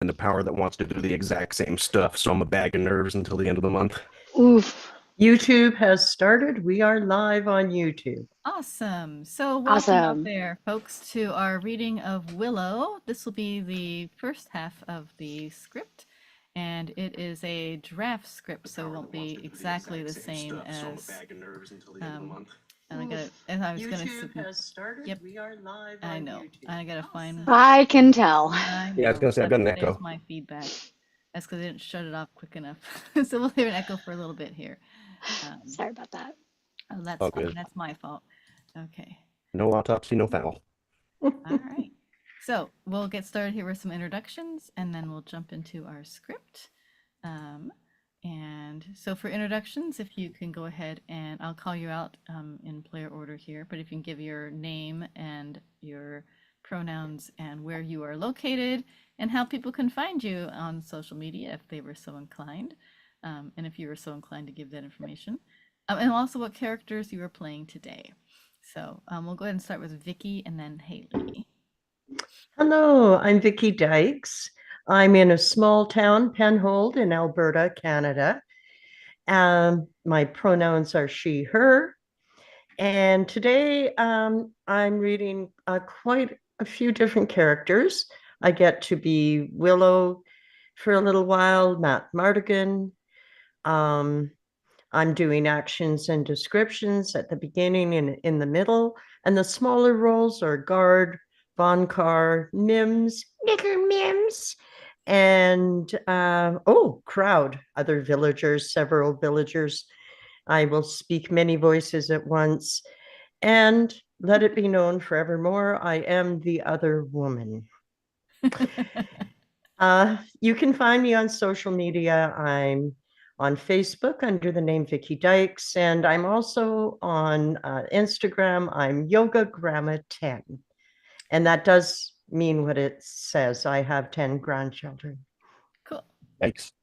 and a power that wants to do the exact same stuff. So I'm a bag of nerves until the end of the month. Oof. YouTube has started. We are live on YouTube. Awesome. So welcome out Awesome. there, folks, to our reading of Willow. This will be the first half of the script, and it is a draft script, so it won't be exactly the same as. And I gotta, and I was gonna. YouTube has started. Yep. We are live on I know. YouTube. I gotta find. I can tell. I Yeah, I was know. gonna say I've got an There's echo. my feedback. That's because I didn't shut it off quick enough. So we'll hear an echo for a little bit here. Sorry about that. Oh, that's All fine. good. That's my fault. Okay. No autopsy, no foul. All right. So we'll get started here with some introductions and then we'll jump into our script. And so for introductions, if you can go ahead and I'll call you out in player order here, but if you can give your name and your pronouns and where you are located and how people can find you on social media if they were so inclined, and if you were so inclined to give that information, and also what characters you are playing today. So we'll go ahead and start with Vicky and then Haley. Hello, I'm Vicky Dykes. I'm in a small town, Penhold in Alberta, Canada. My pronouns are she, her. And today I'm reading quite a few different characters. I get to be Willow for a little while, Matt Mardigan. I'm doing actions and descriptions at the beginning and in the middle. And the smaller roles are Guard, Von Car, Mims, Nigger Mims, and Crowd, other villagers, several villagers. I will speak many voices at once. And let it be known forevermore, I am the other woman. You can find me on social media. I'm on Facebook under the name Vicky Dykes, and I'm also on Instagram. I'm Yoga Grandma 10, and that does mean what it says. I have 10 grandchildren. Cool. Thanks.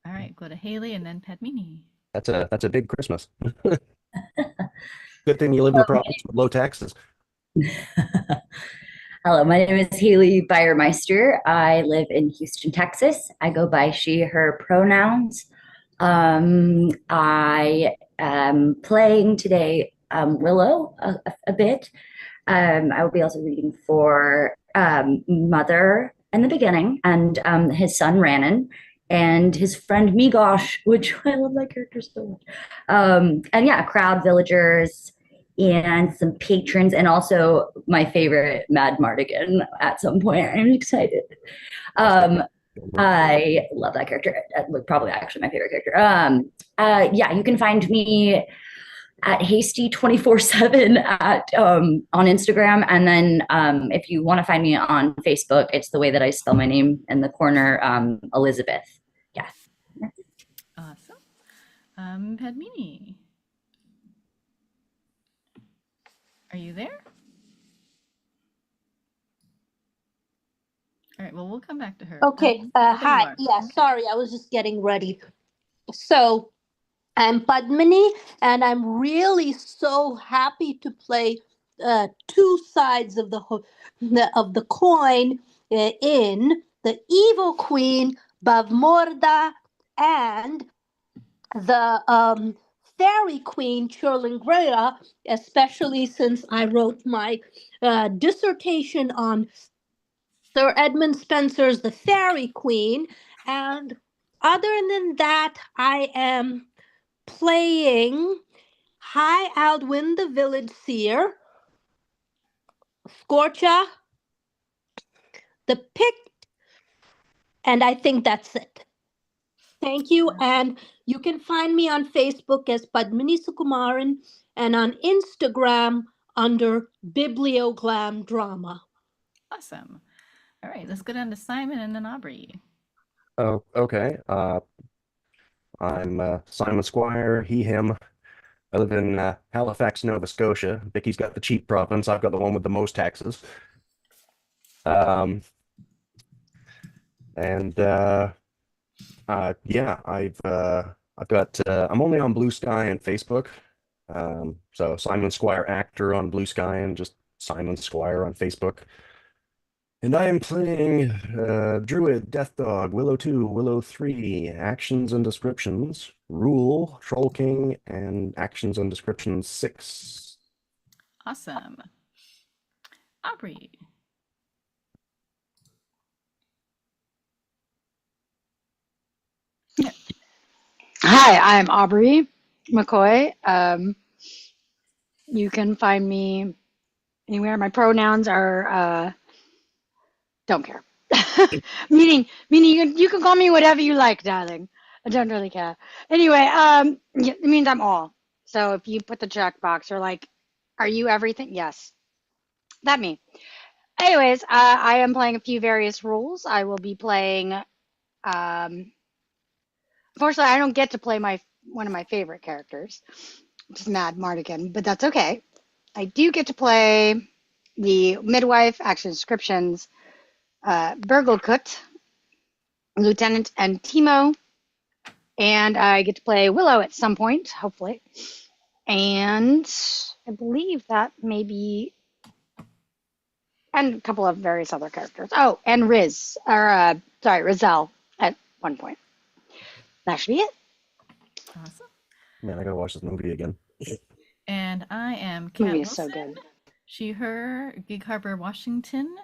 All right, go to Haley and then Padmini. That's a big Christmas. Good thing you live in the province with low taxes. Hello, my name is Haley Bayermeister. I live in Houston, Texas. I go by she, her pronouns. I am playing today Willow a bit. I will be also reading for Mother in the beginning and his son Rannon and his friend Migosh, which I love that character so much. And yeah, crowd, villagers, and some patrons, and also my favorite Mad Mardigan at some point. I'm excited. I love that character. Probably actually my favorite character. Yeah, you can find me at Hasty 24/7 at on Instagram, and then if you want to find me on Facebook, it's the way that I spell my name in the corner, Elizabeth. Yeah. Awesome. Padmini, are you there? All right, well, we'll come back to her. Okay, hi. Yeah, sorry, I was just getting ready. So I'm Padmini, and I'm really so happy to play two sides of the coin in the evil queen Bavmorda and the fairy queen Churlingrea, especially since I wrote my dissertation on Sir Edmund Spenser's The Fairy Queen. And other than that, I am playing High Aldwin the Village Seer, Scorcha, the Pict, and I think that's it. Thank you, and you can find me on Facebook as Padmini Sukumaran and on Instagram under Biblioglam Drama. Awesome. All right, let's go down to Simon and then Aubrey. Oh, okay. I'm Simon Squire, he, him. I live in Halifax, Nova Scotia. Vicky's got the cheap province. I've got the one with the most taxes. Yeah, I've got I'm only on Blue Sky and Facebook. So Simon Squire actor on Blue Sky and just Simon Squire on Facebook. And I am playing Druid, Death Dog, Willow 2, Willow 3, Actions and Descriptions, Rule, Troll King, and Actions and Descriptions 6. Awesome. Aubrey. Hi, I'm Aubrey McCoy. You can find me anywhere. My pronouns are don't care. Meaning you can call me whatever you like, darling. I don't really care. Anyway, yeah, it means I'm all. So if you put the checkbox or like, are you everything? Yes, that me. Anyways, I am playing a few various roles. I will be playing. Unfortunately, I don't get to play one of my favorite characters, which is Mad Mardigan, but that's okay. I do get to play the midwife, action descriptions, Burglekut, Lieutenant, and Timo, and I get to play Willow at some point, hopefully. And I believe that maybe, and a couple of various other characters. Oh, and Rizal at one point. That should be it. Awesome. Man, I gotta watch this movie again. And I am Kat Movie is so Wilson. good. She, her, Gig Harbor, Washington.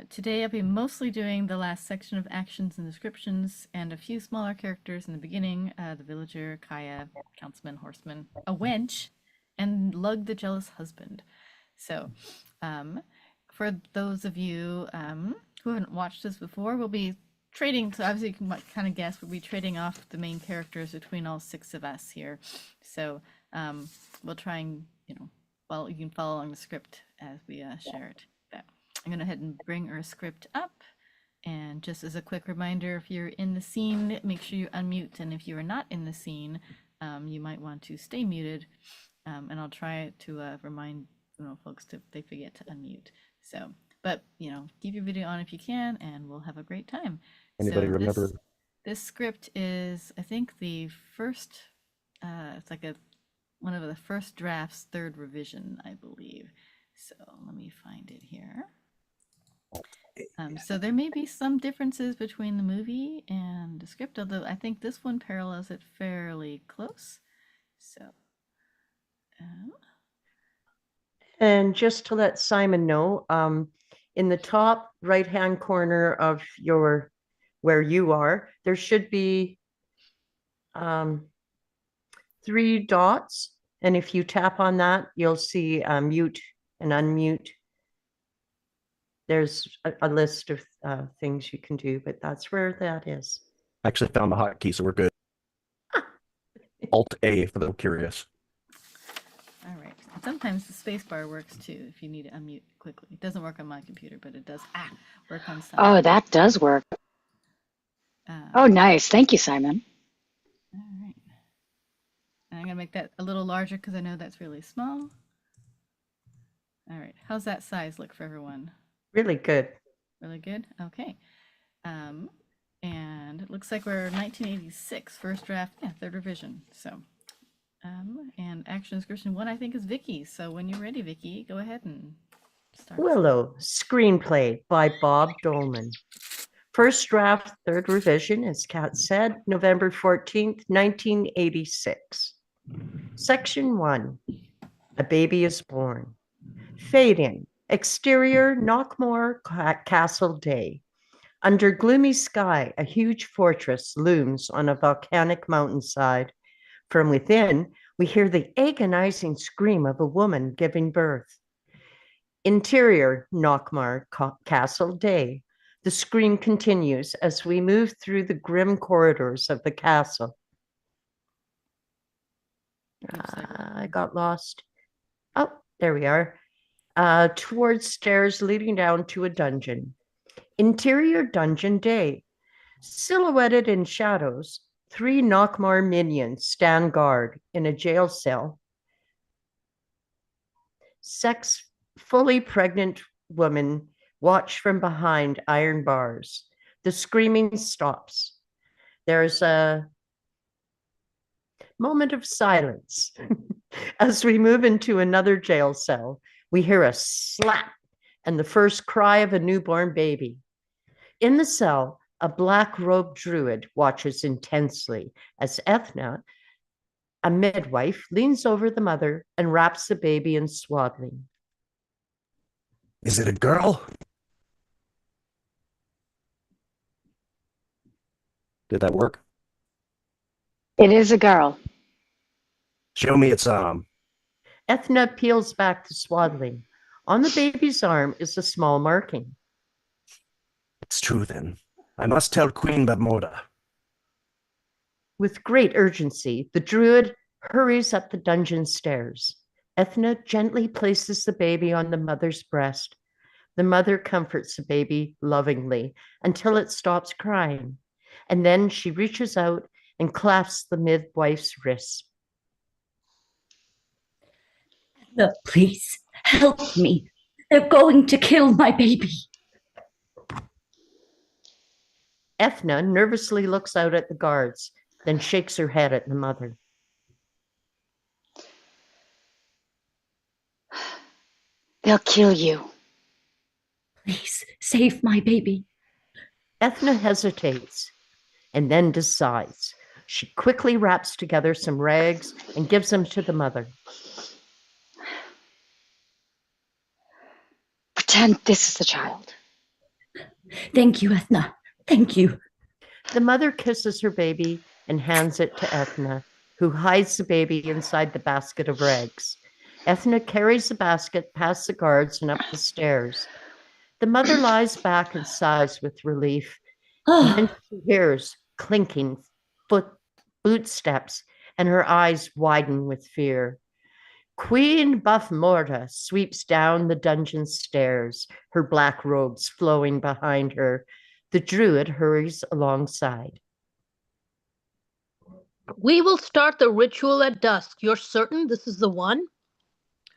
Today I'll be mostly doing the last section of actions and descriptions and a few smaller characters in the beginning, the villager, Kaya, councilman, horseman, a wench, and Lug the jealous husband. So for those of you who haven't watched this before, we'll be trading, so obviously you can kind of guess, we'll be trading off the main characters between all 6 of us here. So we'll try and, well, you can follow along the script as we share it. But I'm going to head and bring our script up. And just as a quick reminder, if you're in the scene, make sure you unmute. And if you are not in the scene, you might want to stay muted. And I'll try to remind folks if they forget to unmute. So, but keep your video on if you can, and we'll have a great time. Anybody So remember? This script is, I think, the first. It's like one of the first drafts, 3rd revision, I believe. So let me find it here. So there may be some differences between the movie and the script, although I think this one parallels it fairly close. So. And just to let Simon know, in the top right-hand corner of where you are, there should be 3 dots. And if you tap on that, you'll see mute and unmute. There's a list of things you can do, but that's where that is. I actually found the hotkey, so we're good. Alt A for the curious. All right. Sometimes the space bar works too if you need to unmute quickly. It doesn't work on my computer, but it does work on some. Oh, that does work. Oh, nice. Thank you, Simon. All right. And I'm going to make that a little larger because I know that's really small. All right. How's that size look for everyone? Really good. Really good? Okay. And it looks like we're 1986, first draft, 3rd revision. So, and action description 1, I think, is Vicky. So when you're ready, Vicky, go ahead and start. Willow, screenplay by Bob Dolman. First draft, 3rd revision, as Kat said, November 14th, 1986. Section 1, a baby is born. Fade in, exterior, Knockmore Castle day. Under gloomy sky, a huge fortress looms on a volcanic mountainside. From within, we hear the agonizing scream of a woman giving birth. Interior, Knockmar Castle day. The scream continues as we move through the grim corridors of the castle. I got lost. Oh, there we are. Towards stairs leading down to a dungeon. Interior dungeon day. Silhouetted in shadows, 3 Knockmar minions stand guard in a jail cell. Fully pregnant woman watch from behind iron bars. The screaming stops. There's a moment of silence. As we move into another jail cell, we hear a slap and the first cry of a newborn baby. In the cell, a black-robed druid watches intensely as Ethna, a midwife, leans over the mother and wraps the baby in swaddling. Is it a girl? Did that work? It is a girl. Show me its arm. Ethna peels back the swaddling. On the baby's arm is a small marking. It's true then. I must tell Queen Bavmorda. With great urgency, the druid hurries up the dungeon stairs. Ethna gently places the baby on the mother's breast. The mother comforts the baby lovingly until it stops crying, and then she reaches out and clasps the midwife's wrist. No, please, help me. They're going to kill my baby. Ethna nervously looks out at the guards, then shakes her head at the mother. They'll kill you. Please, save my baby. Ethna hesitates and then decides. She quickly wraps together some rags and gives them to the mother. Pretend this is the child. Thank you, Ethna. Thank you. The mother kisses her baby and hands it to Ethna, who hides the baby inside the basket of rags. Ethna carries the basket past the guards and up the stairs. The mother lies back and sighs with relief. And then she hears clinking boot steps, and her eyes widen with fear. Queen Bavmorda sweeps down the dungeon stairs, her black robes flowing behind her. The druid hurries alongside. We will start the ritual at dusk. You're certain this is the one?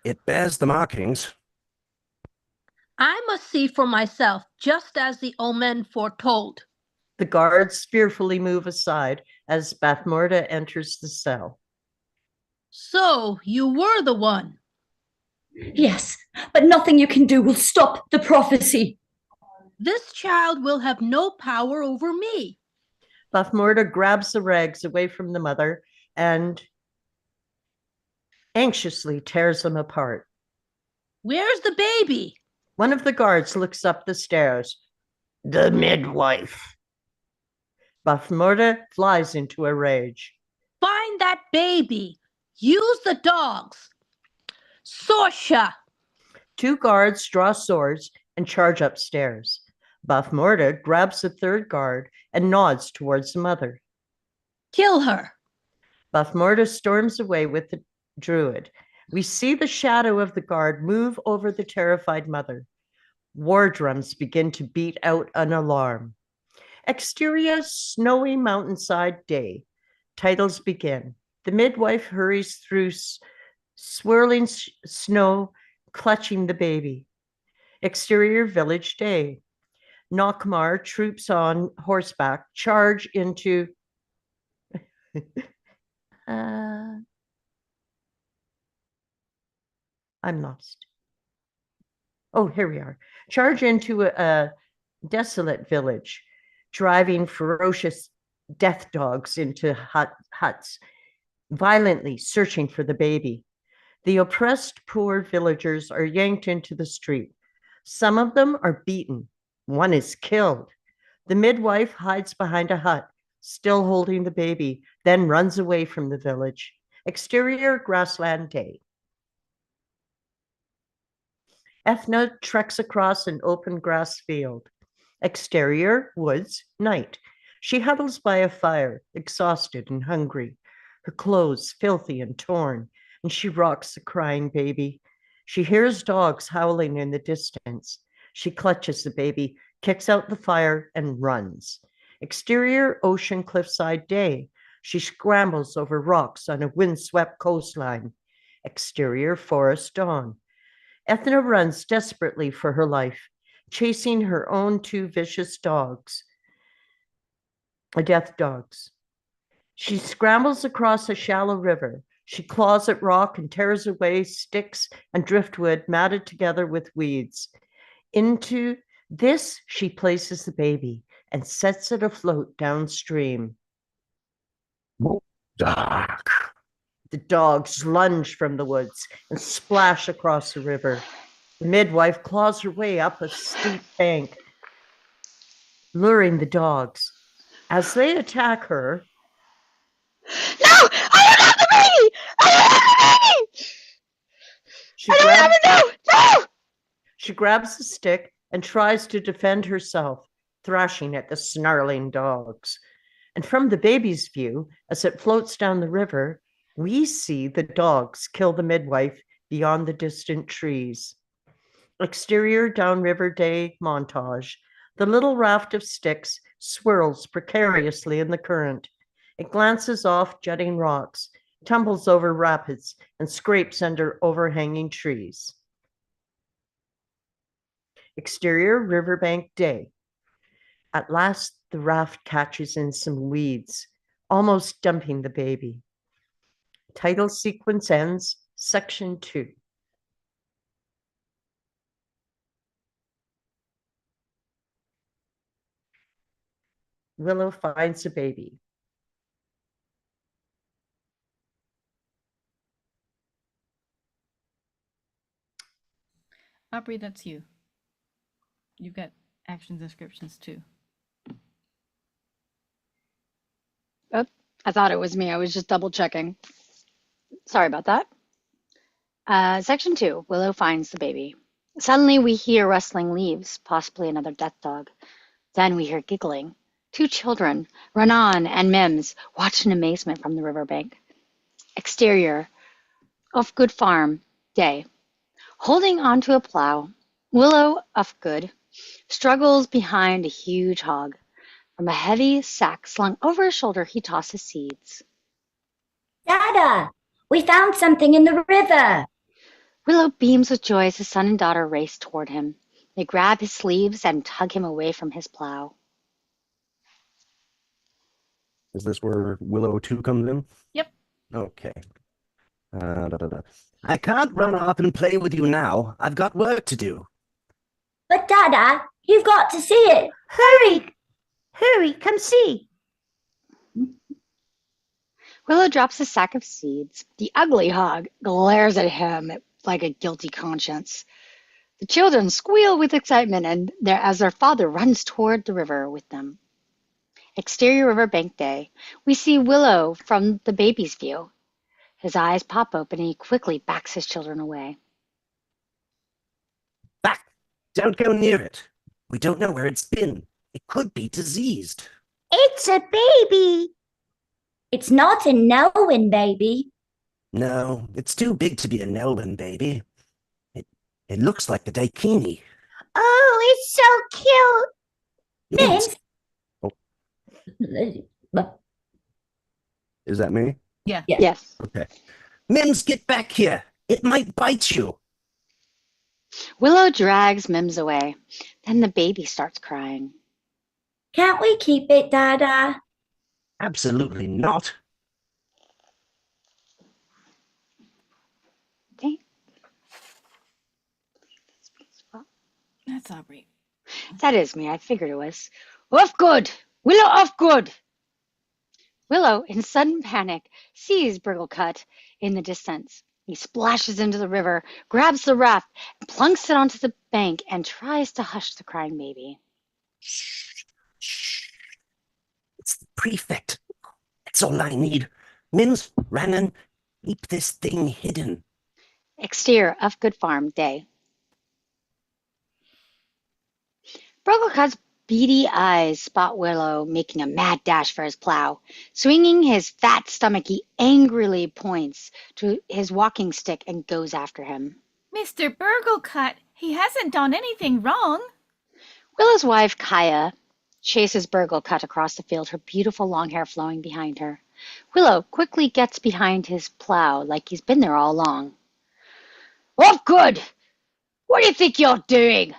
It bears the markings. I must see for myself, just as the omen foretold. The guards fearfully move aside as Bavmorda enters the cell. So, you were the one. Yes, but nothing you can do will stop the prophecy. This child will have no power over me. Bavmorda grabs the rags away from the mother and anxiously tears them apart. Where's the baby? One of the guards looks up the stairs. The midwife. Bavmorda flies into a rage. Find that baby. Use the dogs. Sorsha. Two guards draw swords and charge upstairs. Bavmorda grabs the third guard and nods towards the mother. Kill her. Bavmorda storms away with the druid. We see the shadow of the guard move over the terrified mother. War drums begin to beat out an alarm. Exterior, snowy mountainside day. Titles begin. The midwife hurries through swirling snow, clutching the baby. Exterior, village day. Nockmar troops on horseback charge into I'm lost. Oh, here we are. Charge into a desolate village, driving ferocious death dogs into huts, violently searching for the baby. The oppressed poor villagers are yanked into the street. Some of them are beaten. One is killed. The midwife hides behind a hut, still holding the baby, then runs away from the village. Exterior, grassland day. Ethna treks across an open grass field. Exterior, woods, night. She huddles by a fire, exhausted and hungry, her clothes filthy and torn, and she rocks the crying baby. She hears dogs howling in the distance. She clutches the baby, kicks out the fire, and runs. Exterior, ocean cliffside day. She scrambles over rocks on a windswept coastline. Exterior, forest dawn. Ethna runs desperately for her life, chasing her own two vicious dogs, death dogs. She scrambles across a shallow river. She claws at rock and tears away sticks and driftwood matted together with weeds. Into this, she places the baby and sets it afloat downstream. Dark. The dogs lunge from the woods and splash across the river. The midwife claws her way up a steep bank, luring the dogs. As they attack her, No! I don't have the baby! I don't have the baby! No! she grabs a stick and tries to defend herself, thrashing at the snarling dogs. And from the baby's view, as it floats down the river, we see the dogs kill the midwife beyond the distant trees. Exterior downriver day montage. The little raft of sticks swirls precariously in the current. It glances off jutting rocks, tumbles over rapids, and scrapes under overhanging trees. Exterior riverbank day. At last, the raft catches in some weeds, almost dumping the baby. Title sequence ends, section 2. Willow finds a baby. Aubrey, that's you. You've got action descriptions too. Oh, I thought it was me. I was just double checking. Sorry about that. Section 2, Willow finds the baby. Suddenly we hear rustling leaves, possibly another death dog. Then we hear giggling. 2 children, Renan and Mims, watch in amazement from the riverbank. Exterior, Ufgood Farm, day. Holding onto a plow, Willow Ufgood struggles behind a huge hog. From a heavy sack slung over his shoulder, he tosses seeds. Dada, we found something in the river. Willow beams with joy as his son and daughter race toward him. They grab his sleeves and tug him away from his plow. Is this where Willow 2 comes in? Yep. Okay. I can't run off and play with you now. I've got work to do. But Dada, you've got to see it. Hurry! Hurry, come see. Willow drops a sack of seeds. The ugly hog glares at him like a guilty conscience. The children squeal with excitement as their father runs toward the river with them. Exterior riverbank day. We see Willow from the baby's view. His eyes pop open and he quickly backs his children away. Back! Don't go near it. We don't know where it's been. It could be diseased. It's a baby. It's not a Nelwyn baby. No, it's too big to be a Nelwyn baby. It looks like the Daikini. Oh, it's so cute. Mims. Oh. Is that me? Yeah. Yes. Okay. Mims, get back here. It might bite you. Willow drags Mims away. Then the baby starts crying. Can't we keep it, Dada? Absolutely not. Okay. That's Aubrey. That is me. I figured it was. Ufgood! Willow Ufgood! Willow, in sudden panic, sees Brigglecut in the distance. He splashes into the river, grabs the raft, and plunks it onto the bank and tries to hush the crying baby. Shh. Shh. It's the prefect. That's all I need. Mims, Renan, keep this thing hidden. Exterior Ufgood Farm, day. Brigglecut's beady eyes spot Willow making a mad dash for his plow. Swinging his fat stomach, he angrily points to his walking stick and goes after him. Mr. Burglecut, he hasn't done anything wrong. Willow's wife, Kaya, chases Brigglecut across the field, her beautiful long hair flowing behind her. Willow quickly gets behind his plow like he's been there all along. Ufgood! What do you think you're doing?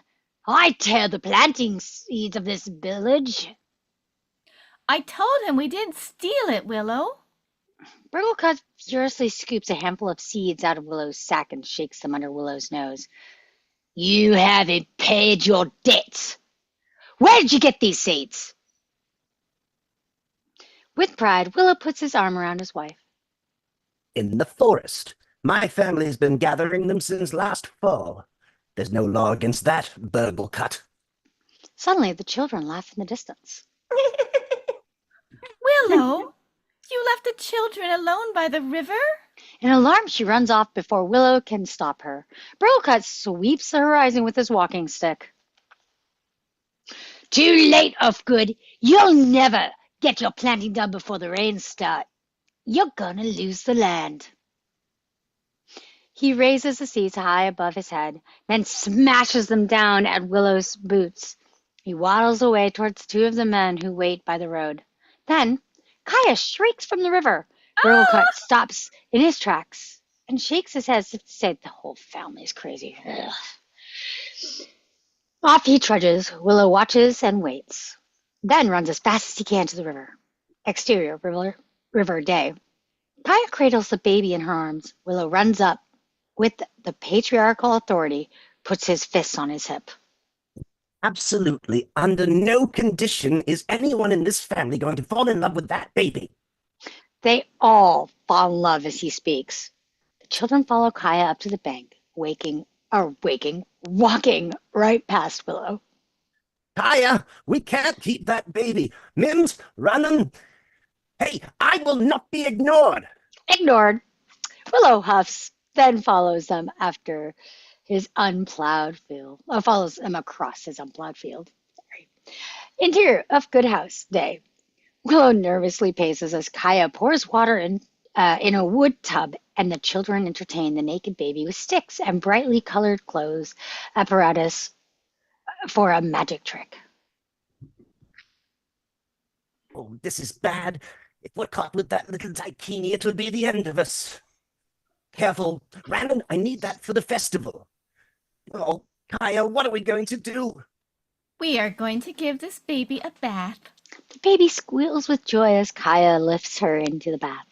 I tear the planting seeds of this village. I told him we didn't steal it, Willow. You haven't paid your debts. Where did you get these seeds? With pride, Willow puts his arm around his wife. In the forest. My family's been gathering them since last fall. There's no law against that, burgle cut. Suddenly, the children laugh in the distance. Willow, you left the children alone by the river? In alarm, she runs off before Willow can stop her. Burlcut sweeps the horizon with his walking stick. Too late, Ufgood. You'll never get your planting done before the rains start. You're gonna lose the land. He raises the seeds high above his head, then smashes them down at Willow's boots. He waddles away towards two of the men who wait by the road. Then, Kaya shrieks from the river. Burlcut stops in his tracks and shakes his head as if to say the whole family's crazy. Ugh. Off he trudges. Willow watches and waits, then runs as fast as he can to the river. Exterior, river day. Kaya cradles the baby in her arms. Willow runs up with the patriarchal authority, puts his fists on his hip. Absolutely, under no condition is anyone in this family going to fall in love with that baby. They all fall in love as he speaks. The children follow Kaya up to the bank, walking right past Willow. Kaya, we can't keep that baby. Mims, Run. Hey, I will not be ignored. Ignored. Willow huffs, then follows them after his unplowed field. Follows them across his unplowed field. Sorry. Interior of Good House Day. Willow nervously paces as Kaya pours water in a wood tub, and the children entertain the naked baby with sticks and brightly colored clothes apparatus for a magic trick. Oh, this is bad. If we're caught with that little Daikini, it will be the end of us. Careful, Randon, I need that for the festival. Oh, Kaya, what are we going to do? We are going to give this baby a bath. The baby squeals with joy as Kaya lifts her into the bath.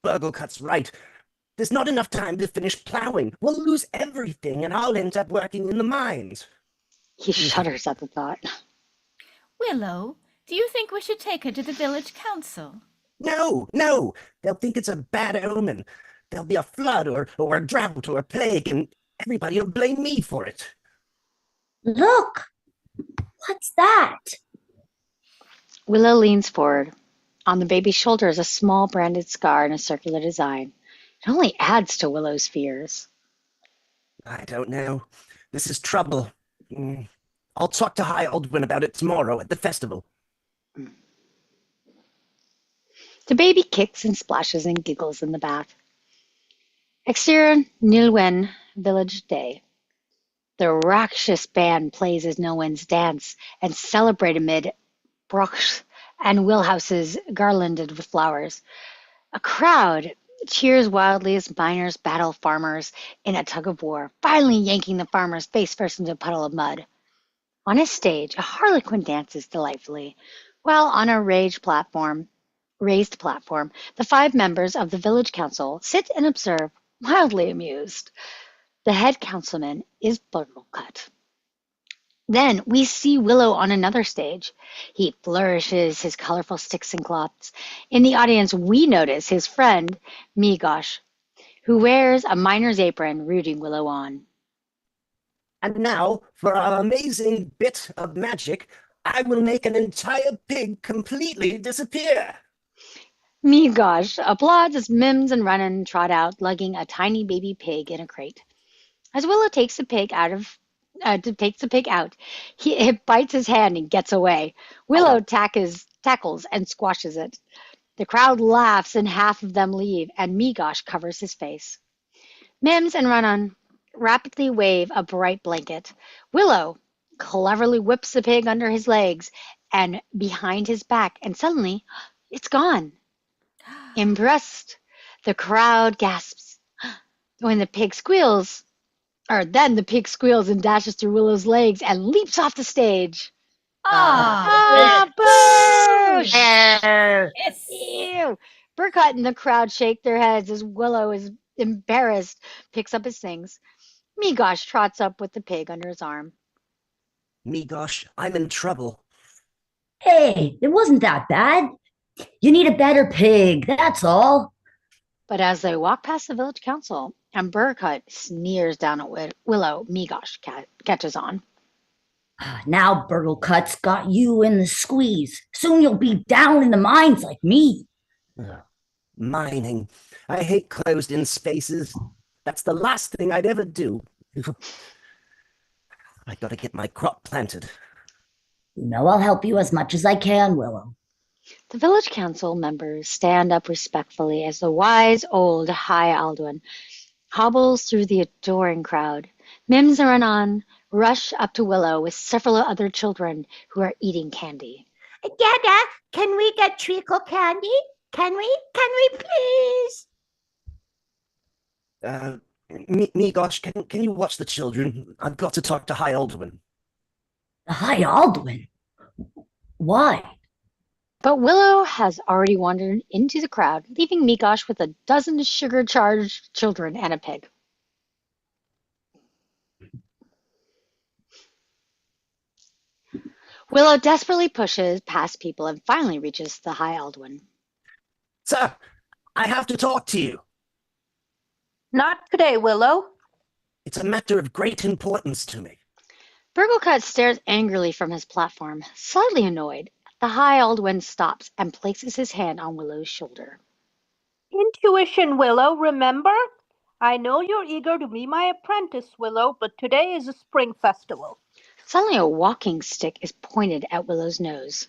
Burglecut's right. There's not enough time to finish plowing. We'll lose everything, and I'll end up working in the mines. He shudders at the thought. Willow, do you think we should take her to the village council? No. They'll think it's a bad omen. There'll be a flood or a drought or a plague, and everybody will blame me for it. Look! What's that? Willow leans forward. On the baby's shoulder is a small branded scar in a circular design. It only adds to Willow's fears. I don't know. This is trouble. I'll talk to High Aldwin about it tomorrow at the festival. The baby kicks and splashes and giggles in the bath. Exterior Nilwen Village Day. The Rakshas band plays as Nilwen's dance and celebrate amid brochs and wheelhouses garlanded with flowers. A crowd cheers wildly as miners battle farmers in a tug of war, finally yanking the farmers face first into a puddle of mud. On a stage, a harlequin dances delightfully, while on a raised platform, the 5 members of the village council sit and observe, mildly amused. The head councilman is Burglecut. Then we see Willow on another stage. He flourishes his colorful sticks and cloths. In the audience, we notice his friend, Migosh, who wears a miner's apron, rooting Willow on. And now, for our amazing bit of magic, I will make an entire pig completely disappear. Migosh applauds as Mims and Runnin trot out, lugging a tiny baby pig in a crate. As Willow takes the pig out, it bites his hand and gets away. Willow tackles and squashes it. The crowd laughs and half of them leave, and Migosh covers his face. Mims and Runnin rapidly wave a bright blanket. Willow cleverly whips the pig under his legs and behind his back, and suddenly it's gone. Impressed, the crowd gasps. Then the pig squeals and dashes through Willow's legs and leaps off the stage. Boo! Yes. Ew. Burkut and the crowd shake their heads as Willow is embarrassed, picks up his things. Migosh trots up with the pig under his arm. Me gosh, I'm in trouble. Hey, it wasn't that bad. You need a better pig, that's all. But as they walk past the village council and Burkut sneers down at Willow, Migosh catches on. Now Burglecut's got you in the squeeze. Soon you'll be down in the mines like me. Ugh, mining. I hate closed-in spaces. That's the last thing I'd ever do. I gotta get my crop planted. You know I'll help you as much as I can, Willow. The village council members stand up respectfully as the wise old High Alduin hobbles through the adoring crowd. Mims and Renan rush up to Willow with several other children who are eating candy. Dada, can we get treacle candy? Can we? Can we please? Me gosh, can you watch the children? I've got to talk to High Alduin. The High Alduin? Why? But Willow has already wandered into the crowd, leaving Migosh with a dozen sugar-charged children and a pig. Willow desperately pushes past people and finally reaches the High Alduin. Sir, I have to talk to you. Not today, Willow. It's a matter of great importance to me. Burglecut stares angrily from his platform, slightly annoyed. The High Alduin stops and places his hand on Willow's shoulder. Intuition, Willow, remember? I know you're eager to be my apprentice, Willow, but today is a spring festival. Suddenly a walking stick is pointed at Willow's nose.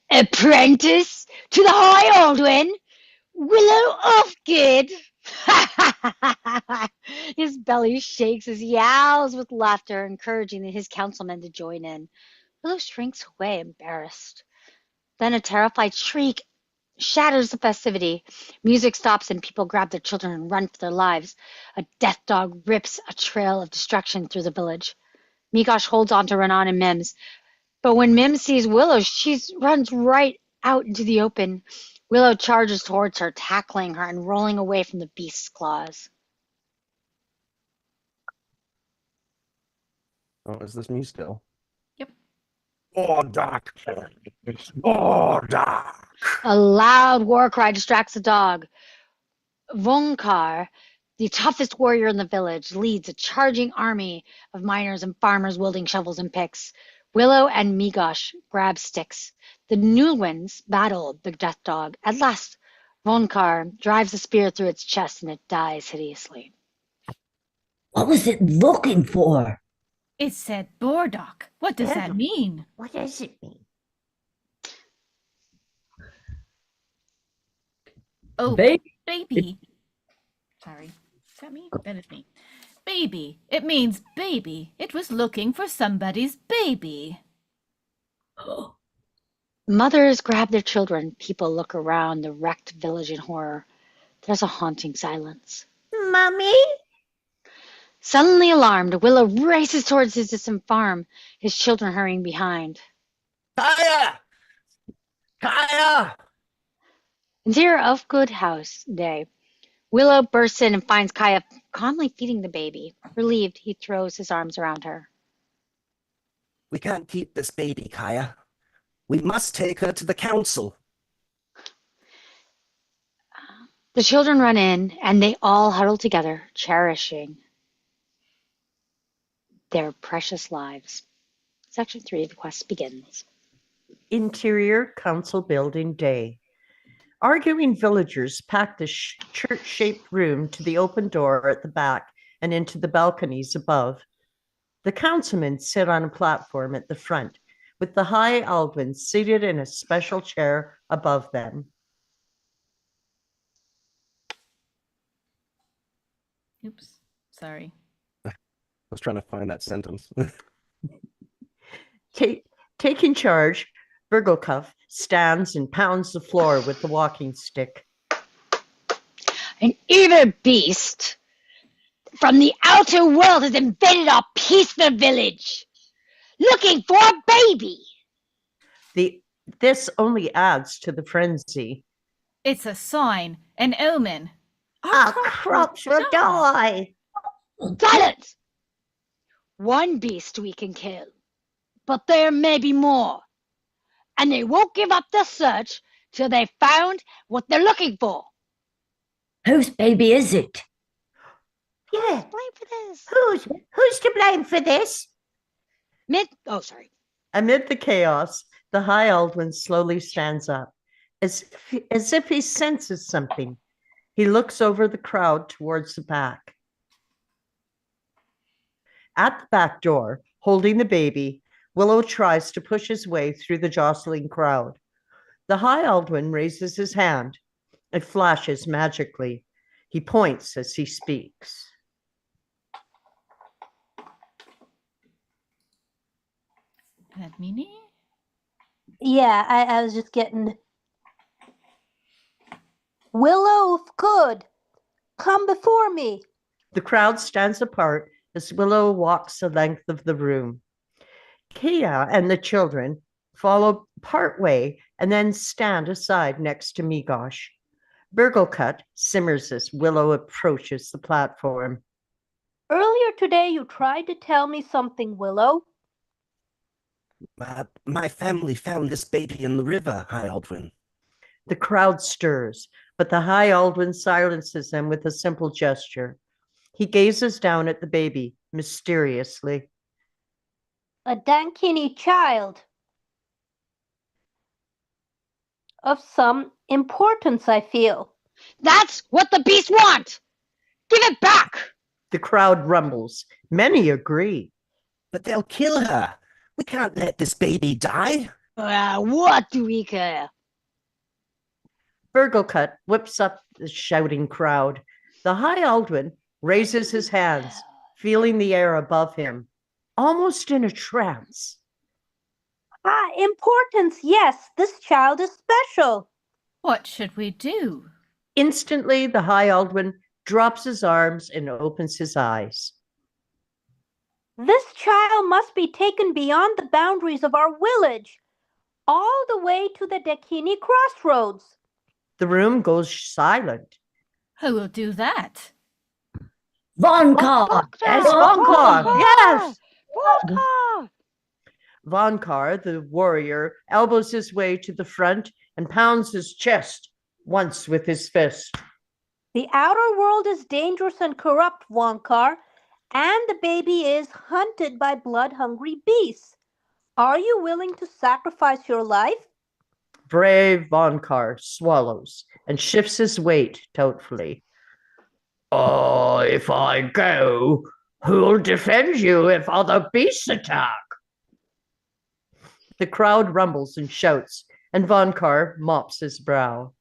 Apprentice to the High Alduin? Willow Offgood! His belly shakes as he yowls with laughter, encouraging his councilmen to join in. Willow shrinks away, embarrassed. Then a terrified shriek shatters the festivity. Music stops and people grab their children and run for their lives. A death dog rips a trail of destruction through the village. Migosh holds on to Renan and Mims. But when Mims sees Willow, she runs right out into the open. Willow charges towards her, tackling her and rolling away from the beast's claws. Oh, is this me still? Yep. Order! Order! A loud war cry distracts the dog. Vonkar, the toughest warrior in the village, leads a charging army of miners and farmers wielding shovels and picks. Willow and Migosh grab sticks. The Newlands battle the death dog. At last, Vonkar drives a spear through its chest and it dies hideously. What was it looking for? It said Bordock. What does that mean? What does it mean? Oh, baby. Sorry. Is that me? That is me. Baby. It means baby. It was looking for somebody's baby. Mothers grab their children. People look around the wrecked village in horror. There's a haunting silence. Mommy? Suddenly alarmed, Willow races towards his distant farm, his children hurrying behind. Kaya! Kaya! Interior of Good House Day. Willow bursts in and finds Kaya calmly feeding the baby. Relieved, he throws his arms around her. We can't keep this baby, Kaya. We must take her to the council. The children run in, and they all huddle together, cherishing their precious lives. Section 3 of the quest begins. Interior Council Building Day. Arguing villagers pack the church-shaped room to the open door at the back and into the balconies above. The councilmen sit on a platform at the front, with the High Alduin seated in a special chair above them. Oops. Sorry. I was trying to find that sentence. Taking charge, Burglecuff stands and pounds the floor with the walking stick. An evil beast from the outer world has invaded our peaceful village, looking for a baby. This only adds to the frenzy. It's a sign, an omen. Our crops will die. Silence! One beast we can kill, but there may be more, and they won't give up the search till they've found what they're looking for. Whose baby is it? Yeah. Blame for this. Who's to blame for this? Sorry. Amid the chaos, the High Aldwin slowly stands up, as if he senses something. He looks over the crowd towards the back. At the back door, holding the baby, Willow tries to push his way through the jostling crowd. The High Aldwin raises his hand. It flashes magically. He points as he speaks. Padmini? Yeah, I was just getting. Willow, if good, come before me. The crowd stands apart as Willow walks the length of the room. Kia and the children follow partway and then stand aside next to Migosh. Burglecut simmers as Willow approaches the platform. Earlier today, you tried to tell me something, Willow. My family found this baby in the river, High Aldwin. The crowd stirs, but the High Aldwin silences them with a simple gesture. He gazes down at the baby mysteriously. A Dankini child. Of some importance, I feel. That's what the beasts want! Give it back! The crowd rumbles. Many agree. But they'll kill her. We can't let this baby die. What do we care? Burglecut whips up the shouting crowd. The High Aldwin raises his hands, feeling the air above him, almost in a trance. Importance, yes. This child is special. What should we do? Instantly, the High Aldwin drops his arms and opens his eyes. This child must be taken beyond the boundaries of our village, all the way to the Dakini crossroads. The room goes silent. Who will do that? Vonkar! Yes, Vonkar! Yes! Vonkar! Vonkar, the warrior, elbows his way to the front and pounds his chest once with his fist. The outer world is dangerous and corrupt, Vonkar, and the baby is hunted by blood-hungry beasts. Are you willing to sacrifice your life? Brave Vonkar swallows and shifts his weight doubtfully. Oh, if I go, who'll defend you if other beasts attack? The crowd rumbles and shouts, and Vonkar mops his brow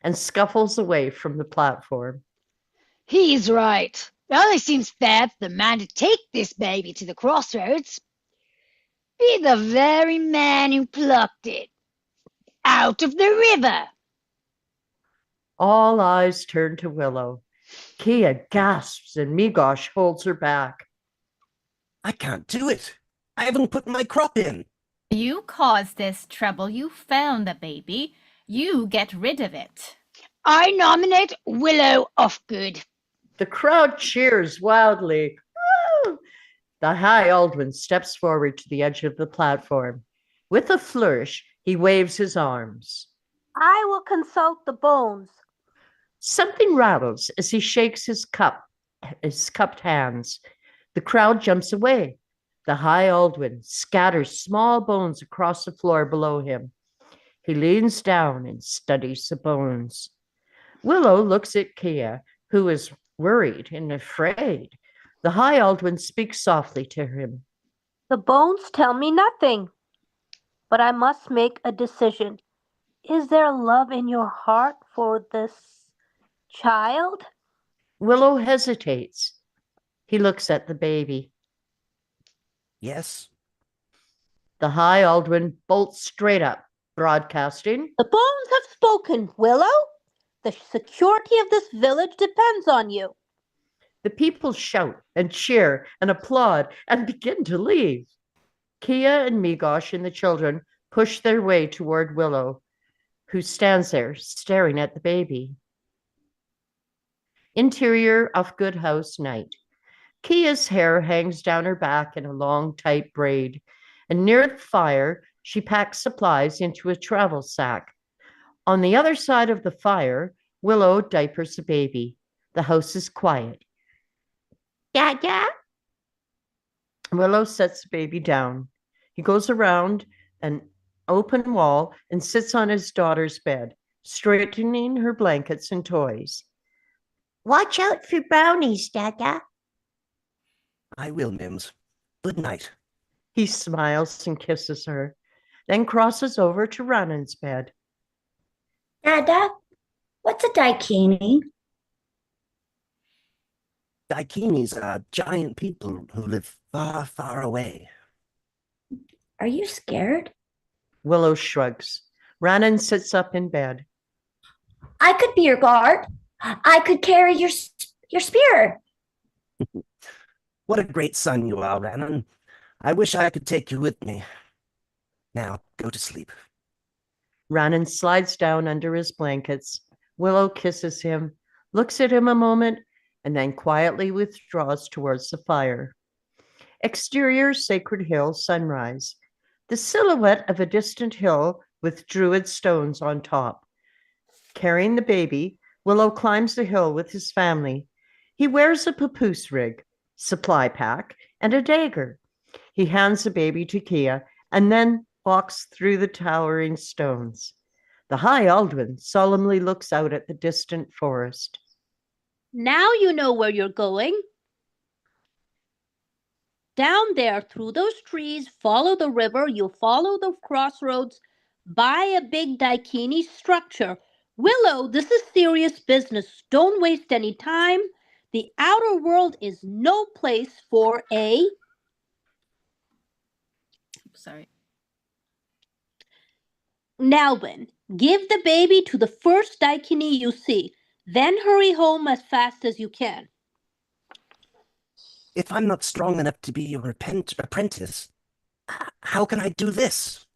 and scuffles away from the platform. He's right. It only seems fair for the man to take this baby to the crossroads. Be the very man who plucked it out of the river. All eyes turn to Willow. Kia gasps and Migosh holds her back. I can't do it. I haven't put my crop in. You caused this trouble. You found the baby. You get rid of it. I nominate Willow Offgood. The crowd cheers wildly. Woo! The High Aldwin steps forward to the edge of the platform. With a flourish, he waves his arms. I will consult the bones. Something rattles as he shakes his cupped hands. The crowd jumps away. The High Aldwin scatters small bones across the floor below him. He leans down and studies the bones. Willow looks at Kia, who is worried and afraid. The High Aldwin speaks softly to him. The bones tell me nothing, but I must make a decision. Is there love in your heart for this child? Willow hesitates. He looks at the baby. Yes. The High Aldwin bolts straight up, broadcasting. The bones have spoken, Willow. The security of this village depends on you. The people shout and cheer and applaud and begin to leave. Kia and Migosh and the children push their way toward Willow, who stands there staring at the baby. Interior of Good House night. Kia's hair hangs down her back in a long, tight braid, and near the fire, she packs supplies into a travel sack. On the other side of the fire, Willow diapers the baby. The house is quiet. Dada? Willow sets the baby down. He goes around an open wall and sits on his daughter's bed, straightening her blankets and toys. Watch out for brownies, Dada. I will, Mims. Good night. He smiles and kisses her, then crosses over to Ranan's bed. Dada, what's a daikini? Daikinis are giant people who live far, far away. Are you scared? Willow shrugs. Ranan sits up in bed. I could be your guard. I could carry your spear. What a great son you are, Ranan. I wish I could take you with me. Now, go to sleep. Ranan slides down under his blankets. Willow kisses him, looks at him a moment, and then quietly withdraws towards the fire. Exterior Sacred Hill, sunrise. The silhouette of a distant hill with druid stones on top. Carrying the baby, Willow climbs the hill with his family. He wears a papoose rig, supply pack, and a dagger. He hands the baby to Kia and then walks through the towering stones. The High Aldwin solemnly looks out at the distant forest. Now you know where you're going. Down there, through those trees, follow the river, you'll follow the crossroads, buy a big daikini structure. Willow, this is serious business. Don't waste any time. The outer world is no place for a... Sorry. Nalvin, give the baby to the first daikini you see. Then hurry home as fast as you can. If I'm not strong enough to be your apprentice, how can I do this?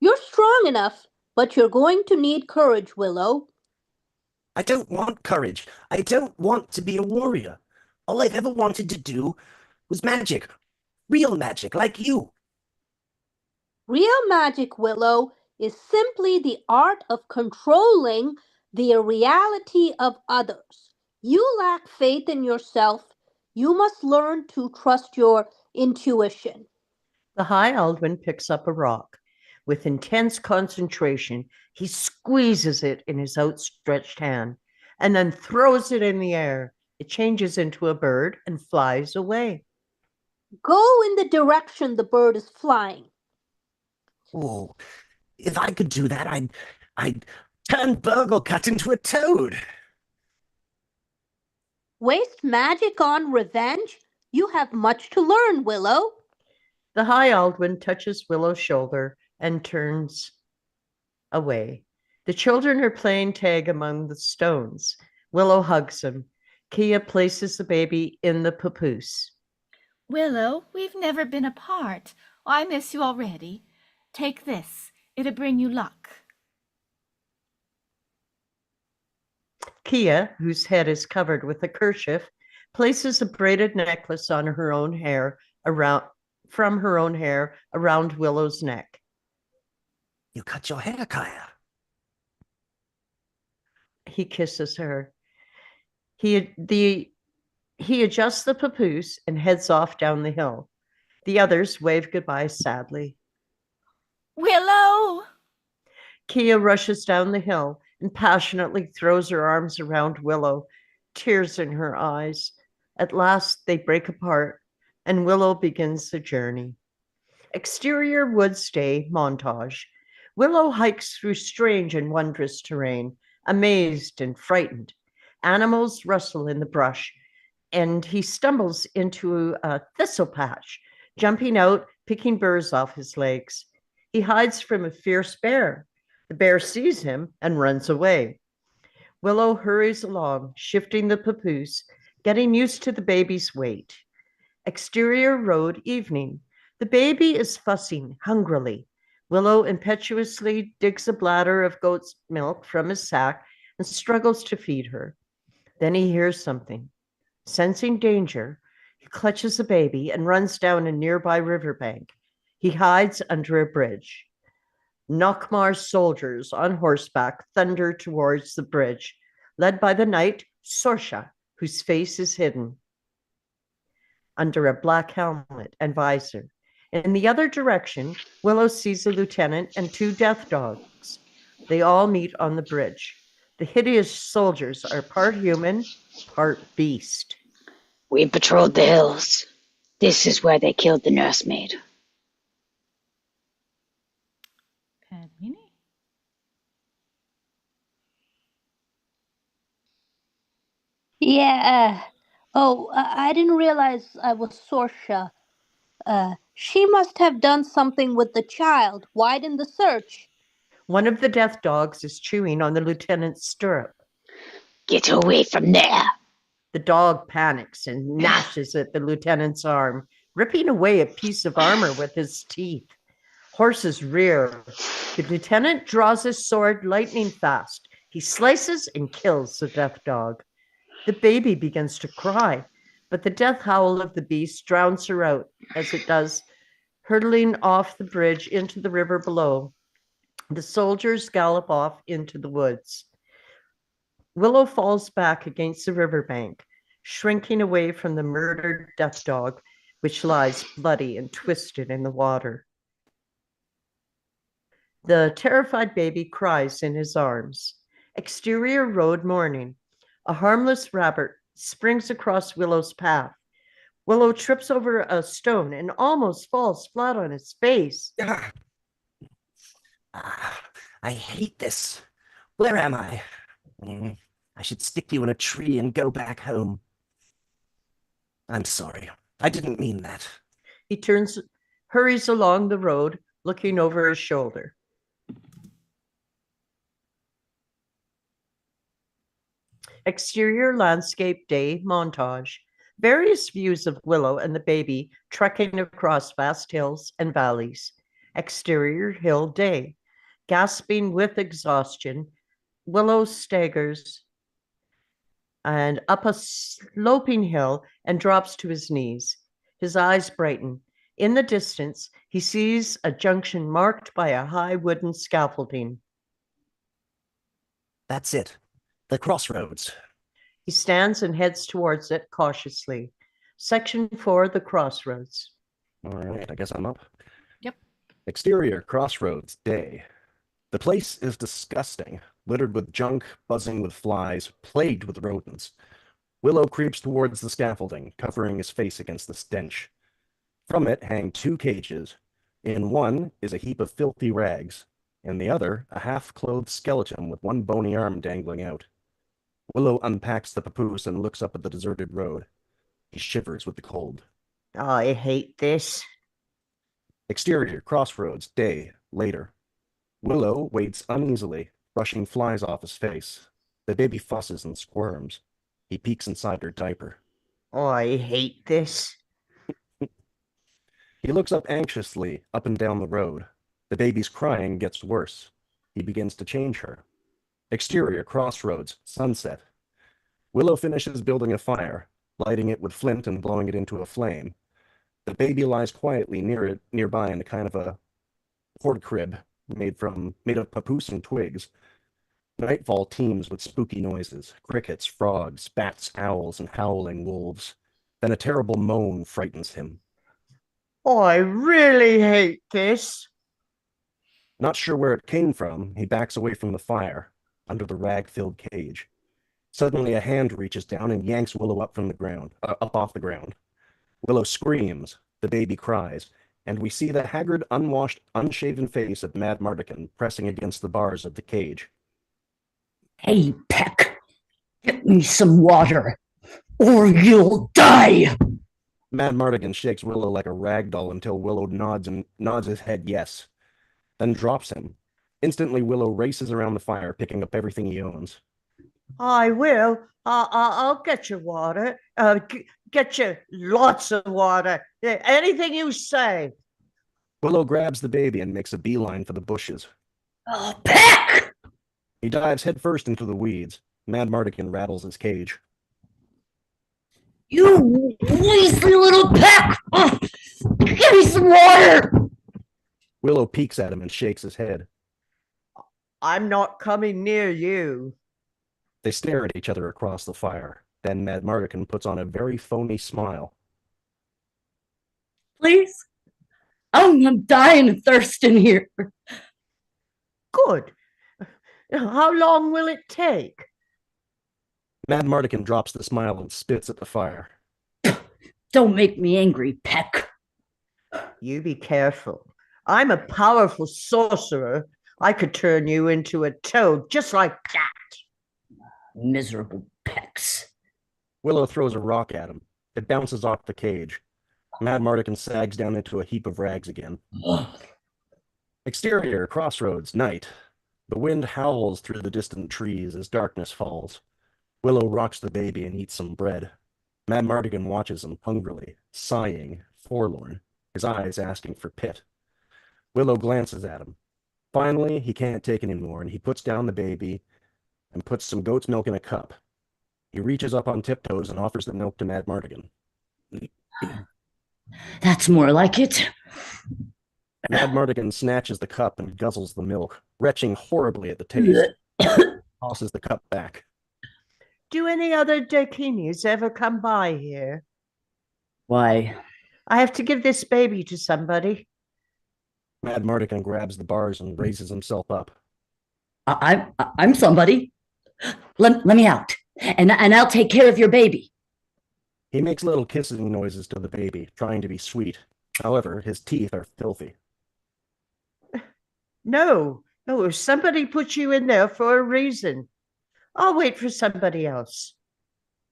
You're strong enough, but you're going to need courage, Willow. I don't want courage. I don't want to be a warrior. All I've ever wanted to do was magic. Real magic, like you. Real magic, Willow, is simply the art of controlling the reality of others. You lack faith in yourself. You must learn to trust your intuition. The High Aldwin picks up a rock. With intense concentration, he squeezes it in his outstretched hand and then throws it in the air. It changes into a bird and flies away. Go in the direction the bird is flying. Oh, if I could do that, I'd turn Burglecut into a toad. Waste magic on revenge? You have much to learn, Willow. The High Aldwin touches Willow's shoulder and turns away. The children are playing tag among the stones. Willow hugs him. Kia places the baby in the papoose. Willow, we've never been apart. I miss you already. Take this. It'll bring you luck. Kia, whose head is covered with a kerchief, places a braided necklace on her own hair around Willow's neck. You cut your hair, Kaya. He kisses her. He adjusts the papoose and heads off down the hill. The others wave goodbye sadly. Willow! Kia rushes down the hill and passionately throws her arms around Willow, tears in her eyes. At last, they break apart, and Willow begins the journey. Exterior woods day montage. Willow hikes through strange and wondrous terrain, amazed and frightened. Animals rustle in the brush, and he stumbles into a thistle patch, jumping out, picking burrs off his legs. He hides from a fierce bear. The bear sees him and runs away. Willow hurries along, shifting the papoose, getting used to the baby's weight. Exterior road evening. The baby is fussing hungrily. Willow impetuously digs a bladder of goat's milk from his sack and struggles to feed her. Then he hears something. Sensing danger, he clutches the baby and runs down a nearby riverbank. He hides under a bridge. Nockmar's soldiers on horseback thunder towards the bridge, led by the knight Sorsha, whose face is hidden under a black helmet and visor. In the other direction, Willow sees a lieutenant and 2 death dogs. They all meet on the bridge. The hideous soldiers are part human, part beast. We patrolled the hills. This is where they killed the nursemaid. Padmini? Yeah. I didn't realize I was Sorsha. She must have done something with the child. Widen the search. One of the death dogs is chewing on the lieutenant's stirrup. Get away from there. The dog panics and gnashes at the lieutenant's arm, ripping away a piece of armor with his teeth. Horses rear. The lieutenant draws his sword lightning fast. He slices and kills the death dog. The baby begins to cry, but the death howl of the beast drowns her out as it does, hurtling off the bridge into the river below. The soldiers gallop off into the woods. Willow falls back against the riverbank, shrinking away from the murdered death dog, which lies bloody and twisted in the water. The terrified baby cries in his arms. Exterior road morning. A harmless rabbit springs across Willow's path. Willow trips over a stone and almost falls flat on his face. I hate this. Where am I? I should stick you in a tree and go back home. I'm sorry. I didn't mean that. He hurries along the road, looking over his shoulder. Exterior landscape day montage. Various views of Willow and the baby trekking across vast hills and valleys. Exterior hill day. Gasping with exhaustion, Willow staggers and up a sloping hill and drops to his knees. His eyes brighten. In the distance, he sees a junction marked by a high wooden scaffolding. That's it. The crossroads. He stands and heads towards it cautiously. Section 4, the crossroads. All right, I guess I'm up. Yep. Exterior crossroads day. The place is disgusting, littered with junk, buzzing with flies, plagued with rodents. Willow creeps towards the scaffolding, covering his face against the stench. From it hang 2 cages. In one is a heap of filthy rags. In the other, a half-clothed skeleton with 1 bony arm dangling out. Willow unpacks the papoose and looks up at the deserted road. He shivers with the cold. I hate this. Exterior crossroads day later. Willow waits uneasily, brushing flies off his face. The baby fusses and squirms. He peeks inside her diaper. I hate this. He looks up anxiously, up and down the road. The baby's crying gets worse. He begins to change her. Exterior crossroads, sunset. Willow finishes building a fire, lighting it with flint and blowing it into a flame. The baby lies quietly nearby in a kind of a horde crib made of papoose and twigs. Nightfall teems with spooky noises, crickets, frogs, bats, owls, and howling wolves. Then a terrible moan frightens him. I really hate this. Not sure where it came from, he backs away from the fire, under the rag-filled cage. Suddenly a hand reaches down and yanks Willow up off the ground. Willow screams, the baby cries, and we see the haggard, unwashed, unshaven face of Mad Mardigan pressing against the bars of the cage. Hey, Peck, get me some water, or you'll die! Mad Mardigan shakes Willow like a rag doll until Willow nods his head yes, then drops him. Instantly, Willow races around the fire, picking up everything he owns. I will. I'll get you water. Get you lots of water. Anything you say. Willow grabs the baby and makes a beeline for the bushes. Oh, Peck! He dives headfirst into the weeds. Mad Mardigan rattles his cage. You weaselly little peck! Give me some water! Willow peeks at him and shakes his head. I'm not coming near you. They stare at each other across the fire. Then Mad Mardigan puts on a very phony smile. Please? I'm dying of thirst in here. Good. How long will it take? Mad Mardigan drops the smile and spits at the fire. Don't make me angry, Peck. You be careful. I'm a powerful sorcerer. I could turn you into a toad just like that. Miserable Pecks. Willow throws a rock at him. It bounces off the cage. Mad Mardigan sags down into a heap of rags again. Exterior, crossroads, night. The wind howls through the distant trees as darkness falls. Willow rocks the baby and eats some bread. Mad Mardigan watches him hungrily, sighing, forlorn, his eyes asking for pit. Willow glances at him. Finally, he can't take any more, and he puts down the baby and puts some goat's milk in a cup. He reaches up on tiptoes and offers the milk to Mad Mardigan. That's more like it. Mad Mardigan snatches the cup and guzzles the milk, retching horribly at the taste. Tosses the cup back. Do any other dakinis ever come by here? Why? I have to give this baby to somebody. Mad Mardigan grabs the bars and raises himself up. I'm somebody. Let me out, and I'll take care of your baby. He makes little kissing noises to the baby, trying to be sweet. However, his teeth are filthy. No, somebody put you in there for a reason. I'll wait for somebody else.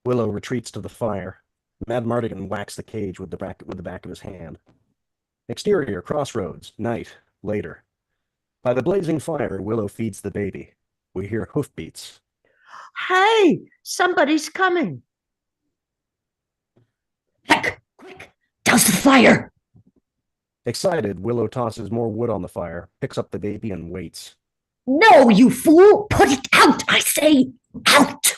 Willow retreats to the fire. Mad Mardigan whacks the cage with the back of his hand. Exterior, crossroads, night, later. By the blazing fire, Willow feeds the baby. We hear hoofbeats. Hey, somebody's coming. Heck, quick, douse the fire. Excited, Willow tosses more wood on the fire, picks up the baby, and waits. No, you fool! Put it out, I say! Out!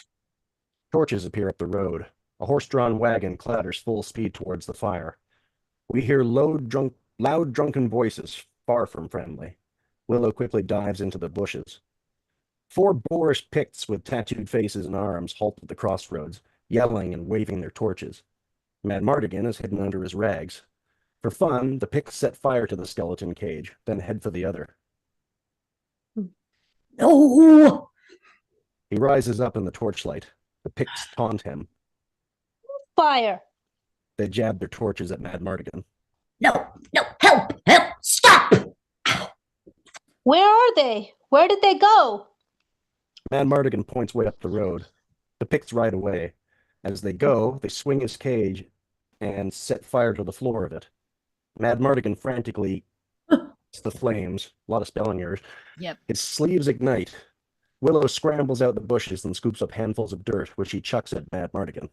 Torches appear up the road. A horse-drawn wagon clatters full speed towards the fire. We hear loud, drunken voices, far from friendly. Willow quickly dives into the bushes. 4 boorish Picts with tattooed faces and arms halt at the crossroads, yelling and waving their torches. Mad Mardigan is hidden under his rags. For fun, the Picts set fire to the skeleton cage, then head for the other. No! He rises up in the torchlight. The Picts taunt him. Fire. They jab their torches at Mad Mardigan. No, help! Stop! Where are they? Where did they go? Mad Mardigan points way up the road. The Picts ride away. As they go, they swing his cage and set fire to the floor of it. Mad Mardigan frantically the flames. A lot of spelling errors. Yep. His sleeves ignite. Willow scrambles out the bushes and scoops up handfuls of dirt, which he chucks at Mad Mardigan.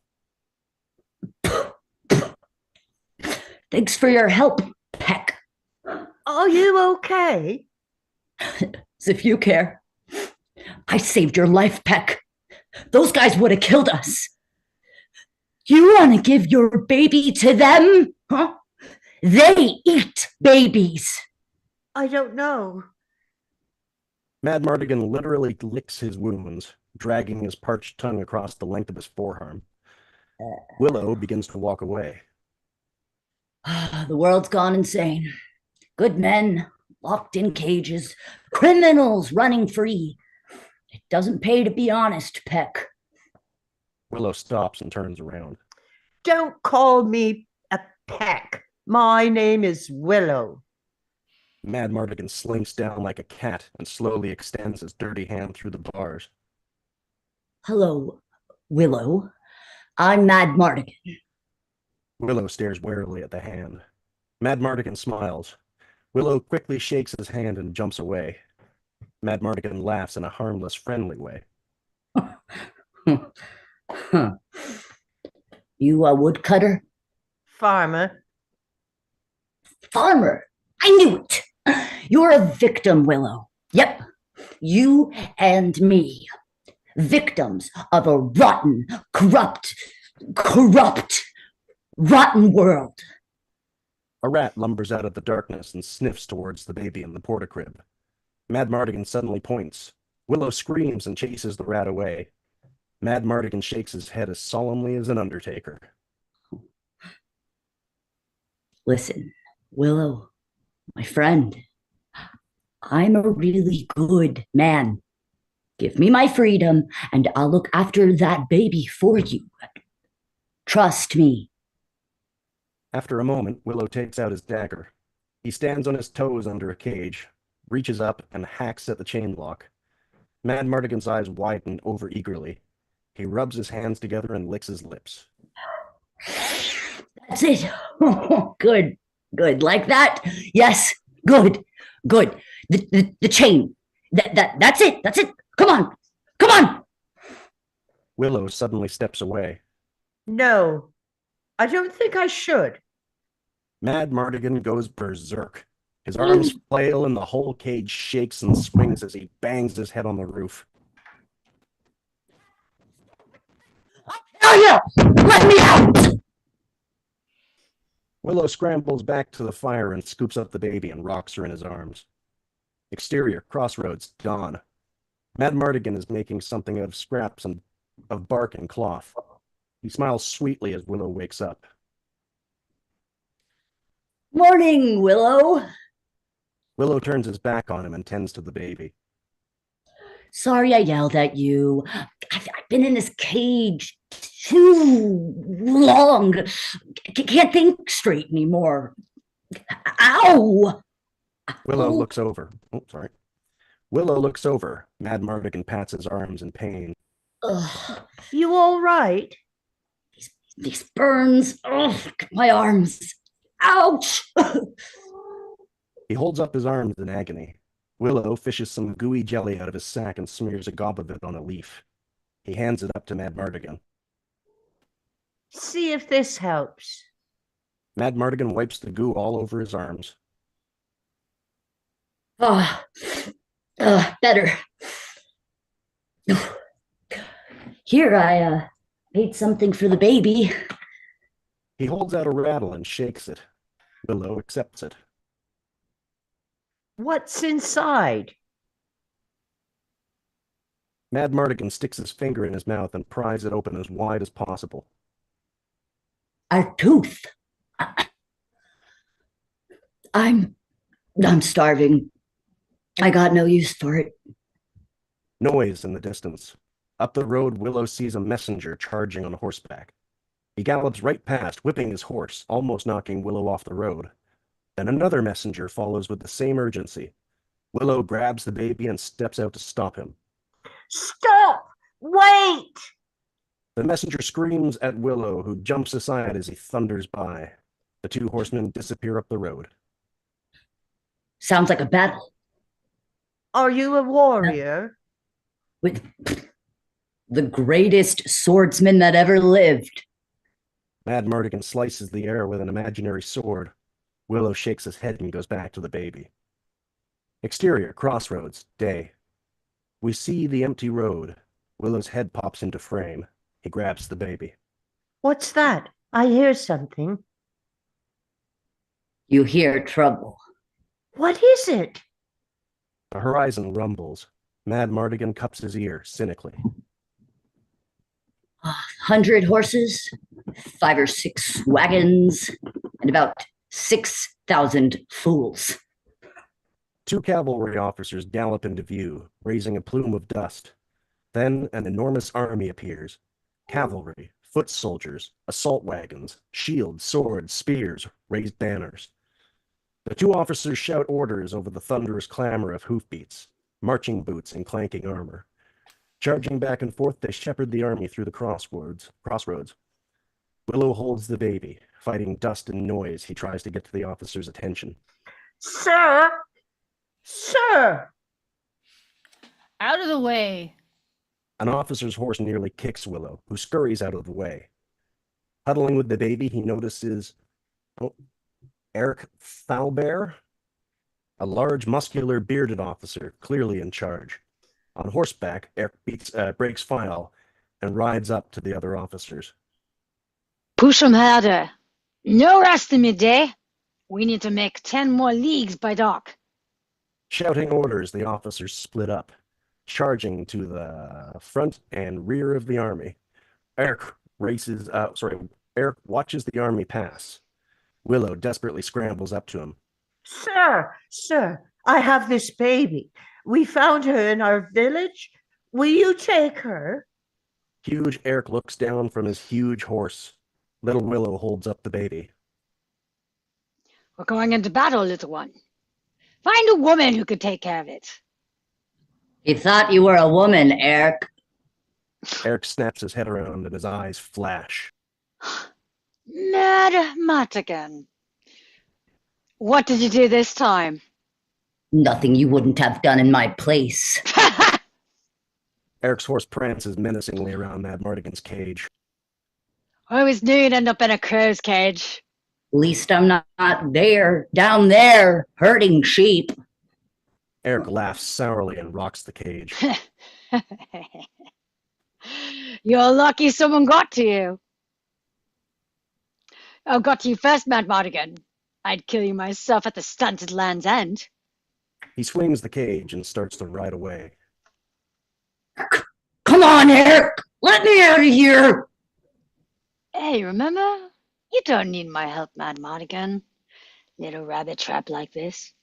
Thanks for your help, Peck. Are you okay? As if you care. I saved your life, Peck. Those guys would have killed us. You want to give your baby to them? Huh? They eat babies. I don't know. Mad Mardigan literally licks his wounds, dragging his parched tongue across the length of his forearm. Willow begins to walk away. The world's gone insane. Good men locked in cages, criminals running free. It doesn't pay to be honest, Peck. Willow stops and turns around. Don't call me a Peck. My name is Willow. Mad Mardigan slinks down like a cat and slowly extends his dirty hand through the bars. Hello, Willow. I'm Mad Mardigan. Willow stares warily at the hand. Mad Mardigan smiles. Willow quickly shakes his hand and jumps away. Mad Mardigan laughs in a harmless, friendly way. You a woodcutter? Farmer. Farmer! I knew it! You're a victim, Willow. Yep, you and me. Victims of a rotten, corrupt, corrupt, rotten world. A rat lumbers out of the darkness and sniffs towards the baby in the porta-crib. Mad Mardigan suddenly points. Willow screams and chases the rat away. Mad Mardigan shakes his head as solemnly as an undertaker. Listen, Willow, my friend, I'm a really good man. Give me my freedom, and I'll look after that baby for you. Trust me. After a moment, Willow takes out his dagger. He stands on his toes under a cage, reaches up and hacks at the chain lock. Mad Mardigan's eyes widen over-eagerly. He rubs his hands together and licks his lips. That's it. Good, good. Like that? Yes, good, good. The chain. That's it. That's it. Come on. Come on. Willow suddenly steps away. No, I don't think I should. Mad Mardigan goes berserk. His arms flail and the whole cage shakes and swings as he bangs his head on the roof. Hell yeah! Let me out! Willow scrambles back to the fire and scoops up the baby and rocks her in his arms. Exterior, crossroads, dawn. Mad Mardigan is making something of scraps of bark and cloth. He smiles sweetly as Willow wakes up. Morning, Willow. Willow turns his back on him and tends to the baby. Sorry I yelled at you. I've been in this cage too long. Can't think straight anymore. Ow! Willow looks over. Oh, sorry. Willow looks over. Mad Mardigan pats his arms in pain. Ugh. You all right? These burns. Ugh, my arms. Ouch! He holds up his arms in agony. Willow fishes some gooey jelly out of his sack and smears a gob of it on a leaf. He hands it up to Mad Mardigan. See if this helps. Mad Mardigan wipes the goo all over his arms. Better. Here, I made something for the baby. He holds out a rattle and shakes it. Willow accepts it. What's inside? Mad Mardigan sticks his finger in his mouth and pries it open as wide as possible. A tooth. I'm starving. I got no use for it. Noise in the distance. Up the road, Willow sees a messenger charging on horseback. He gallops right past, whipping his horse, almost knocking Willow off the road. Then another messenger follows with the same urgency. Willow grabs the baby and steps out to stop him. Stop! Wait! The messenger screams at Willow, who jumps aside as he thunders by. The two horsemen disappear up the road. Sounds like a battle. Are you a warrior? With the greatest swordsman that ever lived. Mad Mardigan slices the air with an imaginary sword. Willow shakes his head and goes back to the baby. Exterior, crossroads, day. We see the empty road. Willow's head pops into frame. He grabs the baby. What's that? I hear something. You hear trouble. What is it? The horizon rumbles. Mad Mardigan cups his ear cynically. 100 horses, 5 or 6 wagons, and about 6,000 fools. 2 cavalry officers gallop into view, raising a plume of dust. Then an enormous army appears. Cavalry, foot soldiers, assault wagons, shields, swords, spears, raised banners. The 2 officers shout orders over the thunderous clamor of hoofbeats, marching boots, and clanking armor. Charging back and forth, they shepherd the army through the crossroads. Willow holds the baby. Fighting dust and noise, he tries to get to the officer's attention. Sir! Sir! Out of the way. An officer's horse nearly kicks Willow, who scurries out of the way. Huddling with the baby, he notices Eric Thalbear, a large, muscular, bearded officer, clearly in charge. On horseback, Eric breaks file and rides up to the other officers. Push 'em harder. No rest in midday. We need to make 10 more leagues by dark. Shouting orders, the officers split up, charging to the front and rear of the army. Eric Eric watches the army pass. Willow desperately scrambles up to him. Sir, I have this baby. We found her in our village. Will you take her? Huge Eric looks down from his huge horse. Little Willow holds up the baby. We're going into battle, little one. Find a woman who could take care of it. He thought you were a woman, Eric. Eric snaps his head around and his eyes flash. Mad Martigan. What did you do this time? Nothing you wouldn't have done in my place. Eric's horse prances menacingly around Mad Mardigan's cage. I always knew you'd end up in a crow's cage. At least I'm not down there, herding sheep. Eric laughs sourly and rocks the cage. You're lucky someone got to you. I got to you first, Mad Mardigan. I'd kill you myself at the stunted Land's End. He swings the cage and starts to ride away. Come on, Eric! Let me out of here! Hey, remember? You don't need my help, Mad Mardigan. Little rabbit trap like this.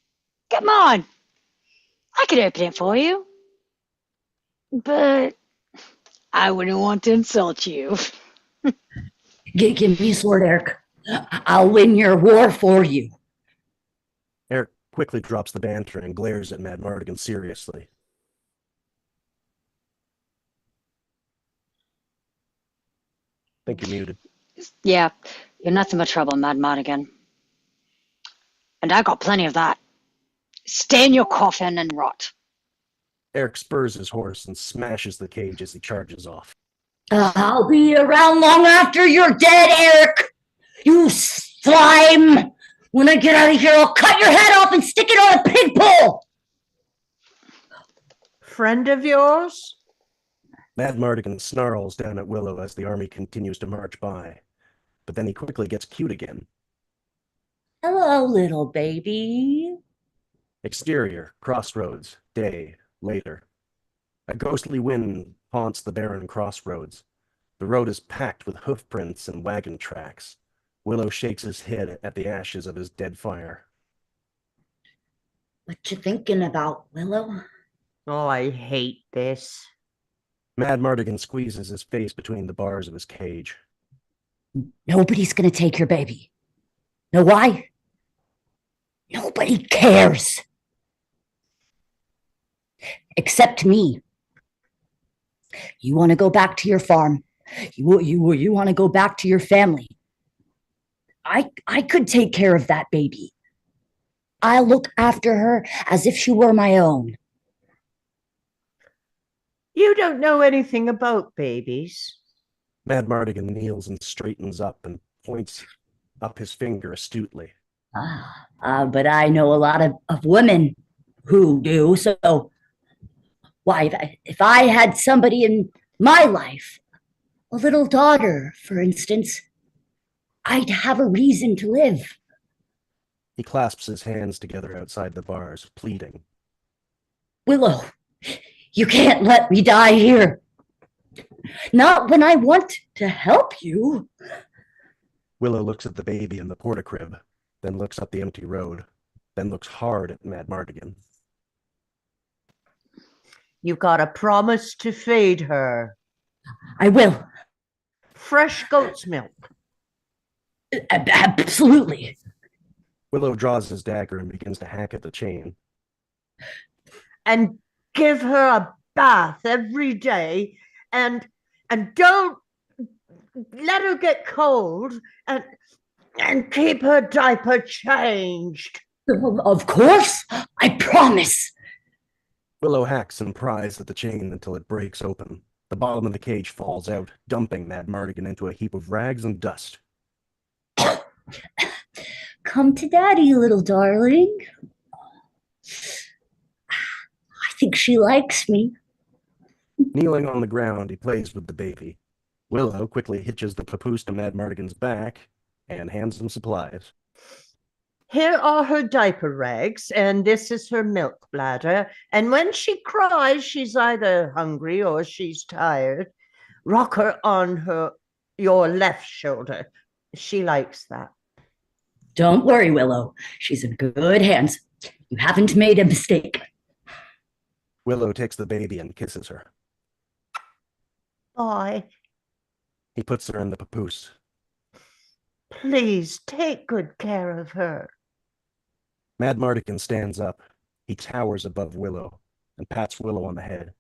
Come on! I could open it for you. But I wouldn't want to insult you. Give me a sword, Eric. I'll win your war for you. Eric quickly drops the banter and glares at Mad Mardigan seriously. Think you're muted. Yeah, you're nothing but trouble, Mad Mardigan. And I got plenty of that. Stay in your coffin and rot. Eric spurs his horse and smashes the cage as he charges off. I'll be around long after you're dead, Eric! You slime! When I get out of here, I'll cut your head off and stick it on a pig pole! Friend of yours? Mad Mardigan snarls down at Willow as the army continues to march by. But then he quickly gets cute again. Hello, little baby. Exterior, crossroads, day, later. A ghostly wind haunts the barren crossroads. The road is packed with hoof prints and wagon tracks. Willow shakes his head at the ashes of his dead fire. What you thinking about, Willow? Oh, I hate this. Mad Mardigan squeezes his face between the bars of his cage. Nobody's gonna take your baby. Know why? Nobody cares. Except me. You want to go back to your farm. You want to go back to your family. I could take care of that baby. I'll look after her as if she were my own. You don't know anything about babies. Mad Mardigan kneels and straightens up and points up his finger astutely. But I know a lot of women who do, so why, if I had somebody in my life, a little daughter, for instance, I'd have a reason to live. He clasps his hands together outside the bars, pleading. Willow, you can't let me die here. Not when I want to help you. Willow looks at the baby in the porta-crib, then looks up the empty road, then looks hard at Mad Mardigan. You got a promise to feed her. I will. Fresh goat's milk. Absolutely. Willow draws his dagger and begins to hack at the chain. And give her a bath every day, and don't let her get cold, and keep her diaper changed. Of course, I promise. Willow hacks and pries at the chain until it breaks open. The bottom of the cage falls out, dumping Mad Mardigan into a heap of rags and dust. Come to Daddy, little darling. I think she likes me. Kneeling on the ground, he plays with the baby. Willow quickly hitches the papoose to Mad Mardigan's back and hands him supplies. Here are her diaper rags, and this is her milk bladder. And when she cries, she's either hungry or she's tired. Rock her on your left shoulder. She likes that. Don't worry, Willow. She's in good hands. You haven't made a mistake. Willow takes the baby and kisses her. Boy, He puts her in the papoose. please take good care of her. Mad Mardigan stands up. He towers above Willow and pats Willow on the head.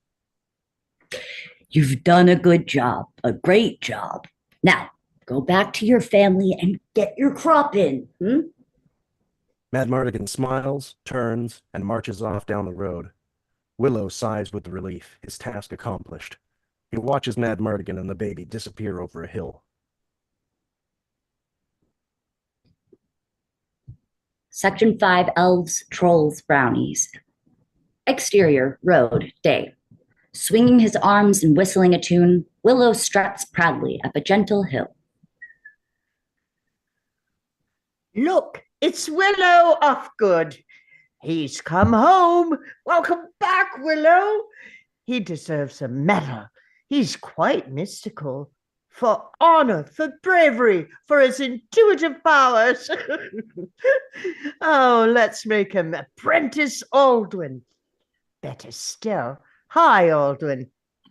You've done a good job, a great job. Now, go back to your family and get your crop in. Mad Mardigan smiles, turns, and marches off down the road. Willow sighs with relief, his task accomplished. He watches Mad Mardigan and the baby disappear over a hill. Section 5, Elves, Trolls, Brownies. Exterior, road, day. Swinging his arms and whistling a tune, Willow struts proudly up a gentle hill. Look, it's Willow Offgood. He's come home. Welcome back, Willow. He deserves a medal. He's quite mystical. For honor, for bravery, for his intuitive powers. Oh, let's make him Apprentice Aldwin. Better still, High Aldwin.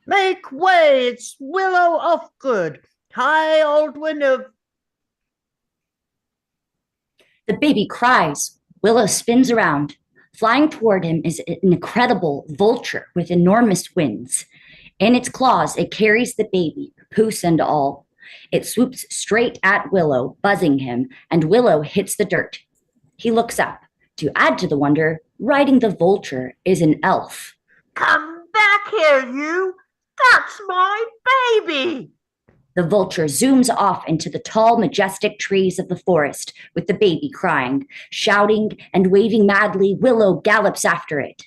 Make way, it's Willow Offgood. High Aldwin of... The baby cries. Willow spins around. Flying toward him is an incredible vulture with enormous wings. In its claws, it carries the baby, papoose and all. It swoops straight at Willow, buzzing him, and Willow hits the dirt. He looks up. To add to the wonder, riding the vulture is an elf. Come back here, you. That's my baby. The vulture zooms off into the tall, majestic trees of the forest with the baby crying. Shouting and waving madly, Willow gallops after it.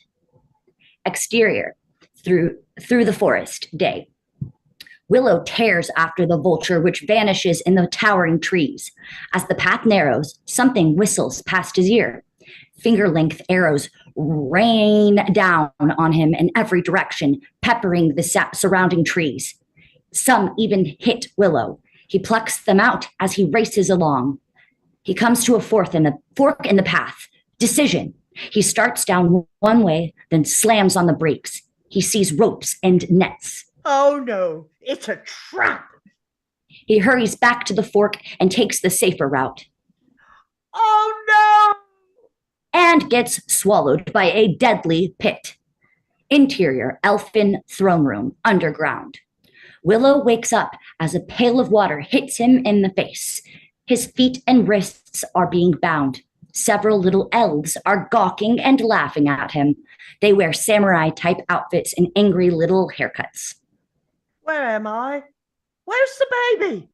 Exterior, through the forest, day. Willow tears after the vulture, which vanishes in the towering trees. As the path narrows, something whistles past his ear. Finger-length arrows rain down on him in every direction, peppering the surrounding trees. Some even hit Willow. He plucks them out as he races along. He comes to a fork in the path. Decision. He starts down one way, then slams on the brakes. He sees ropes and nets. Oh no, it's a trap. He hurries back to the fork and takes the safer route. Oh no! And gets swallowed by a deadly pit. Interior, elfin throne room, underground. Willow wakes up as a pail of water hits him in the face. His feet and wrists are being bound. Several little elves are gawking and laughing at him. They wear samurai-type outfits and angry little haircuts. Where am I? Where's the baby?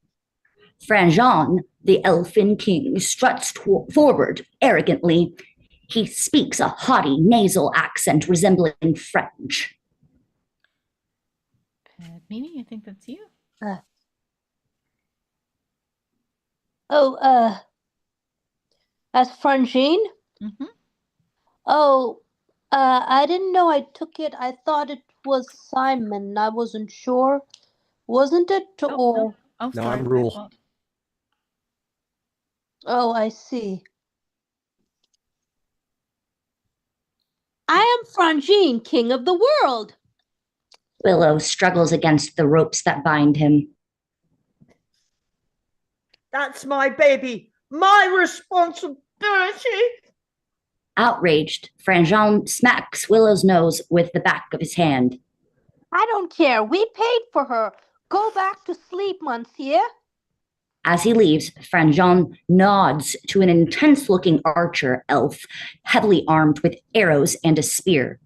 Franjean, the elfin king, struts forward arrogantly. He speaks a haughty nasal accent resembling French. Padmini, I think that's you. As Frangine? Mm-hmm. I didn't know I took it. I thought it was Simon. I wasn't sure. Wasn't it? No, No, sorry. I'm Rule. Oh, I see. I am Frangine, king of the world. Willow struggles against the ropes that bind him. That's my baby. My responsibility. Outraged, Franjean smacks Willow's nose with the back of his hand. I don't care. We paid for her. Go back to sleep, monsieur. As he leaves, Franjean nods to an intense-looking archer elf, heavily armed with arrows and a spear.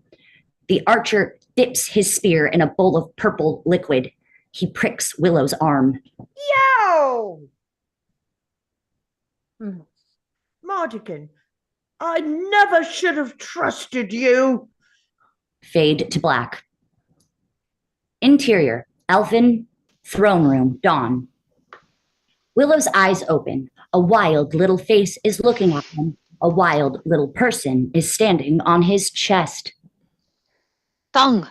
The archer dips his spear in a bowl of purple liquid. He pricks Willow's arm. Yo! Mardigan, I never should have trusted you. Fade to black. Interior, elfin Throne room, dawn. Willow's eyes open. A wild little face is looking at him. A wild little person is standing on his chest. Tongue.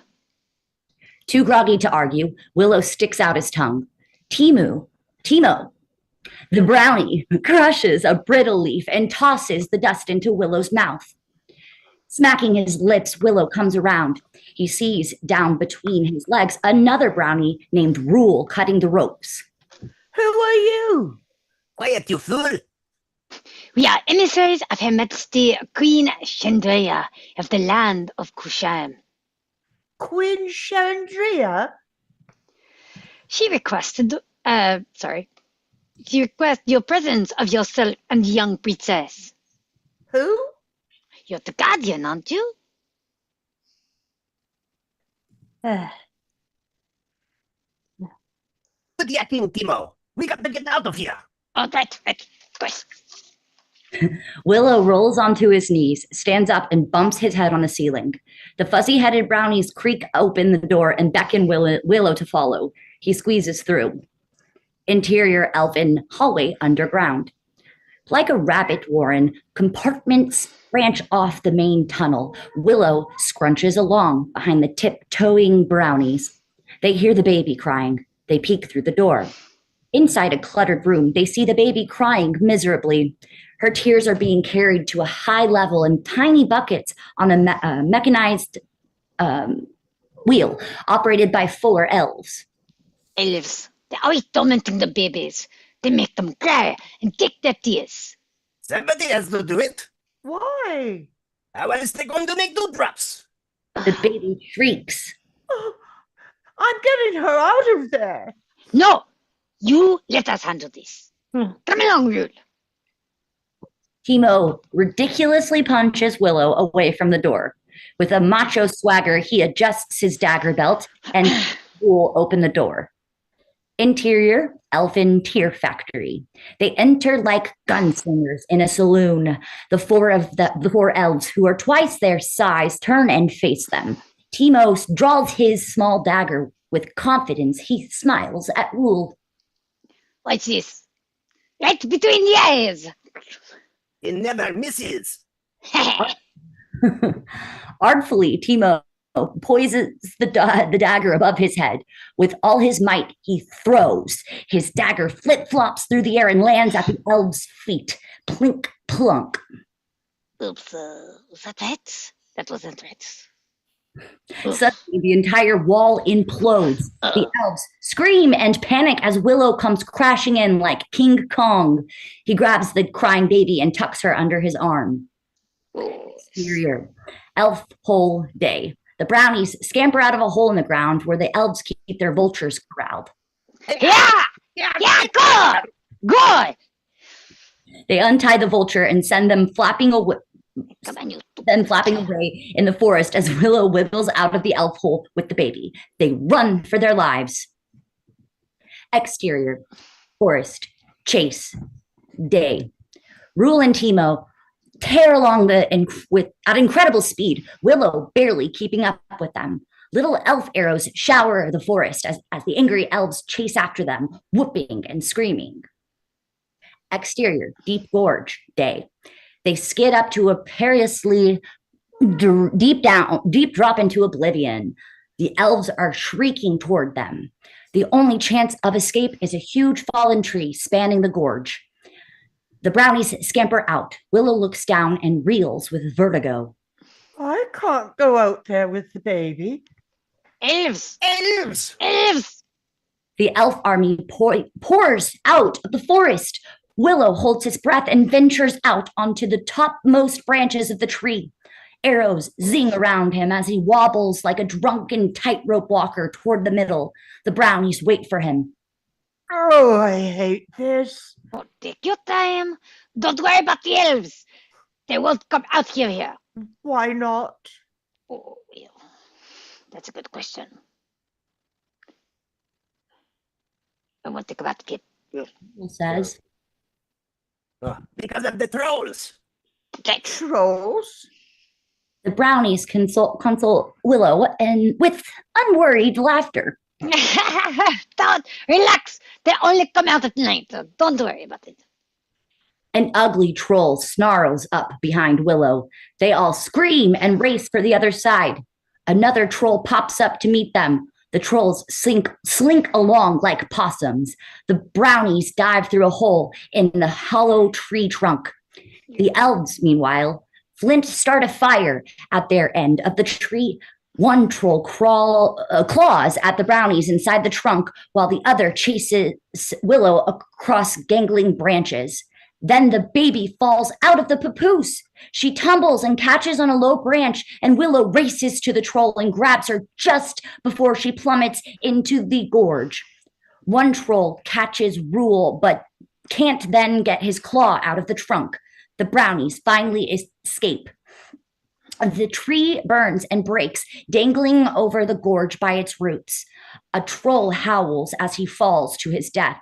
Too groggy to argue, Willow sticks out his tongue. Timo. The brownie crushes a brittle leaf and tosses the dust into Willow's mouth. Smacking his lips, Willow comes around. He sees down between his legs another brownie named Rule cutting the ropes. Who are you? Quiet, you fool. We are emissaries of Her Majesty Queen Chandrea of the land of Kusham. Queen Chandrea? She requested, she requests your presence of yourself and the young princess. Who? You're the guardian, aren't you? Quit yakking, Timo. We got to get out of here. Oh, right, of course. Willow rolls onto his knees, stands up, and bumps his head on the ceiling. The fuzzy-headed brownies creak open the door and beckon Willow to follow. He squeezes through. Interior elfin hallway underground. Like a rabbit warren, compartments branch off the main tunnel. Willow scrunches along behind the tiptoeing brownies. They hear the baby crying. They peek through the door. Inside a cluttered room, they see the baby crying miserably. Her tears are being carried to a high level in tiny buckets on a mechanized wheel operated by 4 elves. Elves. They're always tormenting the babies. They make them cry and take their tears. Somebody has to do it. Why? How else they going to make dewdrops? The baby shrieks. Oh, I'm getting her out of there. No, you let us handle this. Come along, Rule. Timo ridiculously punches Willow away from the door. With a macho swagger, he adjusts his dagger belt and will open the door. Interior, elfin tear factory. They enter like gunslingers in a saloon. The four elves, who are twice their size, turn and face them. Timo draws his small dagger with confidence. He smiles at Rule. What's this? Right between the eyes. It never misses. Artfully, Timo poises the dagger above his head. With all his might, he throws. His dagger flip-flops through the air and lands at the elf's feet. Plink, plunk. Oops, was that right? That wasn't right. Suddenly, the entire wall implodes. The elves scream and panic as Willow comes crashing in like King Kong. He grabs the crying baby and tucks her under his arm. Exterior, elf hole day. The brownies scamper out of a hole in the ground where the elves keep their vultures corralled. Yeah, good. They untie the vulture and send them flapping away. Come on, you. Then flapping away in the forest as Willow wiggles out of the elf hole with the baby. They run for their lives. Exterior, forest, chase, day. Rule and Timo tear along at incredible speed, Willow barely keeping up with them. Little elf arrows shower the forest as the angry elves chase after them, whooping and screaming. Exterior, deep gorge, day. They skid up to a perilously deep drop into oblivion. The elves are shrieking toward them. The only chance of escape is a huge fallen tree spanning the gorge. The brownies scamper out. Willow looks down and reels with vertigo. I can't go out there with the baby. Elves. The elf army pours out of the forest. Willow holds his breath and ventures out onto the topmost branches of the tree. Arrows zing around him as he wobbles like a drunken tightrope walker toward the middle. The brownies wait for him. Oh, I hate this. Oh, take your time. Don't worry about the elves. They won't come out here. Why not? Oh, well, that's a good question. I want to think about it. He says. Because of the trolls. Okay. Trolls? The brownies consult Willow and with unworried laughter. Don't relax. They only come out at night, so don't worry about it. An ugly troll snarls up behind Willow. They all scream and race for the other side. Another troll pops up to meet them. The trolls slink along like possums. The brownies dive through a hole in the hollow tree trunk. The elves, meanwhile, flint start a fire at their end of the tree. One troll claws at the brownies inside the trunk, while the other chases Willow across gangling branches. Then the baby falls out of the papoose. She tumbles and catches on a low branch, and Willow races to the troll and grabs her just before she plummets into the gorge. One troll catches Rule, but can't then get his claw out of the trunk. The brownies finally escape. The tree burns and breaks, dangling over the gorge by its roots. A troll howls as he falls to his death.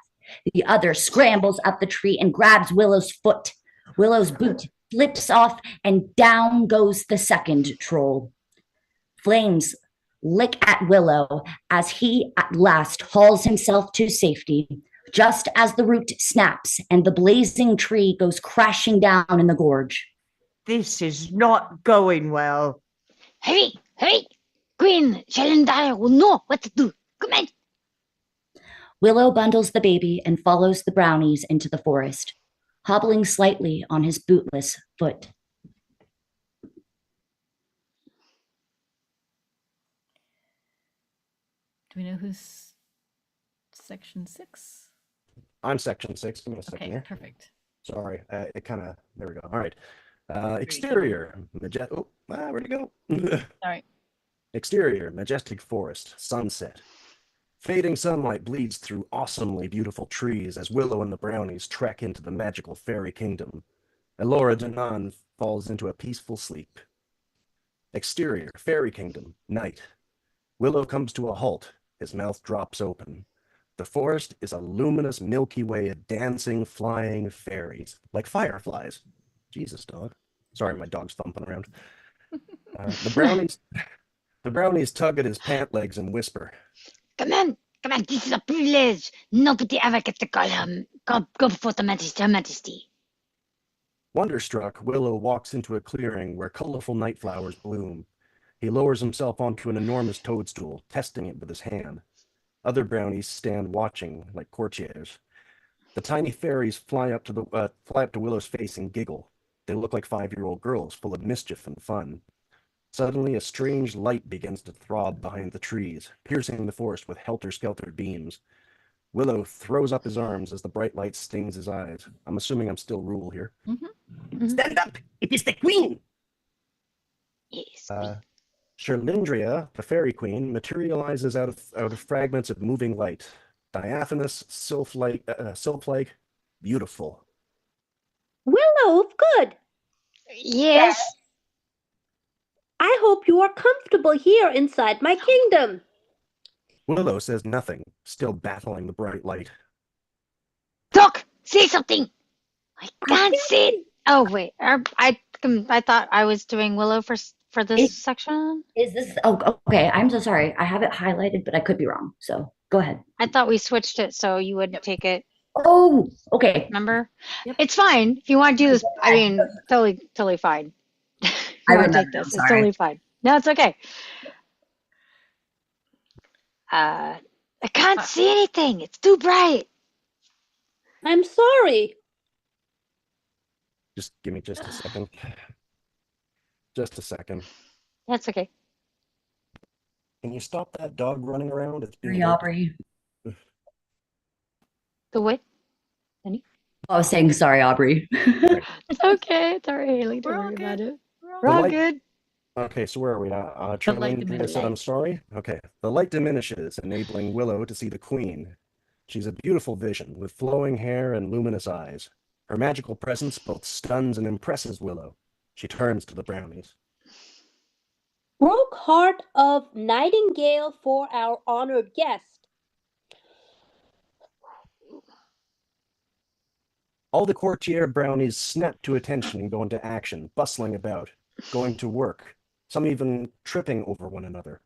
The other scrambles up the tree and grabs Willow's foot. Willow's boot flips off, and down goes the second troll. Flames lick at Willow as he at last hauls himself to safety, just as the root snaps and the blazing tree goes crashing down in the gorge. This is not going well. Hurry, hurry. Queen Shalendaya will know what to do. Come on. Willow bundles the baby and follows the brownies into the forest, hobbling slightly on his bootless foot. Do we know who's section 6? I'm section 6. Give me a second Okay, here. perfect. Sorry, it kind of, there we go. All right. Exterior, where'd it go? Sorry. Exterior, majestic forest, sunset. Fading sunlight bleeds through awesomely beautiful trees as Willow and the brownies trek into the magical fairy kingdom. Elora Danan falls into a peaceful sleep. Exterior, fairy kingdom, night. Willow comes to a halt. His mouth drops open. The forest is a luminous Milky Way of dancing, flying fairies, like fireflies. Jesus, dog. Sorry, my dog's thumping around. The brownies tug at his pant legs and whisper, Come on. This is a privilege. Nobody ever gets to go before Her Majesty. Wonderstruck, Willow walks into a clearing where colorful night flowers bloom. He lowers himself onto an enormous toadstool, testing it with his hand. Other brownies stand watching like courtiers. The tiny fairies fly up to Willow's face and giggle. They look like 5-year-old girls, full of mischief and fun. Suddenly, a strange light begins to throb behind the trees, piercing the forest with helter-skelter beams. Willow throws up his arms as the bright light stings his eyes. I'm assuming I'm still Rule here. Stand up! It is the queen! Yes. Sherlindria, the fairy queen, materializes out of fragments of moving light. Diaphanous, sylph-like, beautiful. Willow, good. Yes. I hope you are comfortable here inside my kingdom. Willow says nothing, still battling the bright light. Doc, say something. I can't see it. Oh wait, I thought I was doing Willow for this section. Is this? Oh, okay. I'm so sorry. I have it highlighted, but I could be wrong. So go ahead. I thought we switched it so you would take it. Oh, okay. Remember? It's fine. If you want to do this, I mean, totally fine. I want to remember, take this. I'm It's sorry. totally fine. No, it's okay. I can't see anything. It's too bright. I'm sorry. Just give me just a second. Just a second. That's okay. Can you stop that dog running around? It's being Sorry, Aubrey. The what? I was saying sorry, Aubrey. It's okay. It's all right, Haley. Don't We're all worry good. about it. We're We're all light- good. Okay, so where are we now? The light Charlene said I'm diminishes. sorry? Okay. The light diminishes, enabling Willow to see the queen. She's a beautiful vision with flowing hair and luminous eyes. Her magical presence both stuns and impresses Willow. She turns to the brownies. Broke heart of Nightingale for our honored guest. All the courtier brownies snap to attention and go into action, bustling about, going to work, some even tripping over one another.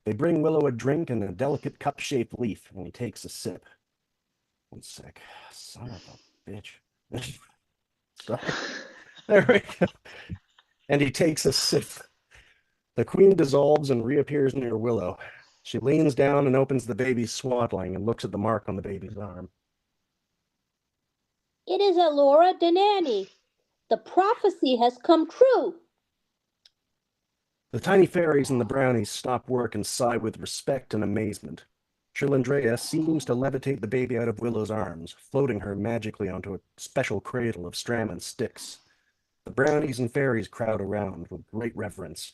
They bring Willow a drink in a delicate cup-shaped leaf, and he takes a sip. 1 sec. Son of a bitch. Sorry. There we go. And he takes a sip. The queen dissolves and reappears near Willow. She leans down and opens the baby's swaddling and looks at the mark on the baby's arm. It is Elora Denani. The prophecy has come true. The tiny fairies and the brownies stop work and sigh with respect and amazement. Trillandrea seems to levitate the baby out of Willow's arms, floating her magically onto a special cradle of stram and sticks. The brownies and fairies crowd around with great reverence.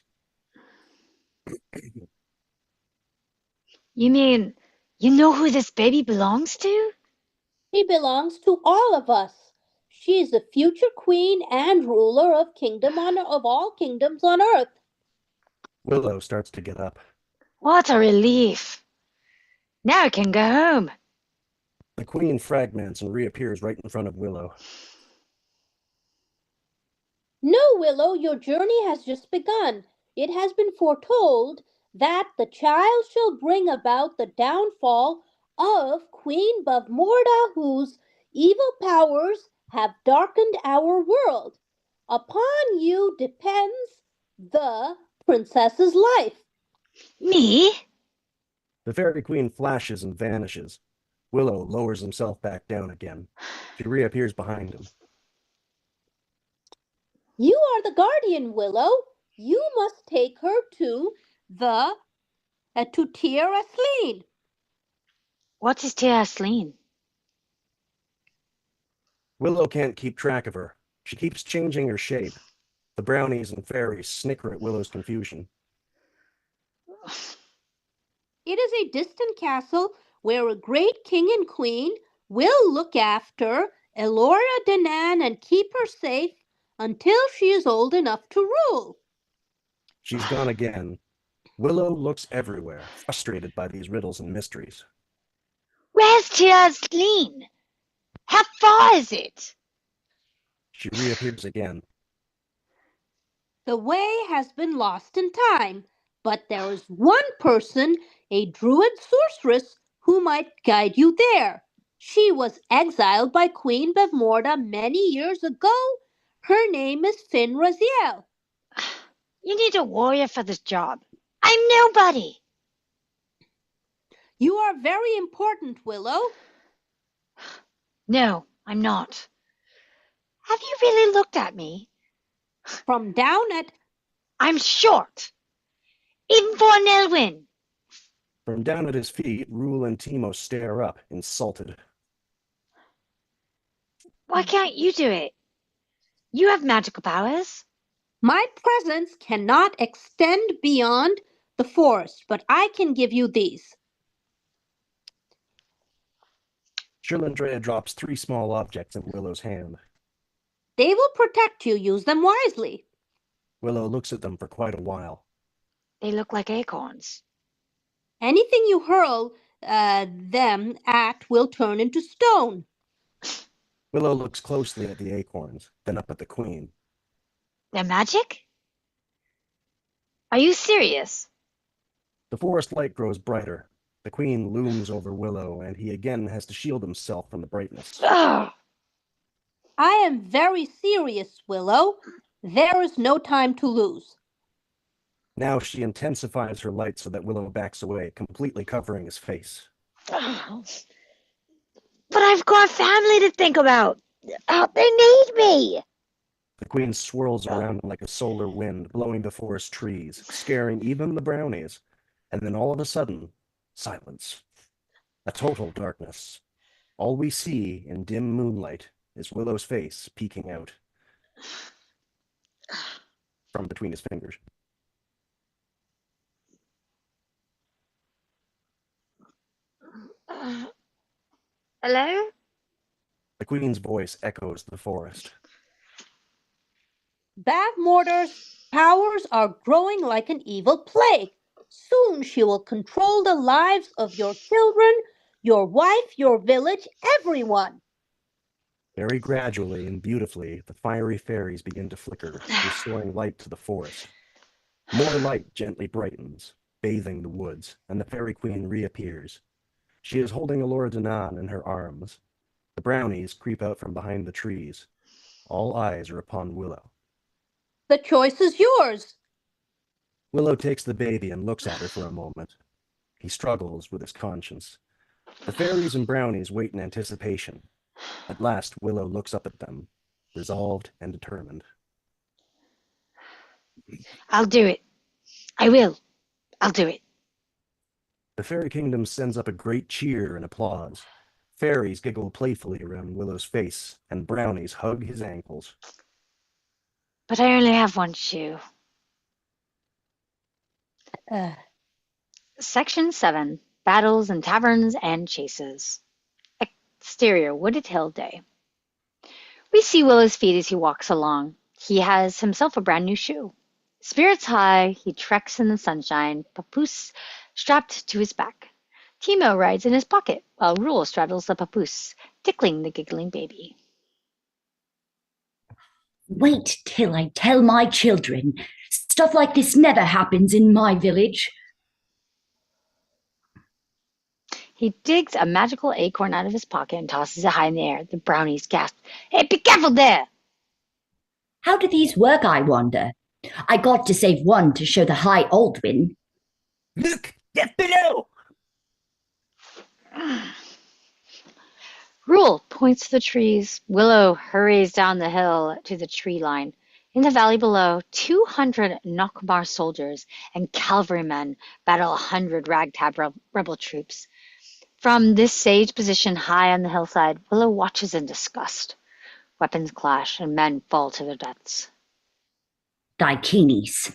You mean, you know who this baby belongs to? She belongs to all of us. She is the future queen and ruler of all kingdoms on earth. Willow starts to get up. What a relief. Now I can go home. The queen fragments and reappears right in front of Willow. No, Willow, your journey has just begun. It has been foretold that the child shall bring about the downfall of Queen Bavmorda, whose evil powers have darkened our world. Upon you depends the princess's life. Me? The fairy queen flashes and vanishes. Willow lowers himself back down again. She reappears behind him. You are the guardian, Willow. You must take her to Tir Asleen. What is Tir Asleen? Willow can't keep track of her. She keeps changing her shape. The brownies and fairies snicker at Willow's confusion. It is a distant castle where a great king and queen will look after Elora Danan and keep her safe until she is old enough to rule. She's gone again. Willow looks everywhere, frustrated by these riddles and mysteries. Where's Tir Asleen? How far is it? She reappears again. The way has been lost in time, but there is one person, a druid sorceress, who might guide you there. She was exiled by Queen Bavmorda many years ago. Her name is Fin Raziel. You need a warrior for this job. I'm nobody. You are very important, Willow. No, I'm not. Have you really looked at me? From down at... I'm short. Even for an Elwyn. From down at his feet, Rule and Timo stare up, insulted. Why can't you do it? You have magical powers. My presence cannot extend beyond the forest, but I can give you these. Trillandrea drops 3 small objects in Willow's hand. They will protect you. Use them wisely. Willow looks at them for quite a while. They look like acorns. Anything you hurl them at will turn into stone. Willow looks closely at the acorns, then up at the queen. They're magic? Are you serious? The forest light grows brighter. The queen looms over Willow, and he again has to shield himself from the brightness. Ugh. I am very serious, Willow. There is no time to lose. Now she intensifies her light so that Willow backs away, completely covering his face. Ugh. But I've got family to think about. Oh, they need me. The queen swirls around like a solar wind, blowing the forest trees, scaring even the brownies. And then all of a sudden, silence. A total darkness. All we see in dim moonlight is Willow's face peeking out from between his fingers. Hello? The queen's voice echoes the forest. Bavmorda's powers are growing like an evil plague. Soon she will control the lives of your children, your wife, your village, everyone. Very gradually and beautifully, the fiery fairies begin to flicker, restoring light to the forest. More light gently brightens. bathing the woods, and the Fairy Queen reappears. She is holding Alora Danan in her arms. The brownies creep out from behind the trees. All eyes are upon Willow. The choice is yours. Willow takes the baby and looks at her for a moment. He struggles with his conscience. The fairies and brownies wait in anticipation. At last, Willow looks up at them, resolved and determined. I'll do it. I will. I'll do it. The fairy kingdom sends up a great cheer and applause. Fairies giggle playfully around Willow's face, and brownies hug his ankles. But I only have one shoe. Section 7. Battles in Taverns and Chases. Exterior, wooded hill day. We see Willow's feet as he walks along. He has himself a brand new shoe. Spirits high, he treks in the sunshine, papoose strapped to his back. Timo rides in his pocket, while Rule straddles the papoose, tickling the giggling baby. Wait till I tell my children. Stuff like this never happens in my village. He digs a magical acorn out of his pocket and tosses it high in the air. The brownies gasp, "Hey, be careful there!" How do these work, I wonder? I got to save one to show the high Aldwin. Look, they're below! Rule points to the trees. Willow hurries down the hill to the tree line. In the valley below, 200 Nockmar soldiers and cavalrymen battle 100 ragtag rebel troops. From this sage position high on the hillside, Willow watches in disgust. Weapons clash and men fall to their deaths. Dakinis.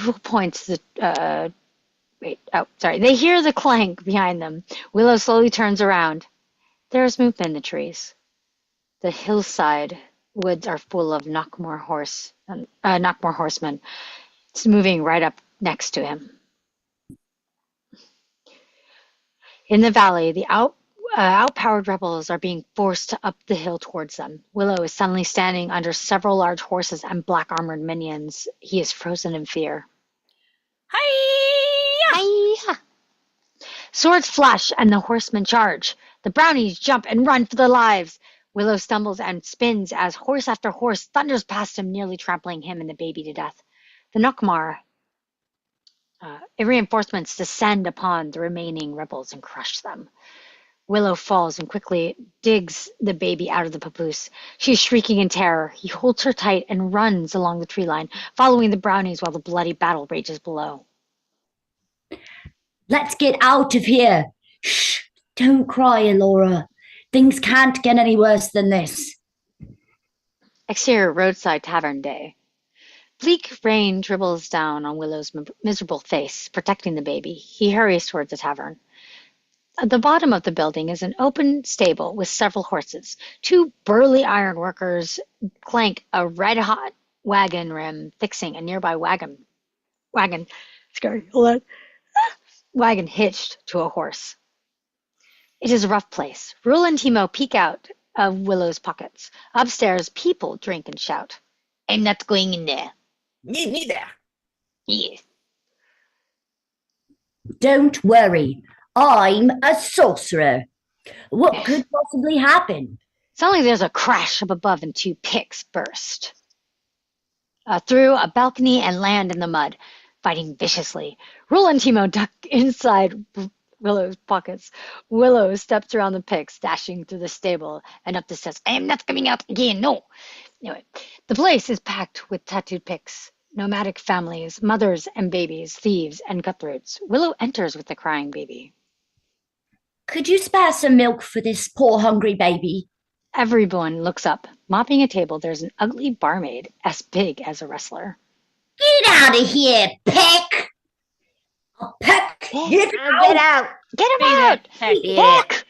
Rule points to the... They hear the clank behind them. Willow slowly turns around. There is movement in the trees. The hillside woods are full of Nockmar horsemen. It's moving right up next to him. In the valley, the outpowered rebels are being forced up the hill towards them. Willow is suddenly standing under several large horses and black-armored minions. He is frozen in fear. Hi-ya! Swords flash and the horsemen charge. The brownies jump and run for their lives. Willow stumbles and spins as horse after horse thunders past him, nearly trampling him and the baby to death. The Nockmar reinforcements descend upon the remaining rebels and crush them. Willow falls and quickly digs the baby out of the papoose. She is shrieking in terror. He holds her tight and runs along the tree line, following the brownies while the bloody battle rages below. Let's get out of here. Shh, don't cry, Alora. Things can't get any worse than this. Exterior roadside tavern day. Bleak rain dribbles down on Willow's miserable face, protecting the baby. He hurries towards the tavern. At the bottom of the building is an open stable with several horses. 2 burly iron workers clank a red-hot wagon rim, fixing a nearby wagon hitched to a horse. It is a rough place. Rule and Timo peek out of Willow's pockets. Upstairs, people drink and shout. "I'm not going in there." Me neither. Yes. Don't worry. I'm a sorcerer. What could possibly happen? Suddenly there's a crash up above and 2 picks burst through a balcony and land in the mud, fighting viciously. Rule and Timo duck inside Willow's pockets. Willow steps around the picks, dashing through the stable and up the steps. "I am not coming out again, no." Anyway, the place is packed with tattooed picks, nomadic families, mothers and babies, thieves and cutthroats. Willow enters with the crying baby. Could you spare some milk for this poor hungry baby? Everyone looks up. Mopping a table, there's an ugly barmaid as big as a wrestler. Get out of here, Peck! Peck! Get out! Get him out! Peck!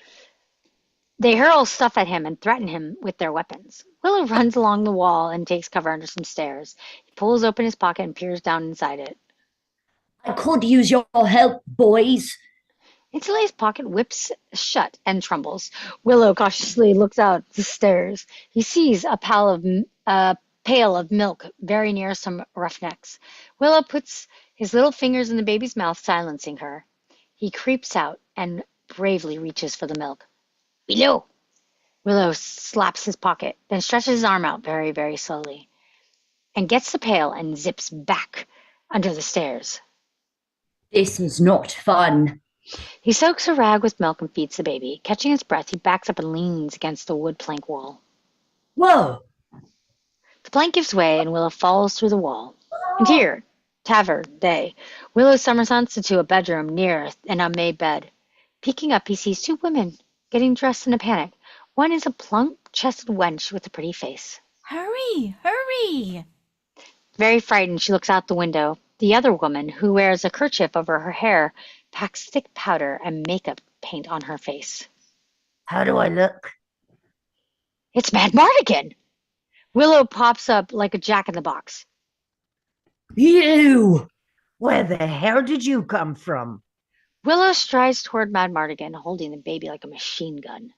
They hurl stuff at him and threaten him with their weapons. Willow runs along the wall and takes cover under some stairs. He pulls open his pocket and peers down inside it. I could use your help, boys. Insulet's pocket whips shut and trembles. Willow cautiously looks out the stairs. He sees a pail of milk very near some roughnecks. Willow puts his little fingers in the baby's mouth silencing her. He creeps out and bravely reaches for the milk. Willow! Willow slaps his pocket, then stretches his arm out very, very slowly, and gets the pail and zips back under the stairs. This is not fun. He soaks a rag with milk and feeds the baby. Catching his breath, he backs up and leans against the wood plank wall. Whoa! The plank gives way, and Willow falls through the wall. Interior, tavern, day. Willow somersaults into a bedroom near an unmade bed. Peeking up, he sees two women getting dressed in a panic. One is a plump-chested wench with a pretty face. Hurry, hurry! Very frightened, she looks out the window. The other woman, who wears a kerchief over her hair, packs thick powder and makeup paint on her face. How do I look? It's Mad Mardigan! Willow pops up like a jack-in-the-box. You! Where the hell did you come from? Willow strides toward Mad Mardigan, holding the baby like a machine gun.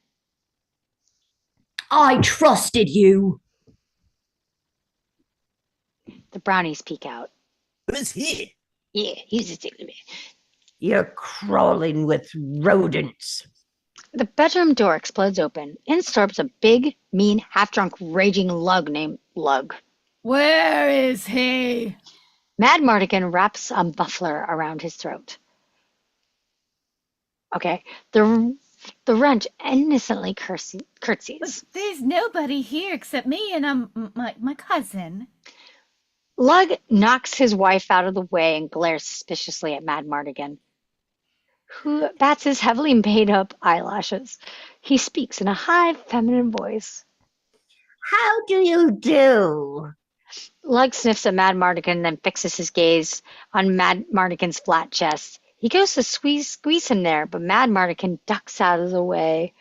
I trusted you. The brownies peek out. Who's he? Yeah, he's a stick. You're crawling with rodents. The bedroom door explodes open. In storms a big, mean, half-drunk, raging lug named Lug. Where is he? Mad Mardigan wraps a muffler around his throat. Okay, the wrench innocently curtsies. There's nobody here except me and my cousin. Lug knocks his wife out of the way and glares suspiciously at Mad Mardigan, who bats his heavily made-up eyelashes. He speaks in a high, feminine voice. How do you do? Lug sniffs at Mad Mardigan, then fixes his gaze on Mad Mardigan's flat chest. He goes to squeeze him there, but Mad Mardigan ducks out of the way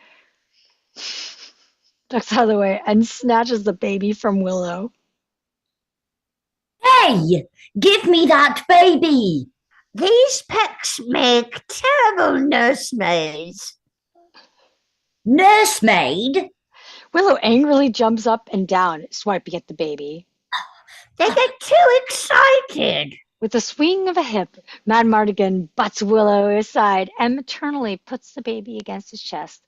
and snatches the baby from Willow. Hey! Give me that baby! These pecks make terrible nursemaids. Nursemaid? Willow angrily jumps up and down, swiping at the baby. They get too excited. With a swing of a hip, Mad Mardigan butts Willow aside and maternally puts the baby against his chest.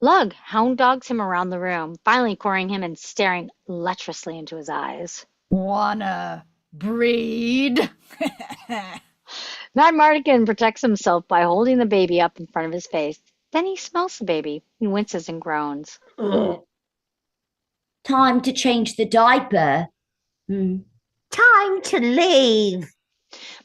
Lug hound dogs him around the room, finally cornering him and staring lecherously into his eyes. Wanna breed? Mad Mardigan protects himself by holding the baby up in front of his face. Then he smells the baby and winces and groans. Time to change the diaper. Time to leave.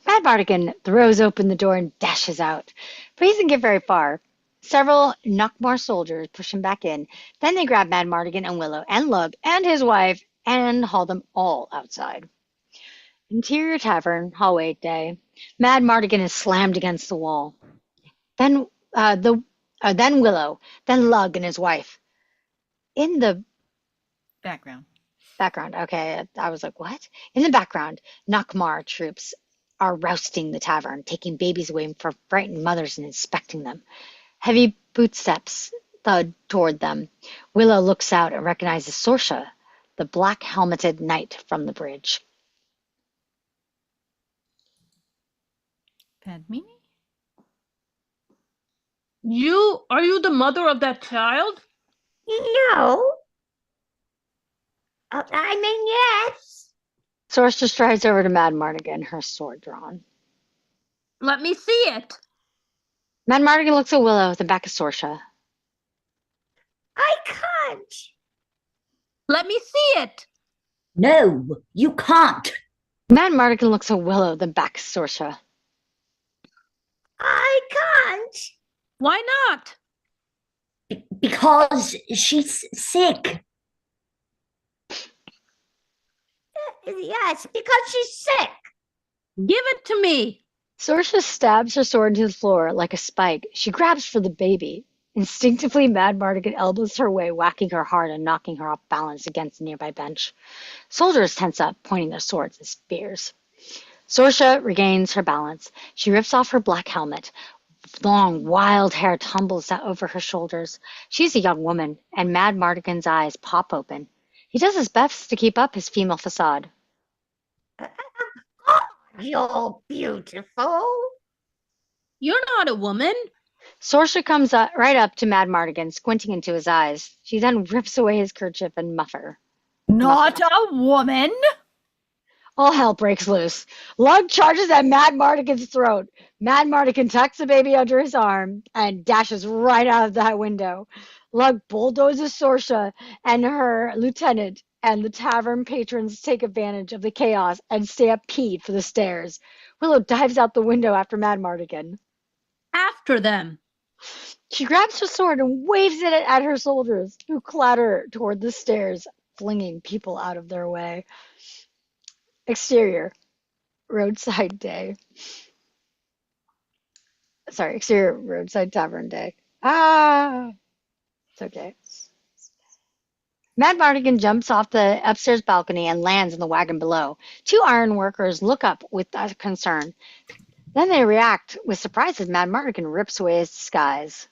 Mad Mardigan throws open the door and dashes out, but he doesn't get very far. Several Knockmore soldiers push him back in. Then they grab Mad Mardigan and Willow and Lug and his wife and haul them all outside. Interior tavern, hallway day. Mad Mardigan is slammed against the wall. Then Willow, then Lug and his wife. In the Background. okay, I was like, what? In the background, Knockmar troops are rousting the tavern, taking babies away from frightened mothers and inspecting them. Heavy footsteps thud toward them. Willow looks out and recognizes Sorsha, the black-helmeted knight from the bridge. Padmini? Are you the mother of that child? No. I mean, yes. Sorsha strides over to Mad Mardigan, her sword drawn. Let me see it. Mad Mardigan looks at Willow, then back at Sorsha. I can't. Let me see it. No, you can't. Mad Mardigan looks at Willow, then back at Sorsha. I can't. Why not? Because she's sick. Yes, because she's sick. Give it to me. Sorsha stabs her sword into the floor like a spike. She grabs for the baby. Instinctively, Mad Mardigan elbows her way, whacking her hard and knocking her off balance against a nearby bench. Soldiers tense up, pointing their swords and spears. Sorsha regains her balance. She rips off her black helmet. Long, wild hair tumbles out over her shoulders. She's a young woman, and Mad Mardigan's eyes pop open. He does his best to keep up his female facade. You're beautiful. You're not a woman. Sorcerer comes right up to Mad Mardigan, squinting into his eyes. She then rips away his kerchief and muffler. Not a woman. All hell breaks loose. Lug charges at Mad Mardigan's throat. Mad Mardigan tucks the baby under his arm and dashes right out of that window. Lug bulldozes Sorsha and her lieutenant, and the tavern patrons take advantage of the chaos and stampede for the stairs. Willow dives out the window after Mad Mardigan. After them. She grabs her sword and waves it at her soldiers, who clatter toward the stairs, flinging people out of their way. Exterior, roadside day. Sorry, exterior, roadside tavern day. It's okay. Mad Mardigan jumps off the upstairs balcony and lands in the wagon below. Two iron workers look up with concern. Then they react with surprise as Mad Mardigan rips away his disguise.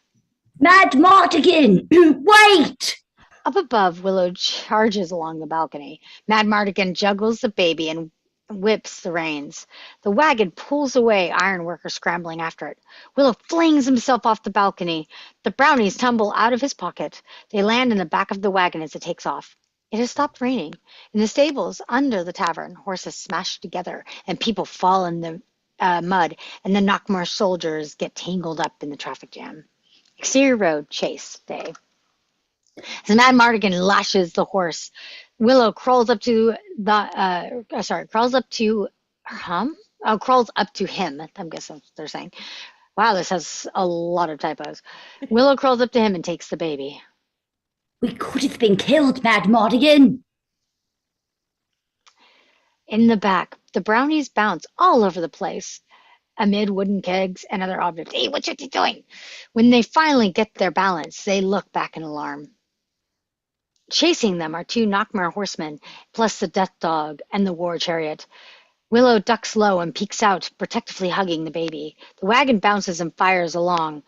Mad Mardigan, wait! Up above, Willow charges along the balcony. Mad Mardigan juggles the baby and whips the reins. The wagon pulls away, ironworker scrambling after it. Willow flings himself off the balcony. The brownies tumble out of his pocket. They land in the back of the wagon as it takes off. It has stopped raining. In the stables under the tavern, horses smash together and people fall in the mud, and the Knockmore soldiers get tangled up in the traffic jam. Exterior road, chase day. As Mad Mardigan lashes the horse, Willow crawls up to crawls up to him. I'm guessing they're saying. Wow, this has a lot of typos. Willow crawls up to him and takes the baby. We could have been killed, Mad Mardigan. In the back, the brownies bounce all over the place, amid wooden kegs and other objects. Hey, what you doing? When they finally get their balance, they look back in alarm. Chasing them are two Knockmare horsemen, plus the death dog and the war chariot. Willow ducks low and peeks out, protectively hugging the baby. The wagon bounces and fires along,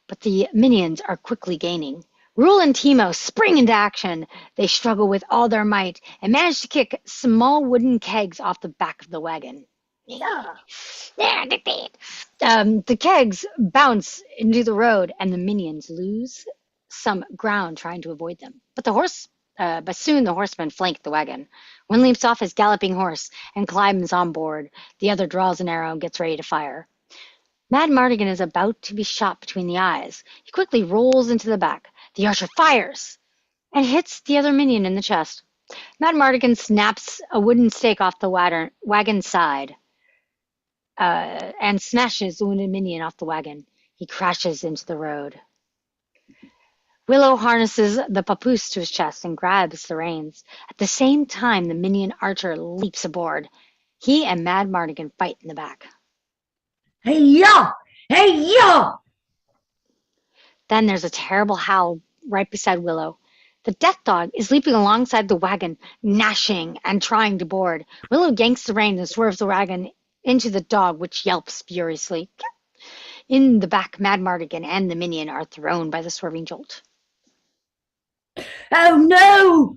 but the minions are quickly gaining. Rule and Teemo spring into action. They struggle with all their might and manage to kick small wooden kegs off the back of the wagon. The kegs bounce into the road, and the minions lose some ground trying to avoid them. But soon the horsemen flank the wagon. One leaps off his galloping horse and climbs on board. The other draws an arrow and gets ready to fire. Mad Mardigan is about to be shot between the eyes. He quickly rolls into the back. The archer fires and hits the other minion in the chest. Mad Mardigan snaps a wooden stake off the wagon side and smashes the wounded minion off the wagon. He crashes into the road. Willow harnesses the papoose to his chest and grabs the reins. At the same time, the minion archer leaps aboard. He and Mad Mardigan fight in the back. Hey-ya! Hey-ya! Then there's a terrible howl right beside Willow. The death dog is leaping alongside the wagon, gnashing and trying to board. Willow yanks the reins and swerves the wagon into the dog, which yelps furiously. In the back, Mad Mardigan and the minion are thrown by the swerving jolt. Oh no!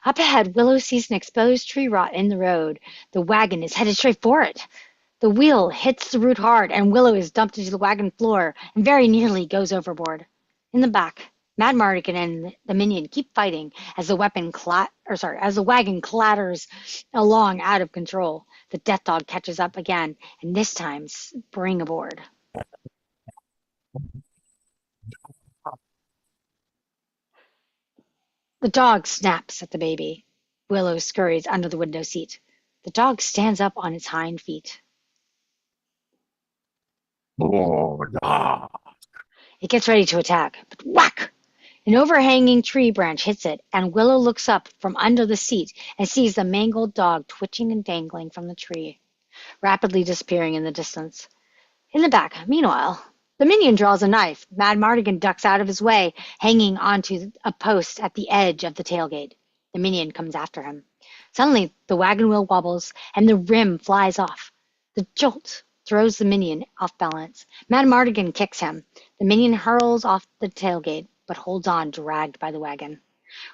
Up ahead, Willow sees an exposed tree rot in the road. The wagon is headed straight for it. The wheel hits the root hard, and Willow is dumped into the wagon floor and very nearly goes overboard. In the back, Mad Mardigan and the minion keep fighting as the wagon clatters along out of control. The death dog catches up again, and this time spring aboard. The dog snaps at the baby. Willow scurries under the window seat. The dog stands up on its hind feet. It gets ready to attack, but whack! An overhanging tree branch hits it, and Willow looks up from under the seat and sees the mangled dog twitching and dangling from the tree, rapidly disappearing in the distance. In the back, meanwhile, the minion draws a knife. Mad Mardigan ducks out of his way, hanging onto a post at the edge of the tailgate. The minion comes after him. Suddenly, the wagon wheel wobbles, and the rim flies off. The jolt throws the minion off balance. Mad Mardigan kicks him. The minion hurls off the tailgate, but holds on, dragged by the wagon.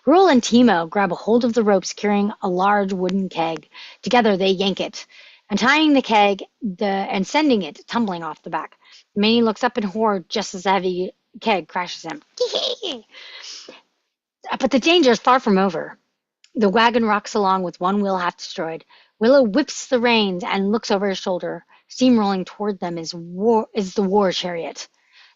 Rule and Teemo grab a hold of the rope securing a large wooden keg. Together, they yank it. untying the keg and sending it tumbling off the back. Minnie looks up in horror just as the heavy keg crashes him. But the danger is far from over. The wagon rocks along with one wheel half destroyed. Willow whips the reins and looks over his shoulder. Steamrolling toward them is the war chariot.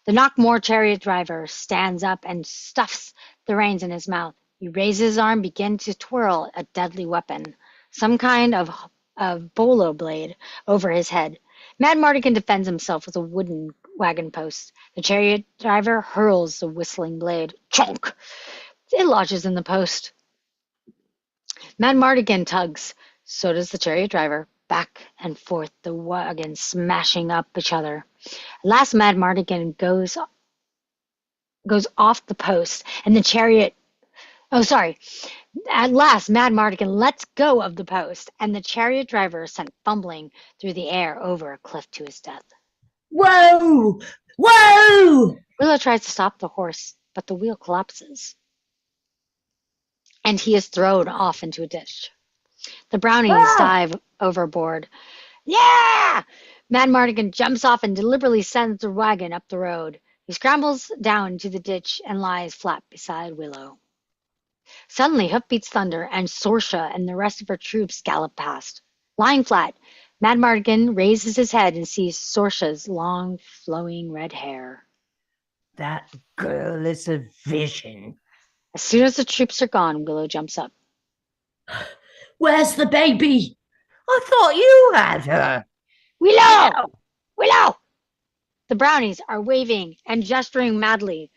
The Knockmore chariot driver stands up and stuffs the reins in his mouth. He raises his arm, begins to twirl a deadly weapon, some kind of bolo blade, over his head. Mad Mardigan defends himself with a wooden wagon post. The chariot driver hurls the whistling blade. Chonk! It lodges in the post. Mad Mardigan tugs. So does the chariot driver. Back and forth, the wagons smashing up each other. At last, Mad Mardigan goes off the post, and the chariot. Oh, sorry. At last, Mad Mardigan lets go of the post, and the chariot driver is sent fumbling through the air over a cliff to his death. Whoa! Whoa! Willow tries to stop the horse, but the wheel collapses, and he is thrown off into a ditch. The brownies dive overboard. Yeah! Mad Mardigan jumps off and deliberately sends the wagon up the road. He scrambles down to the ditch and lies flat beside Willow. Suddenly, hoof beats thunder, and Sorsha and the rest of her troops gallop past. Lying flat, Mad Mardigan raises his head and sees Sorsha's long, flowing red hair. That girl is a vision. As soon as the troops are gone, Willow jumps up. Where's the baby? I thought you had her. Willow! Willow! The brownies are waving and gesturing madly,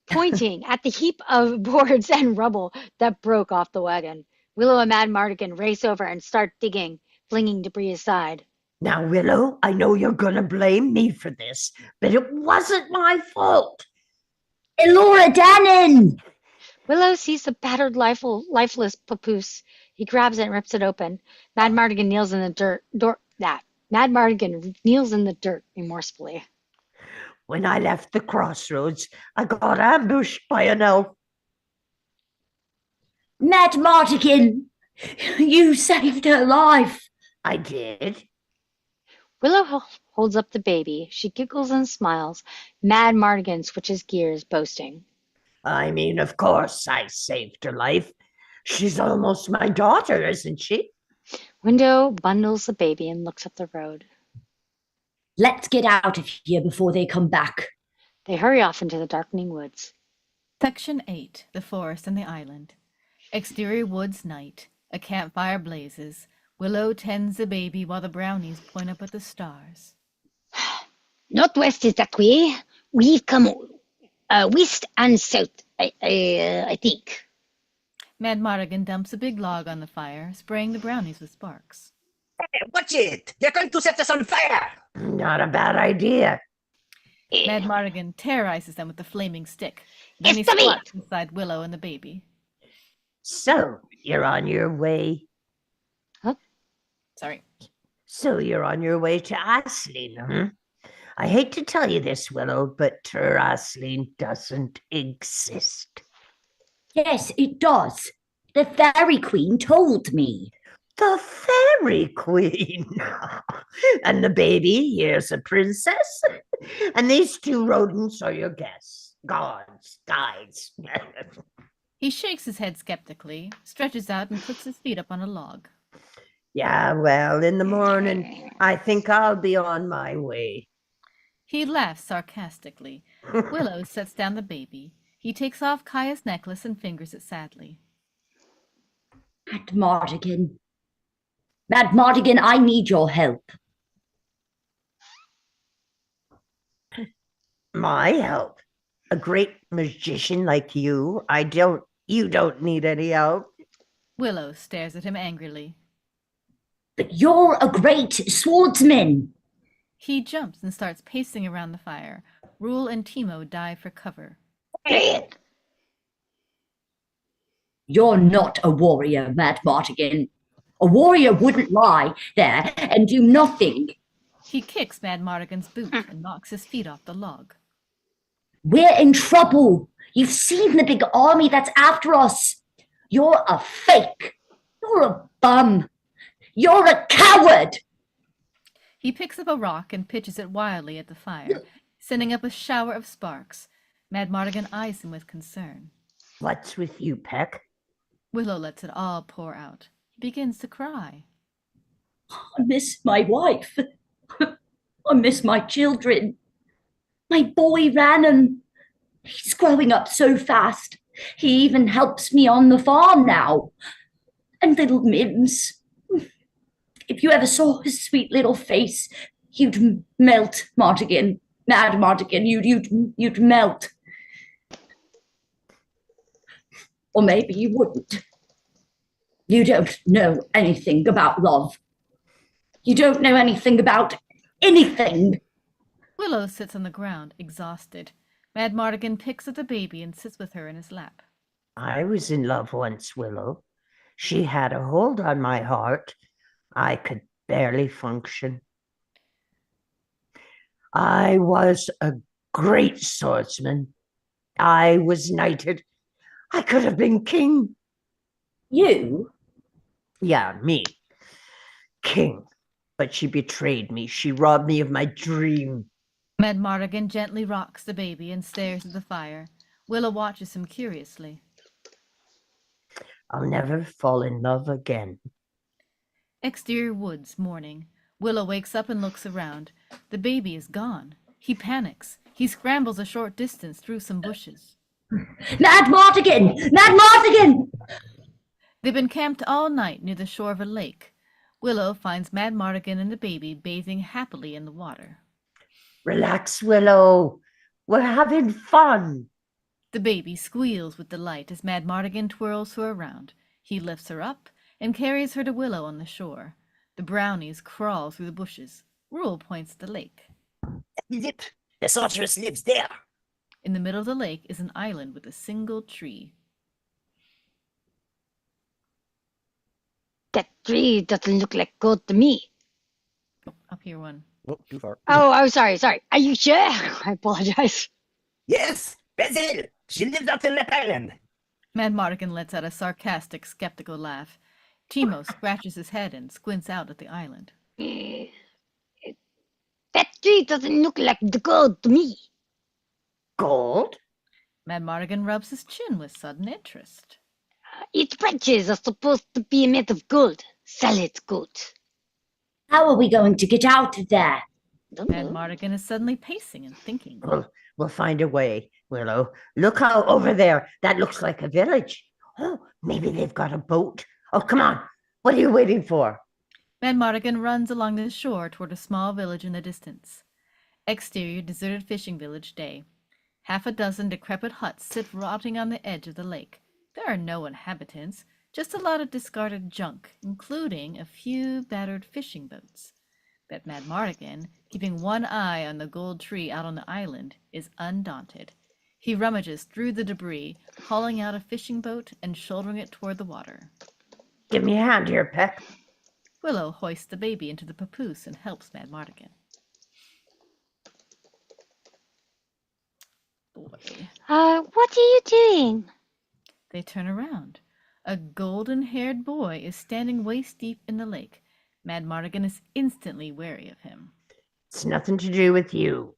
pointing at the heap of boards and rubble that broke off the wagon. Willow and Mad Mardigan race over and start digging, flinging debris aside. Now, Willow, I know you're going to blame me for this, but it wasn't my fault. Elora Dannon! Willow sees the battered, lifeless papoose. He grabs it and rips it open. Mad Mardigan kneels in the dirt. Mad Mardigan kneels in the dirt remorsefully. When I left the crossroads, I got ambushed by an elf. Mad Mardigan, you saved her life. I did. Willow holds up the baby. She giggles and smiles. Mad Mardigan switches gears, boasting. I mean, of course I saved her life. She's almost my daughter, isn't she? Window bundles the baby and looks up the road. Let's get out of here before they come back. They hurry off into the darkening woods. Section 8. The Forest and the Island. Exterior woods night. A campfire blazes. Willow tends the baby while the brownies point up at the stars. Northwest is that way. We've come west and south, I think. Mad Mardigan dumps a big log on the fire, spraying the brownies with sparks. Hey, watch it! They're going to set us on fire! Not a bad idea. Mad Mardigan terrorizes them with the flaming stick. Then he It's the squats inside Willow and the baby. So, you're on your way. Sorry. So you're on your way to Aisling, huh? I hate to tell you this, Willow, but Aisling doesn't exist. Yes, it does. The Fairy Queen told me. The Fairy Queen. And the baby, here's a princess. And these two rodents are your guests. Guides. He shakes his head skeptically, stretches out, and puts his feet up on a log. Yeah, well, in the morning, I think I'll be on my way. He laughs sarcastically. Willow sets down the baby. He takes off Kaya's necklace and fingers it sadly. Mad Mardigan. Mad Mardigan, I need your help. My help? A great magician like you? You don't need any help. Willow stares at him angrily. But you're a great swordsman. He jumps and starts pacing around the fire. Rule and Timo dive for cover. You're not a warrior, Mad Mardigan. A warrior wouldn't lie there and do nothing. He kicks Mad Mardigan's boot and knocks his feet off the log. We're in trouble. You've seen the big army that's after us. You're a fake. You're a bum. You're a coward! He picks up a rock and pitches it wildly at the fire, sending up a shower of sparks. Mad Mardigan eyes him with concern. What's with you, Peck? Willow lets it all pour out. He begins to cry. I miss my wife. I miss my children. My boy Rannon. He's growing up so fast. He even helps me on the farm now. And little Mims. If you ever saw his sweet little face, you'd melt, Mardigan. Mad Mardigan, you'd melt. Or maybe you wouldn't. You don't know anything about love. You don't know anything about anything. Willow sits on the ground, exhausted. Mad Mardigan picks up the baby and sits with her in his lap. I was in love once, Willow. She had a hold on my heart. I could barely function. I was a great swordsman. I was knighted. I could have been king. You? Yeah, me. King. But she betrayed me. She robbed me of my dream. Mad Mardigan gently rocks the baby and stares at the fire. Willow watches him curiously. I'll never fall in love again. Exterior woods, morning. Willow wakes up and looks around. The baby is gone. He panics. He scrambles a short distance through some bushes. Mad Mardigan! Mad Mardigan! They've been camped all night near the shore of a lake. Willow finds Mad Mardigan and the baby bathing happily in the water. Relax, Willow. We're having fun. The baby squeals with delight as Mad Mardigan twirls her around. He lifts her up and carries her to Willow on the shore. The brownies crawl through the bushes. Rule points to the lake. That is it. The sorceress lives there. In the middle of the lake is an island with a single tree. That tree doesn't look like gold to me. Oh, up here one. Oh, too far. Oh, sorry. Are you sure? I apologize. Yes, Basil. She lives out in that island. Mad Mardigan lets out a sarcastic, skeptical laugh. Timo scratches his head and squints out at the island. That tree doesn't look like the gold to me. Gold? Mad Mardigan rubs his chin with sudden interest. Its branches are supposed to be made of gold. Solid gold. How are we going to get out of there? Mad Mardigan is suddenly pacing and thinking. We'll find a way, Willow. Look out over there. That looks like a village. Oh, maybe they've got a boat. Oh, come on. What are you waiting for? Mad Mardigan runs along the shore toward a small village in the distance. Exterior deserted fishing village day. Half a dozen decrepit huts sit rotting on the edge of the lake. There are no inhabitants, just a lot of discarded junk, including a few battered fishing boats. But Mad Mardigan, keeping one eye on the gold tree out on the island, is undaunted. He rummages through the debris, hauling out a fishing boat and shouldering it toward the water. Give me a hand here, Peck. Willow hoists the baby into the papoose and helps Mad Mardigan. Boy. What are you doing? They turn around. A golden-haired boy is standing waist-deep in the lake. Mad Mardigan is instantly wary of him. It's nothing to do with you.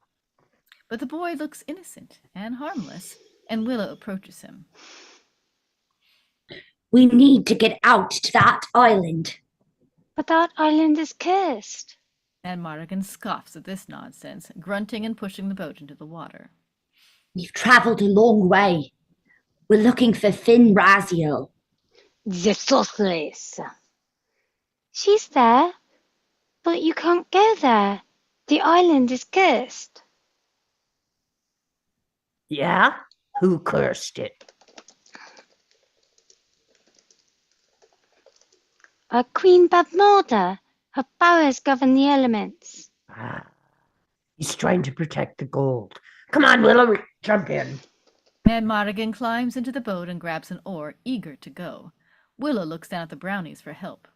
But the boy looks innocent and harmless, and Willow approaches him. We need to get out to that island. But that island is cursed. Mad Mardigan scoffs at this nonsense, grunting and pushing the boat into the water. We've travelled a long way. We're looking for Finn Raziel. The sorceress. She's there, but you can't go there. The island is cursed. Yeah? Who cursed it? Queen Badmorda. Her powers govern the elements. Ah, he's trying to protect the gold. Come on, Willow, jump in. Mad Mardigan climbs into the boat and grabs an oar, eager to go. Willow looks down at the brownies for help.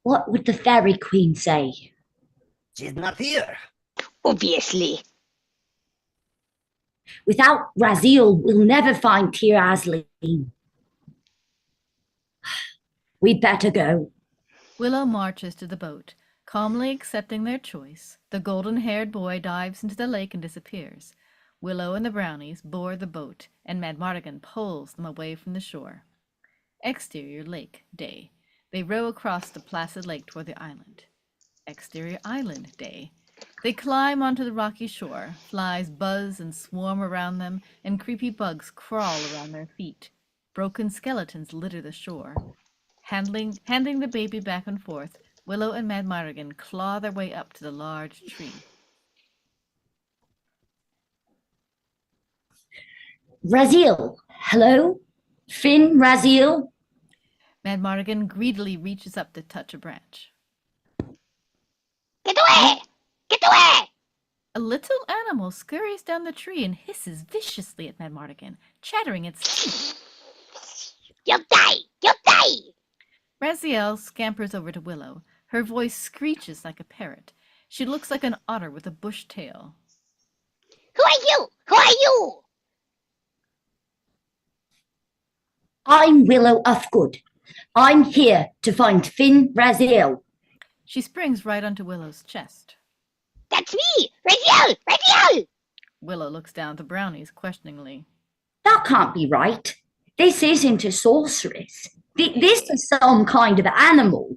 What would the fairy queen say? She's not here. Obviously. Without Raziel, we'll never find Tir Asleen. We'd better go. Willow marches to the boat, calmly accepting their choice. The golden-haired boy dives into the lake and disappears. Willow and the brownies board the boat, and Madmartigan pulls them away from the shore. Exterior lake, day. They row across the placid lake toward the island. Exterior island, day. They climb onto the rocky shore. Flies buzz and swarm around them, and creepy bugs crawl around their feet. Broken skeletons litter the shore. Handing the baby back and forth, Willow and Madmartigan claw their way up to the large tree. Raziel, hello? Finn, Raziel? Madmartigan greedily reaches up to touch a branch. Get away! Get away! A little animal scurries down the tree and hisses viciously at Madmartigan, chattering its teeth. You'll die! You'll die! Raziel scampers over to Willow. Her voice screeches like a parrot. She looks like an otter with a bush tail. Who are you? Who are you? I'm Willow Ufgood. I'm here to find Finn Raziel. She springs right onto Willow's chest. That's me! Raziel! Raziel! Willow looks down at the brownies questioningly. That can't be right. This isn't a sorceress. This is some kind of animal.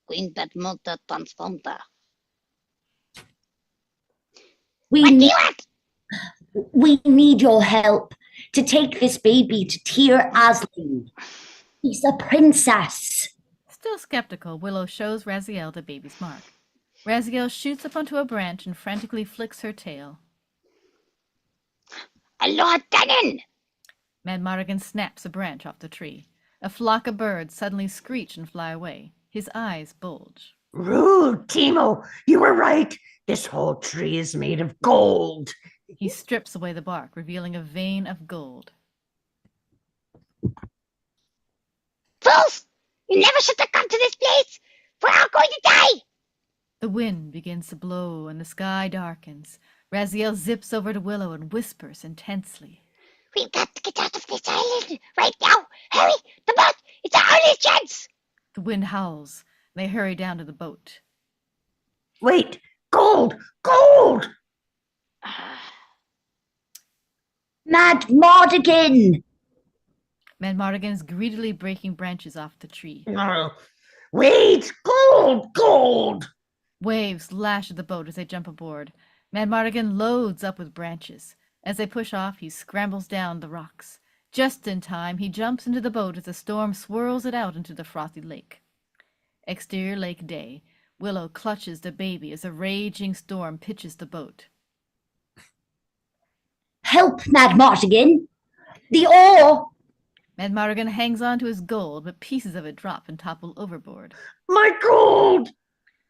Quintet multa transformata. We What do need, you want? we need your help to take this baby to Tyr Aslan. He's a princess. Still skeptical, Willow shows Raziel the baby's mark. Raziel shoots up onto a branch and frantically flicks her tail. Lord Tannen! Madmartigan snaps a branch off the tree. A flock of birds suddenly screech and fly away. His eyes bulge. Rude, Timo. You were right. This whole tree is made of gold. He strips away the bark, revealing a vein of gold. Fools! You never should have come to this place! We're all going to die! The wind begins to blow and the sky darkens. Raziel zips over to Willow and whispers intensely. We've got to get out of this island right now! Hurry! The boat! It's our only chance! The wind howls. They hurry down to the boat. Wait, gold! Gold! Madmartigan! Madmartigan is greedily breaking branches off the tree. Wait! Gold! Gold! Waves lash at the boat as they jump aboard. Madmartigan loads up with branches. As they push off, he scrambles down the rocks. Just in time, he jumps into the boat as the storm swirls it out into the frothy lake. Exterior lake day. Willow clutches the baby as a raging storm pitches the boat. Help, Madmartigan! The oar! Madmartigan hangs on to his gold, but pieces of it drop and topple overboard. My gold!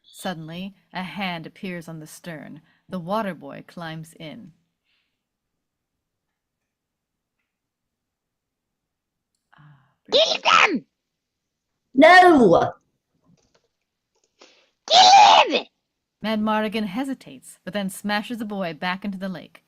Suddenly, a hand appears on the stern. The water boy climbs in. Kill them! No! Kill him! Madmartigan hesitates, but then smashes the boy back into the lake.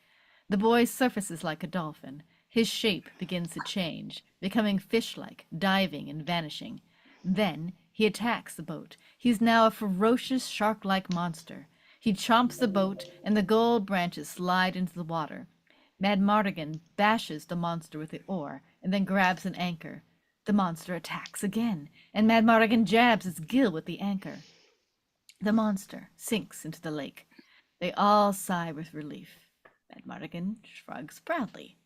The boy surfaces like a dolphin. His shape begins to change, becoming fish-like, diving and vanishing. Then he attacks the boat. He's now a ferocious shark-like monster. He chomps the boat, and the gold branches slide into the water. Madmartigan bashes the monster with the oar, and then grabs an anchor. The monster attacks again, and Madmartigan jabs its gill with the anchor. The monster sinks into the lake. They all sigh with relief. Madmartigan shrugs proudly.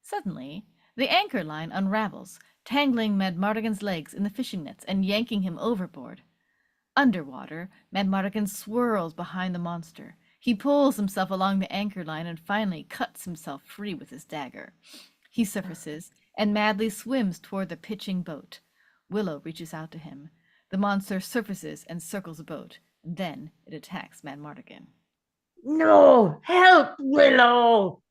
Suddenly, the anchor line unravels, tangling Madmartigan's legs in the fishing nets and yanking him overboard. Underwater, Madmartigan swirls behind the monster. He pulls himself along the anchor line and finally cuts himself free with his dagger. He surfaces and madly swims toward the pitching boat. Willow reaches out to him. The monster surfaces and circles the boat. Then it attacks Madmartigan. No! Help, Willow!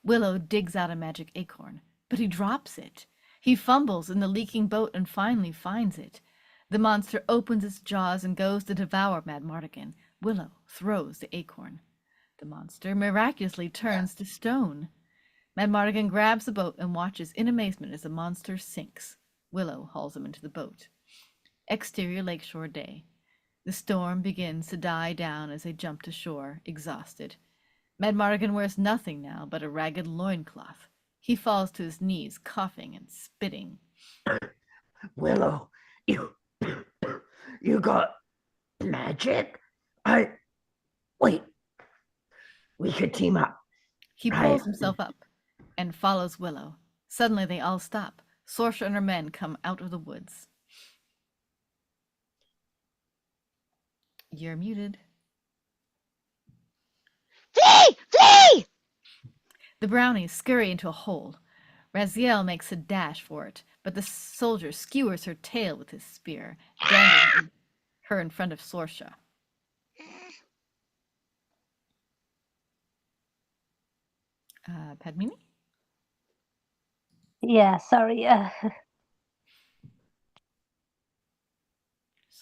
Willow digs out a magic acorn, but he drops it. He fumbles in the leaking boat and finally finds it. The monster opens its jaws and goes to devour Madmartigan. Willow throws the acorn. The monster miraculously turns to stone. Madmartigan grabs the boat and watches in amazement as the monster sinks. Willow hauls him into the boat. Exterior lakeshore day. The storm begins to die down as they jump to shore, exhausted. Madmartigan wears nothing now but a ragged loincloth. He falls to his knees, coughing and spitting. Willow, you got magic? Wait. We could team up. He pulls himself up and follows Willow. Suddenly they all stop. Sorsha and her men come out of the woods. You're muted. Flee! Flee! The brownies scurry into a hole. Raziel makes a dash for it, but the soldier skewers her tail with his spear, dangling her in front of Sorsha. Padmini? Yeah, sorry.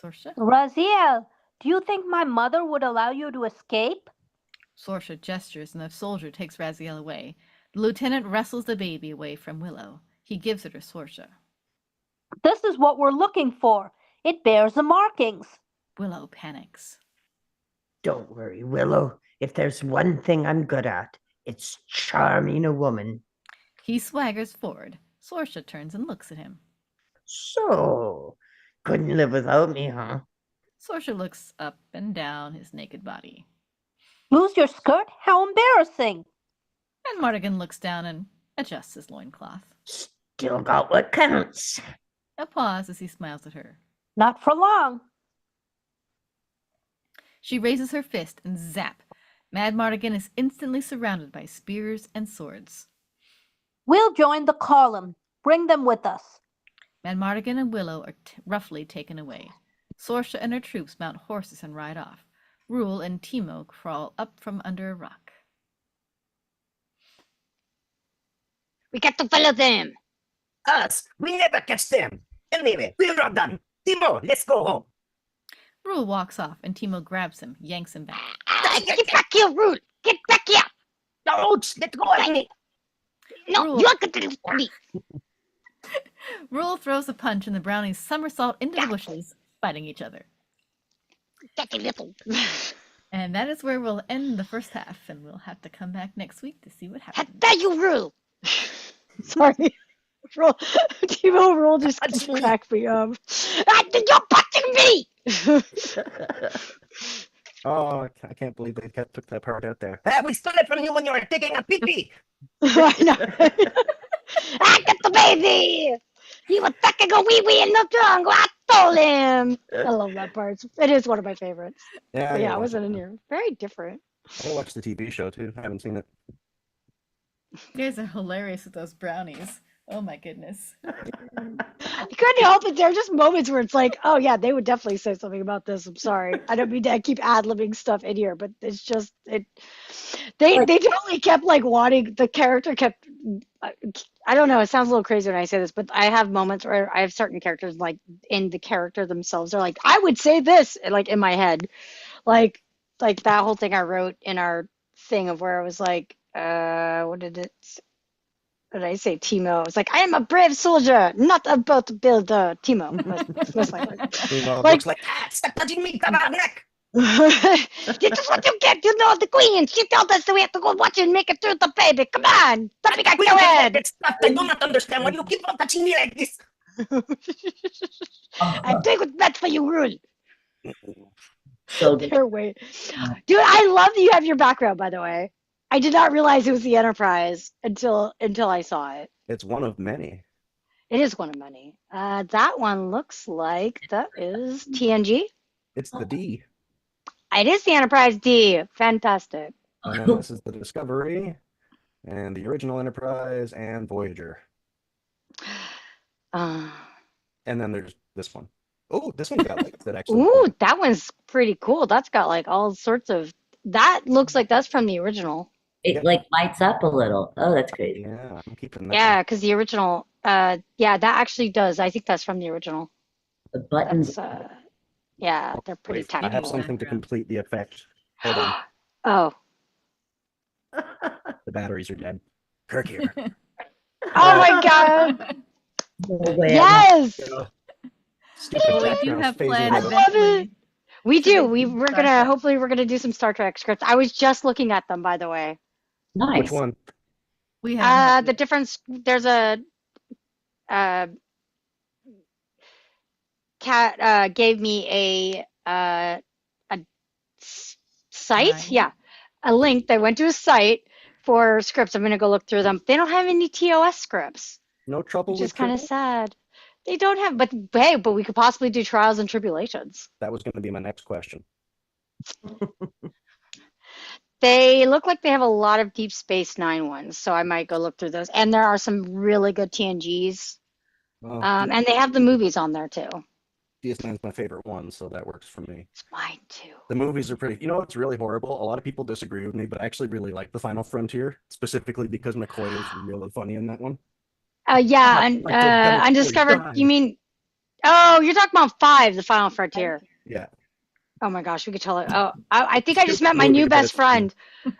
Sorsha? Raziel, do you think my mother would allow you to escape? Sorsha gestures and the soldier takes Raziel away. The lieutenant wrestles the baby away from Willow. He gives it to Sorsha. This is what we're looking for. It bears the markings. Willow panics. Don't worry, Willow. If there's one thing I'm good at, it's charming a woman. He swaggers forward. Sorsha turns and looks at him. So, couldn't live without me, huh? Sorsha looks up and down his naked body. Lose your skirt? How embarrassing. And Mardigan looks down and adjusts his loincloth. Still got what counts. A pause as he smiles at her. Not for long. She raises her fist and zap. Mad Mardigan is instantly surrounded by spears and swords. We'll join the column. Bring them with us. Mad Mardigan and Willow are roughly taken away. Sorsha and her troops mount horses and ride off. Rule and Timo crawl up from under a rock. We got to follow them. Us? We never catch them. Anyway, we're all done. Timo, let's go home. Rule walks off and Timo grabs him, yanks him back. Get back here, Rule. Get back here. No, let go of me. No, Rule. you are going to me. Rule throws a punch and the brownies somersault into the bushes, fighting each other. Get a little. And that is where we'll end the first half, and we'll have to come back next week to see what How happens. dare you, Rule? Sorry. Roll, Timo roll just cracked me up. You're punching me! Oh, I can't believe they took that part out there. We stole it from you when you were taking a pee-pee. I know. I got the baby! He was tucking a wee-wee in the jungle. I stole him! I love that part. It is one of my favorites. Yeah, But yeah, I watch wasn't it in now. here. Very different. I watched the TV show too. I haven't seen it. You guys are hilarious with those brownies. Oh my goodness. I couldn't help it. There are just moments where it's like, oh yeah, they would definitely say something about this. I'm sorry. I don't mean to keep ad-libbing stuff in here, but it's just it. They totally kept like wanting the character kept. I don't know. It sounds a little crazy when I say this, but I have moments where I have certain characters like in the character themselves. They're like, I would say this, like in my head, like that whole thing I wrote in our thing of where I was like, what did I say? Timo. It's like, I am a brave soldier, not about to build a Timo. Most likely. Looks Like, stop touching me, come on, neck. This is what you get. You know the queen. She told us that we have to go watch and make it through the baby. Come on. Let me get We your don't head. get stuff. I do not understand why you keep on touching me like this. I think what's best for you, Rule. So good. They're way. Dude, I love that you have your background, by the way. I did not realize it was the Enterprise until I saw it. It's one of many. It is one of many. That one looks like that is TNG. It's the D. It is the Enterprise D. Fantastic. And then this is the Discovery, and the original Enterprise, and Voyager. Uh, And then there's this one. Oh, this one got like that actually. ooh, that one's pretty cool. That's got like all sorts of. That looks like that's from the original. It like lights up a little. Oh, that's crazy. Yeah, I'm keeping that. Yeah, because the original. Yeah, that actually does. I think that's from the original. The buttons. That's yeah, they're pretty Wait, I have tactical. something to complete the effect. Hold on. Oh. The batteries are dead. Kirk here. Oh my god. Oh, well. Yes, Stupid Well, we do background have phasing plans I in. love eventually. it. We to do. make some We're Star gonna Trek. hopefully we're gonna do some Star Trek scripts. I was just looking at them, by the way. Which Nice. one? We have not The yet. difference. There's a cat gave me a site. Guide. Yeah, a link. They went to a site for scripts. I'm gonna go look through them. They don't have any TOS scripts, No trouble which is with kind of triple? sad. They don't have, but hey, but we could possibly do trials and tribulations. That was going to be my next question. They look like they have a lot of Deep Space Nine ones, so I might go look through those. And there are some really good TNGs. Well, And they have the movies on there too. DS9's my favorite one, so that works for me. It's mine too. The movies are pretty. You know what's really horrible? A lot of people disagree with me, but I actually really like The Final Frontier, specifically because McCoy is really funny in that one. Yeah, God, and like the devil Undiscovered. died. You mean? Oh, you're talking about 5, The Final Frontier. Yeah. Oh my gosh, we could tell it. Oh, I think I just met Stupid my movie, new but best it's funny. friend.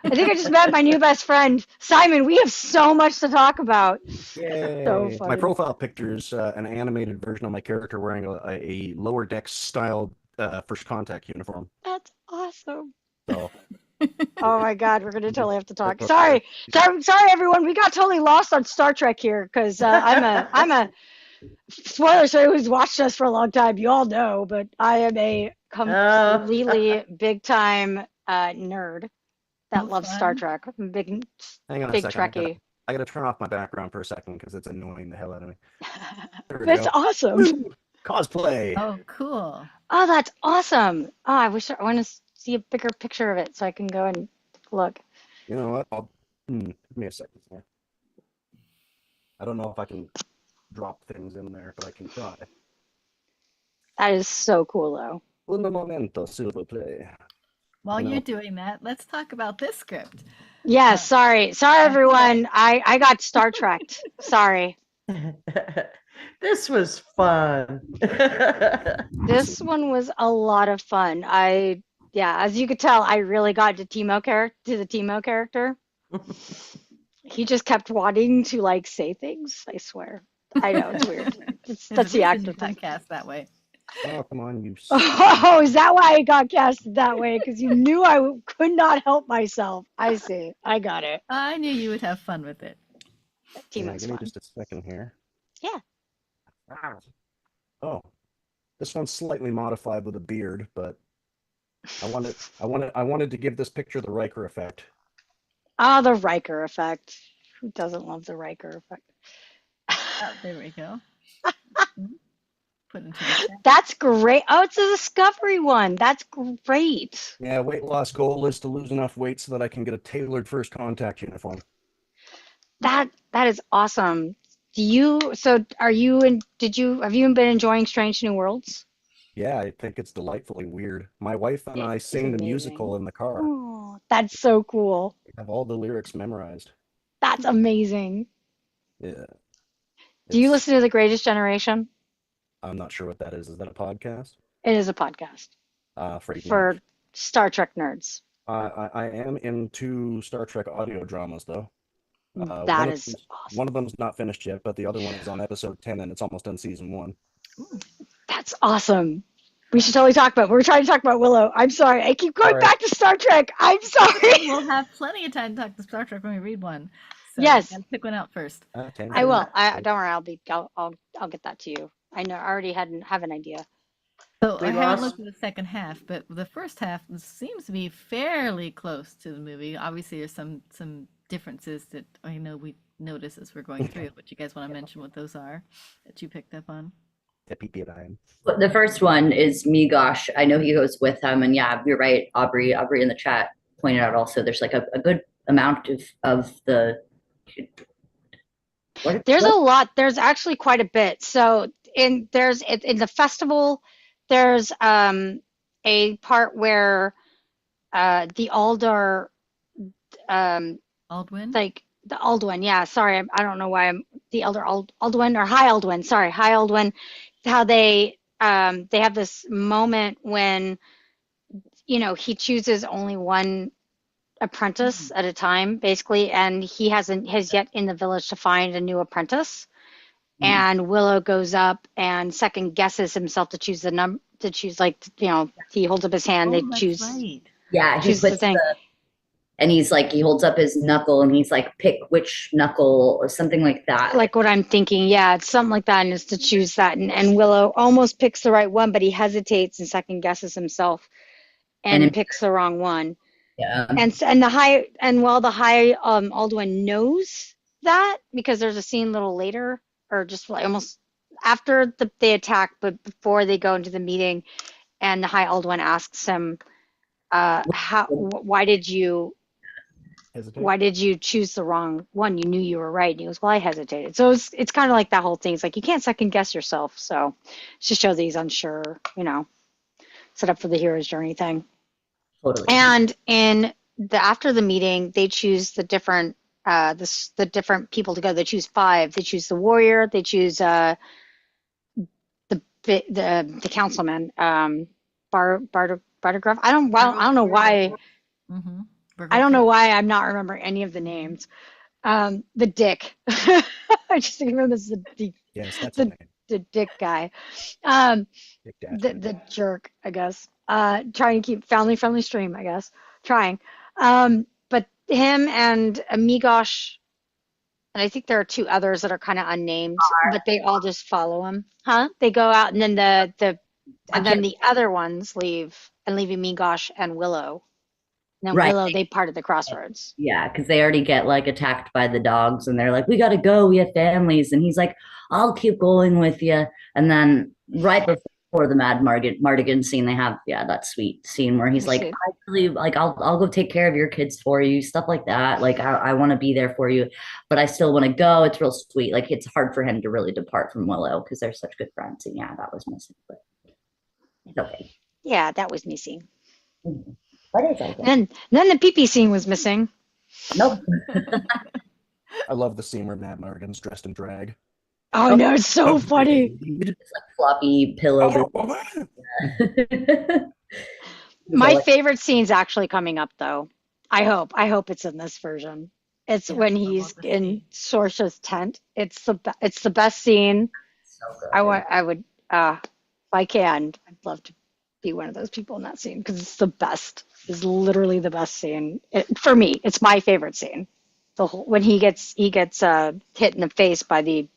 I think I just met my new best friend, Simon. We have so much to talk about. Yay. So My funny. profile picture is an animated version of my character wearing a lower decks style First Contact uniform. That's awesome. So Oh my God, we're gonna totally have to talk. That's Sorry, okay. sorry, everyone. We got totally lost on Star Trek here because I'm a spoiler. So who's watched us for a long time? You all know, but I am a completely big time nerd that Oh, loves Star fun. Trek. I'm a big hang on a big second. Trekkie. I gotta turn off my background for a second because it's annoying the hell out of me. There we That's go. awesome. Woo! Cosplay. Oh, cool. Oh, that's awesome. Oh, I wish I want to see a bigger picture of it so I can go and look. You know what? Give me a second here. I don't know if I can drop things in there, but I can try. That is so cool, though. Un momento, s'il vous plaît. While You know. you're doing that, let's talk about this script. Yeah, sorry, everyone. I got Star Trekked. Sorry. This was fun. This one was a lot of fun. Yeah, as you could tell, I really got to the Timo character. He just kept wanting to like say things. I swear. I know it's weird. There's That's a the reason actor you thing. got cast that way. Oh, come on, you. Oh, is that why I got casted that way? Because you knew I could not help myself. I see. I got it. I knew you would have fun with it. Yeah, Timo's give me fun. just a second here. Yeah. Oh, this one's slightly modified with a beard, but I wanted to give this picture the Riker effect. Ah, the Riker effect. Who doesn't love the Riker effect? Oh, there we go. Put into the chat. That's great. Oh, it's a Discovery one. That's great. Yeah, weight loss goal is to lose enough weight so that I can get a tailored First Contact uniform. That is awesome. Have you been enjoying Strange New Worlds? Yeah, I think it's delightfully weird. My wife and I It's sing the amazing. musical in the car. Oh, that's so cool. I have all the lyrics memorized. That's amazing. Yeah. Do you It's- listen to The Greatest Generation? I'm not sure what that is. Is that a podcast? It is a podcast Freaking for Star Trek nerds. I am into Star Trek audio dramas, though. That is awesome. One of them's not finished yet, but the other one is on episode 10, and it's almost done season 1. That's awesome. We should totally talk about. We're trying to talk about Willow. I'm sorry. I keep going All right. back to Star Trek. I'm sorry. We'll have plenty of time to talk to Star Trek when we read one. So Yes. you gotta pick one out first. Okay. I will. Don't worry. I'll get that to you. I know. I already have an idea. So We I haven't lost- looked at the second half, but the first half seems to be fairly close to the movie. Obviously, there's some differences that I know we notice as we're going through it. But you guys want to mention what those are that you picked up on? The first one is Migosh. I know he goes with him, and yeah, you're right. Aubrey in the chat pointed out also there's like a good amount of the. There's a lot. There's actually quite a bit. So in the festival, there's a part where the Aldar Aldwin? like the Aldwin. Yeah, sorry, I don't know why I'm the Elder Aldwin or High Aldwin. Sorry, High Aldwin. How they have this moment when he chooses only one apprentice at a time, basically, and he has yet in the village to find a new apprentice. and Willow goes up and second guesses himself to choose the number, to choose, like, he holds up his hand, they Oh, that's choose right. Yeah, he choose the puts thing. and he's like, he holds up his knuckle and he's like, pick which knuckle or something like that. Like what I'm thinking, yeah, it's something like that, and it's to choose that, and Willow almost picks the right one, but he hesitates and second guesses himself and And picks the wrong one. yeah. And the high, and while the high Alduin knows that, because there's a scene a little later, or just like almost after they attack, but before they go into the meeting, and the high Alduin asks him, why did you choose the wrong one? You knew you were right. And he goes, well, I hesitated. So it's kind of like that whole thing. It's like, you can't second guess yourself. So it's to show that he's unsure, set up for the hero's journey thing. Totally. And after the meeting, they choose the different the different people to go. They choose 5. They choose the warrior. They choose the councilman, Bartograph. I don't know why. Mm-hmm. I don't know why I'm not remembering any of the names. The Dick. I just think of him as Yes, that's the name. the Dick guy. Dick Dastardly. The jerk, I guess. Trying to keep family-friendly stream, I guess. Trying. But him and Amigosh, and I think there are 2 others that are kind of unnamed, but they all just follow him. Huh? They go out, and then the other ones leave, and leave Amigosh and Willow. And then Right. Willow, they parted the crossroads. Yeah, because they already get like attacked by the dogs and they're like, we gotta go, we have families. And he's like, I'll keep going with you. And then right before the Mad Mardigan scene, they have that sweet scene where he's like, I really like, I'll go take care of your kids for you, stuff like that. Like I want to be there for you, but I still want to go. It's real sweet. Like it's hard for him to really depart from Willow because they're such good friends. And yeah, that was missing, but it's okay. Yeah, that was missing. Mm-hmm. What is it? And then the pee-pee scene was missing. Nope. I love the scene where Matt Mardigan's dressed in drag. Oh no, it's so funny. It's like floppy pillow. My favorite scene's actually coming up though. I hope it's in this version. It's when he's in Sorsha's tent. It's the best scene. So good. I would if I can, I'd love to be one of those people in that scene because it's the best. It's literally the best scene. For me, it's my favorite scene. When he gets hit in the face by the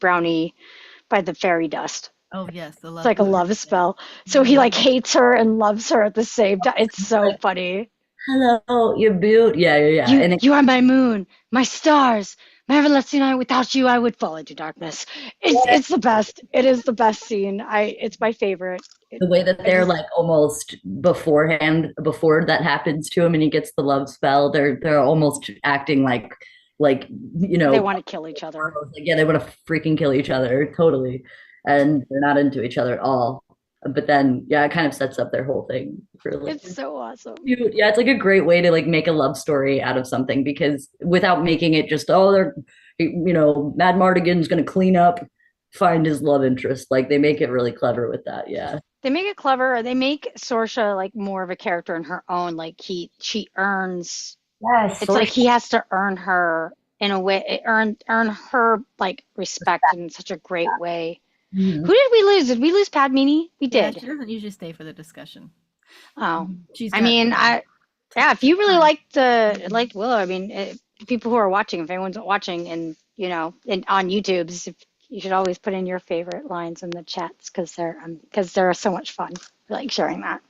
fairy dust. Oh yes, It's like a love spell. So he like hates her and loves her at the same time. It's so funny. Hello, you beaut. Yeah. You are my moon, my stars, my everlasting night. Without you, I would fall into darkness. It's the best. It is the best scene. It's my favorite. The way that they're like almost before that happens to him and he gets the love spell, they're almost acting like they want to kill each other. Yeah, they want to freaking kill each other, totally. And they're not into each other at all. But then it kind of sets up their whole thing. It's so awesome. Yeah, it's like a great way to like make a love story out of something because without making it just Mad Mardigan's gonna clean up, find his love interest. Like they make it really clever with that. Yeah. They make it clever. They make Sorsha like more of a character in her own. Like she earns. Yes. It's like he has to earn her in a way. Earn her like respect in such a great way. Mm-hmm. Who did we lose? Did we lose Padmini? We did. Yeah, she doesn't usually stay for the discussion. Oh, if you really liked Willow, I mean, people who are watching, if anyone's watching, and on YouTube, you should always put in your favorite lines in the chats because they're so much fun. I like sharing that.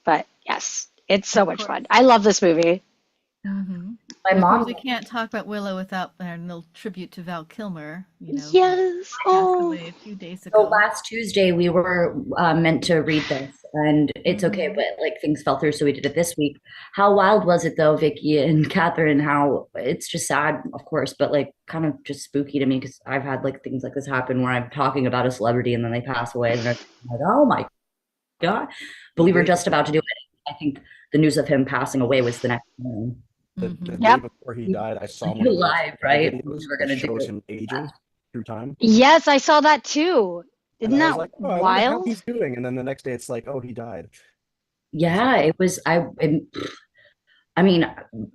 But yes, it's so much fun. I love this movie. Mm-hmm. My mom. We can't talk about Willow without a little tribute to Val Kilmer. Yes. Away a few days ago. So last Tuesday we were meant to read this, and it's okay, but like things fell through, so we did it this week. How wild was it though, Vicky and Catherine? How it's just sad, of course, but like kind of just spooky to me because I've had like things like this happen where I'm talking about a celebrity and then they pass away, and they're like, oh my god! But we were just about to do it. I think the news of him passing away was the next morning. The day before he died, I saw one live, right? That shows him aging through time. Yes, I saw that too. Isn't that like, I wonder wild? how he's doing, and then the next day it's like, oh, he died. Yeah, it was. I mean,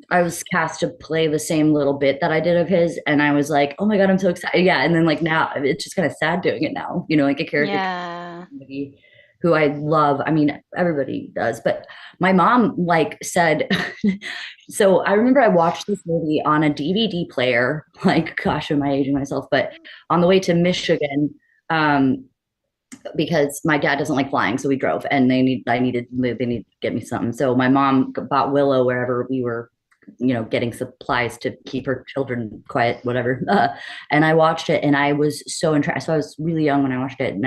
I was cast to play the same little bit that I did of his, and I was like, oh my God, I'm so excited. Yeah. And then like now it's just kind of sad doing it now, like a character Yeah. who I love. I mean, everybody does, but my mom like said, so I remember I watched this movie on a DVD player, like, gosh, am I aging myself? But on the way to Michigan, because my dad doesn't like flying, so we drove, and they need to get me something. So my mom bought Willow wherever we were, getting supplies to keep her children quiet, whatever. And I watched it, and I was so interested. So I was really young when I watched it, and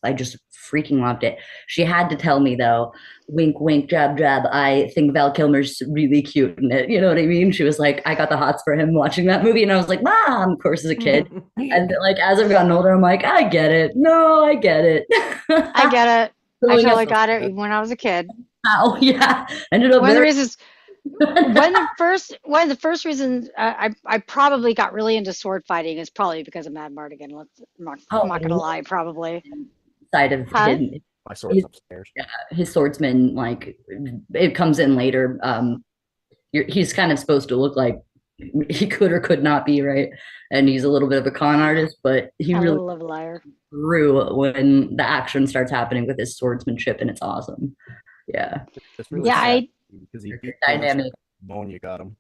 I just freaking loved it. She had to tell me though, wink, wink, jab, jab, I think Val Kilmer's really cute in it. You know what I mean? She was like, I got the hots for him watching that movie, and I was like, Mom, of course, as a kid. And like as I've gotten older, I'm like, I get it. No, I get it. I get it. I totally got it when I was a kid. Oh yeah, ended up one of the reasons. One of the first reasons I probably got really into sword fighting is probably because of Mad Mardigan. I'm not gonna lie, probably. Side of him, my sword's upstairs. Yeah, his swordsman, like it comes in later. He's kind of supposed to look like he could or could not be, right? And he's a little bit of a con artist, but he really love a liar. Grew when the action starts happening with his swordsmanship, and it's awesome. Yeah, it's really because he beat dynamic. Pneumonia got him.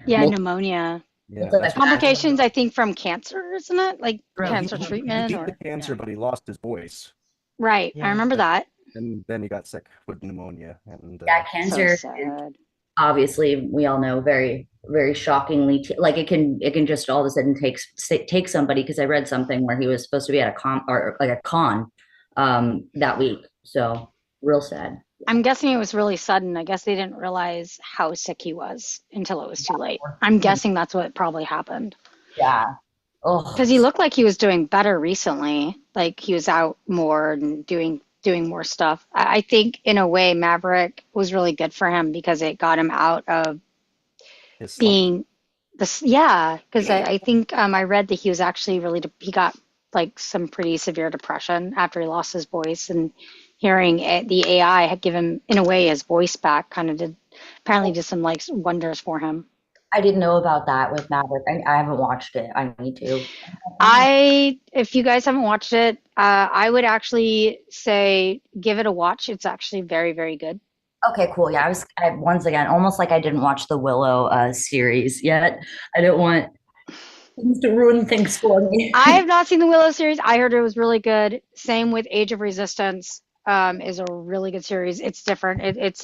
Yeah, pneumonia. Yeah, complications, I think, from cancer, isn't it? Like cancer treatment. He beat the cancer, but he lost his voice. Right, I remember that. And then he got sick with pneumonia. And cancer. So sad. Obviously, we all know very, very shockingly. Like it can just all of a sudden take somebody. Because I read something where he was supposed to be at a con that week. So real sad. I'm guessing it was really sudden. I guess they didn't realize how sick he was until it was too late. I'm guessing that's what probably happened. Yeah. Because he looked like he was doing better recently. Like he was out more and doing more stuff. I think in a way Maverick was really good for him because it got him out of being this. Yeah, because I think I read that he was actually he got like some pretty severe depression after he lost his voice, and hearing the AI had given him in a way his voice back kind of did some like wonders for him. I didn't know about that with Maverick. I haven't watched it. I need to. If you guys haven't watched it, I would actually say give it a watch. It's actually very, very good. Okay, cool. Yeah, once again, almost like I didn't watch the Willow series yet. I didn't want things to ruin things for me. I have not seen the Willow series. I heard it was really good. Same with Age of Resistance. Is a really good series. It's different. It's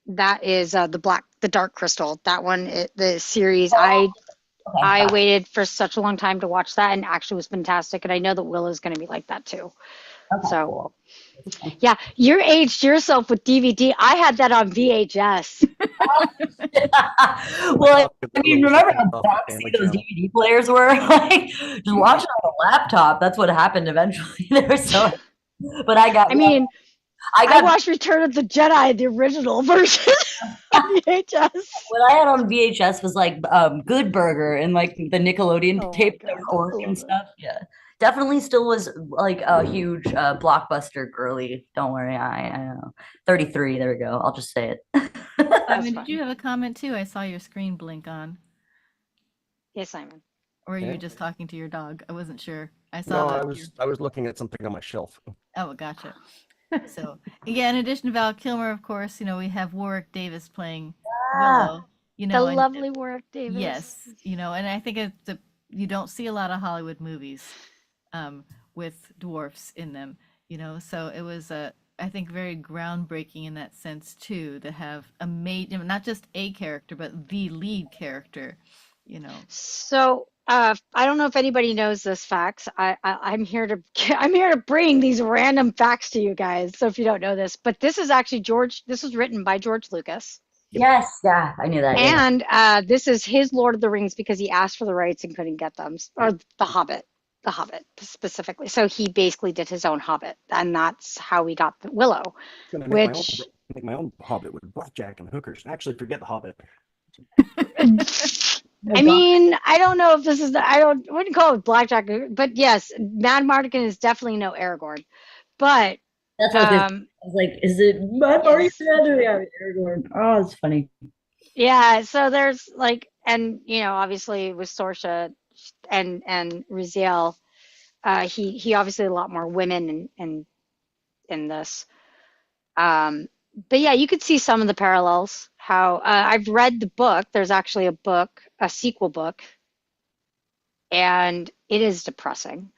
that is the Dark Crystal. That one, the series. I waited for such a long time to watch that, and actually was fantastic. And I know that Willow is going to be like that too. Okay, so, cool. Yeah, you aged yourself with DVD. I had that on VHS. Well, I mean, remember how boxy those DVD players were? Like, just watch it on a laptop. That's what happened eventually. They were so. But I watched Return of the Jedi, the original version on VHS. What I had on VHS was like Good Burger and like the Nickelodeon tape that were orange and stuff. Yeah, definitely still was like a huge blockbuster girly. Don't worry, I know. 33. There we go. I'll just say it. Simon, did you have a comment too? I saw your screen blink on. Yes, Simon. Or are you just talking to your dog? I wasn't sure. I was looking at something on my shelf. Oh, gotcha. So yeah, in addition to Val Kilmer, of course, we have Warwick Davis playing Willow. The lovely Warwick Davis. Yes, and I think you don't see a lot of Hollywood movies with dwarfs in them. So it was I think very groundbreaking in that sense too, to have not just a character but the lead character. So I don't know if anybody knows this facts. I'm here to bring these random facts to you guys. So if you don't know this, but this is actually this was written by George Lucas. Yes, yeah, I knew that. And this is his Lord of the Rings because he asked for the rights and couldn't get them, or the Hobbit specifically. So he basically did his own Hobbit, and that's how we got the Willow. Make my own Hobbit with blackjack and hookers. Actually, forget the Hobbit. I mean, I don't know if this is wouldn't call it blackjack, but yes, Mad Mardigan is definitely no Aragorn. But that's what I was like, is it Mad Mardigan or Aragorn? Oh, it's funny. Yeah, so there's like, and obviously with Sorsha and Raziel, he obviously a lot more women in this. But yeah, you could see some of the parallels. How I've read the book. There's actually a book, a sequel book, and it is depressing.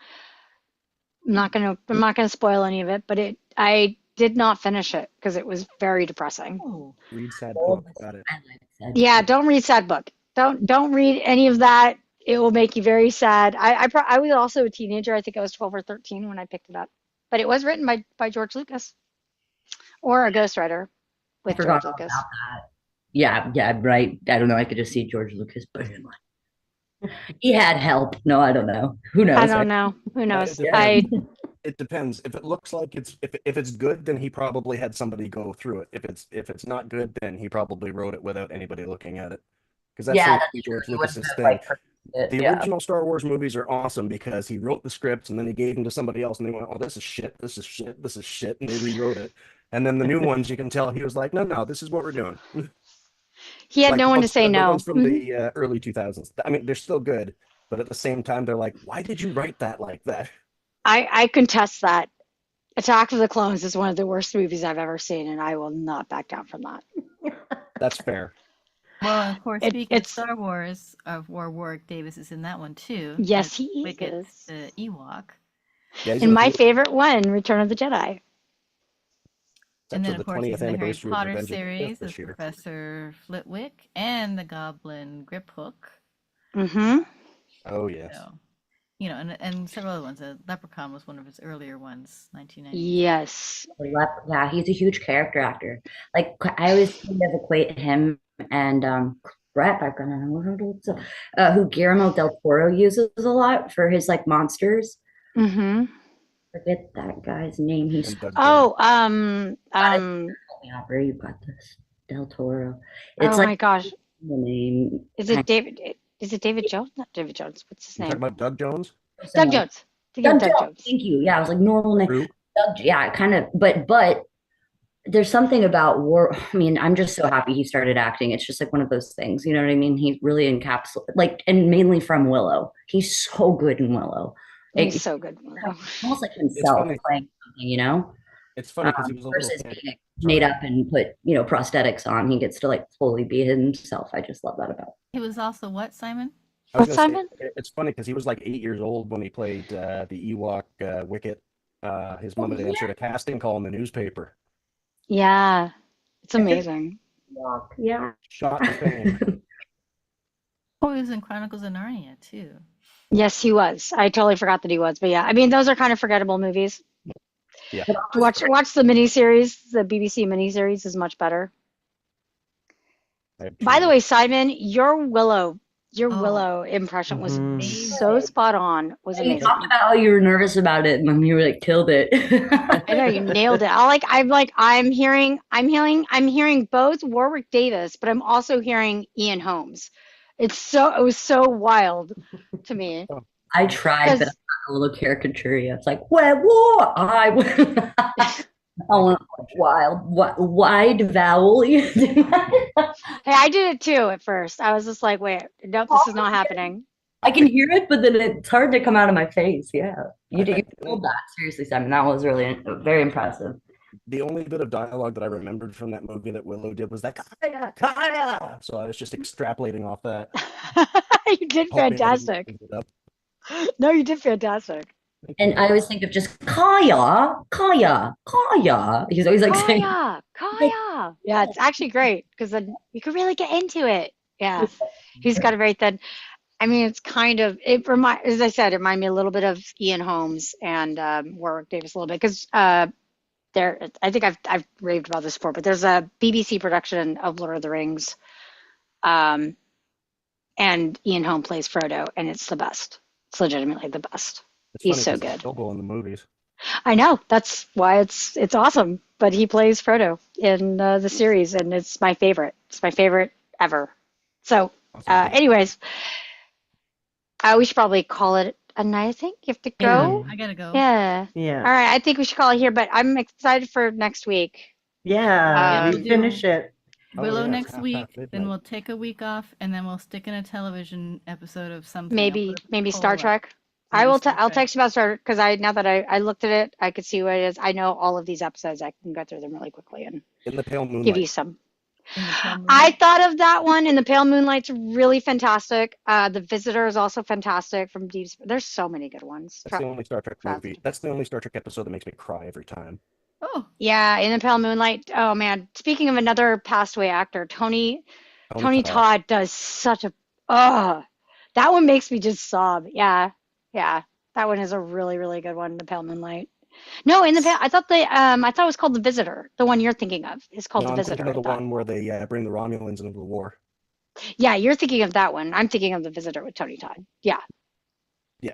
I'm not gonna spoil any of it, but I did not finish it because it was very depressing. Oh, Read sad Oh, book about it. I like that. Yeah, don't read sad book. Don't read any of that. It will make you very sad. I was also a teenager. I think I was 12 or 13 when I picked it up. But it was written by George Lucas or a ghostwriter I with forgot George all Lucas. about that. Yeah, right. I don't know. I could just see George Lucas, but he had help. No, I don't know. Who I knows, don't right? know. Who It knows? depends. It depends. If it looks like if it's good, then he probably had somebody go through it. If it's not good, then he probably wrote it without anybody looking at it. Because that Yeah, seems to that's be true. George He wouldn't Lucas's have thing. produced it. The Yeah. original Star Wars movies are awesome because he wrote the scripts and then he gave them to somebody else and they went, "Oh, this is shit. This is shit. This is shit," and they rewrote it. And then the new ones, you can tell he was like, "No, no, this is what we're doing." He had Like no one to say the ones no. from the early 2000s. I mean, they're still good, but at the same time, they're like, "Why did you write that like that?" I contest that. Attack of the Clones is one of the worst movies I've ever seen, and I will not back down from that. That's fair. well, and of course, speaking of It's Star Wars, Warwick Davis is in that one too, yes, as he Wicket is. the Ewok. Yeah, he's And in a my few. favorite one, Return of the Jedi. It's And then, actually of the course, he's 20th in the Harry anniversary of Potter Revenge of the Sith series as this year. Professor Flitwick and the Goblin Griphook. Mm-hmm. Oh yes. So, and several other ones. Leprechaun was one of his earlier ones, 1990s. Yes. Yeah, he's a huge character actor. Like I always kind of equate him and crap, I've got who Guillermo del Toro uses a lot for his like monsters. Mm-hmm. Forget that guy's name. He's And Doug Oh, help me out, Bray, you got this. Del Toro. It's oh like my gosh. the name. Is it David? Is it David Jones? Not David Jones. What's his You talking name? about Doug Jones? Doug Jones. Thinking of Doug Doug Jones. Jones. Thank you. Yeah, I was like normal name. True. Doug, yeah, kind of, but there's something about war. I mean, I'm just so happy he started acting. It's just like one of those things, you know what I mean? He really encapsulated, like, and mainly from Willow. He's so good in Willow. He's so good. Almost like himself funny. playing something, you know? It's funny because he was a little Versus kid. being made up and put, prosthetics on. He gets to like fully be himself. I just love that about him. He was also what, Simon? I was What, gonna Simon? say it's funny because he was like 8 years old when he played the Ewok Wicket. His mom had answered a casting call in the newspaper. Yeah. It's amazing. Yeah. Shot to fame. Oh, he was in Chronicles of Narnia too. Yes, he was. I totally forgot that he was. But yeah, I mean, those are kind of forgettable movies. Yeah. Watch the miniseries. The BBC miniseries is much better. By the way, Simon, your Willow impression was Mhm. so spot on. Was You amazing. talked about how you were nervous about it, and then you were like killed it. I know you nailed it. I'm hearing both Warwick Davis, but I'm also hearing Ian Holmes. It was so wild to me. I tried, but Because I'm a little caricature. It's like, where war? I went wild, wide vowel. hey, I did it too at first. I was just like, wait, nope, this is not happening. I can hear it, but then it's hard to come out of my face. Yeah, you pulled that seriously, Simon. That was really very impressive. The only bit of dialogue that I remembered from that movie that Willow did was that Kaya, Kaya. So I was just extrapolating off that. You did fantastic. No, you did fantastic. And I always think of just Kaya, Kaya, Kaya. He's always like saying, Kaya. Yeah, it's actually great because then you can really get into it. Yeah, he's got a very thin. I mean, it's kind of as I said, it reminded me a little bit of Ian Holmes and Warwick Davis a little bit because I think I've raved about this before, but there's a BBC production of Lord of the Rings, and Ian Holmes plays Frodo, and it's the best. It's legitimately the best. He's so good. Bilbo in the movies. I know, that's why it's awesome. But he plays Frodo in the series, and it's my favorite. It's my favorite ever. So, anyways, we should probably call it a night. I think you have to go. I gotta go. Yeah. Yeah. All right. I think we should call it here. But I'm excited for next week. Yeah. we'll We finish it. Oh, Willow yeah, it's next half week, past then midnight. we'll take a week off, and then we'll stick in a television episode of something. Maybe Star Trek. Maybe I'll text you about Star Trek because now that I looked at it, I could see what it is. I know all of these episodes. I can go through them really quickly and In the Pale give you Moonlight. some. In the Pale I Moonlight. thought of that one, and the Pale Moonlight's really fantastic. The Visitor is also fantastic from Deep Space. There's so many good ones. That's the only Star Trek Trust. movie. That's the only Star Trek episode that makes me cry every time. Oh, Yeah, in the Pale Moonlight. Oh man, speaking of another passed away actor, Tony Todd. does such a that one makes me just sob. Yeah, that one is a really really good one. The Pale Moonlight. No, in the Pale, I thought it was called The Visitor. The one you're thinking of is called No, The I'm Visitor. thinking of I the thought. one where they bring the Romulans into the war. Yeah, you're thinking of that one. I'm thinking of The Visitor with Tony Todd. Yeah. Yeah.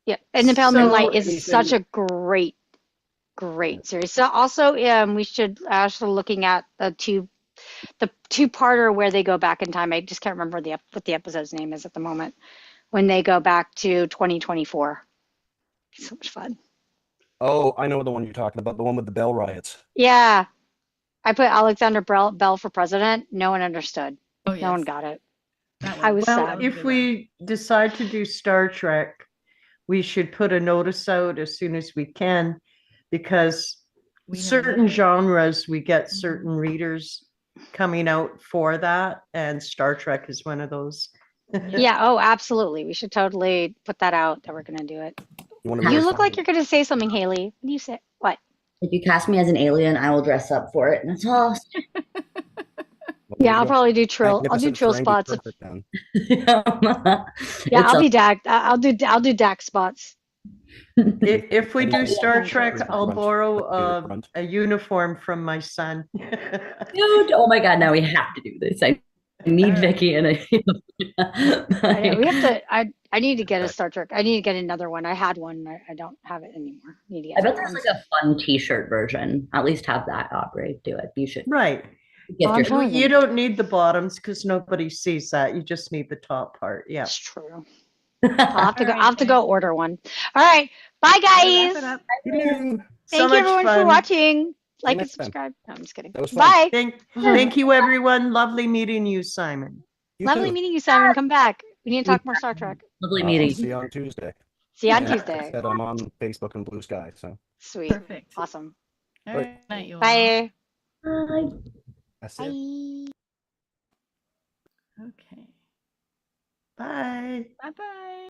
Yeah, and the Pale So Moonlight is anything- such a great series. So also, we should also looking at the two-parter where they go back in time. I just can't remember what the episode's name is at the moment. When they go back to 2024, so much fun. Oh, I know the one you're talking about. The one with the Bell riots. Yeah, I put Alexander Bell for president. No one understood. oh yes. No one got it. That I one. was Well, sad. if we decide to do Star Trek, we should put a notice out as soon as we can, because We have certain another- genres, we get certain readers coming out for that, and Star Trek is one of those. Yeah. Oh, absolutely. We should totally put that out that we're gonna do it. You look like you're gonna say something, Haley. What do you say? What? If you cast me as an alien, I will dress up for it. And that's all. Yeah, I'll probably do Trill. I'll do Magnificent Trill Ferengi spots. Perfect then. Yeah, It's I'll a- be Dak. I'll do Dak spots. If we do Anything Star with Trek, front I'll front, borrow with front. a uniform from my son. Dude, oh my God, now we have to do this. I need All right. Vicky and I know, we have I to. I need to get a Star Trek. I need to get another one. I had one. I don't have it anymore. I need to get bet another there's one. like a fun t-shirt version. At least have that, Aubrey. Do it. You should Right. gift I'm your totally You gonna- don't need the bottoms because nobody sees that. You just need the top part. Yeah. It's true. I'll have to go. All I'll have to right, go order one. All right. Bye, guys. Wrap it up. You. So Thank you, much everyone, for fun. watching. Like and next time. subscribe. No, I'm just kidding. That was fun. Bye. Thank you, everyone. Lovely meeting you, Simon. You Lovely too. meeting you, Simon. Come back. We need to talk more Star Trek. lovely I'll meeting. see you on Tuesday. See you on And like I Tuesday. said, I'm on Facebook and Blue Sky. So Sweet. Perfect. Awesome. All right. Night, you all. Bye. Bye. that's it. Bye. Okay. Bye. Bye bye.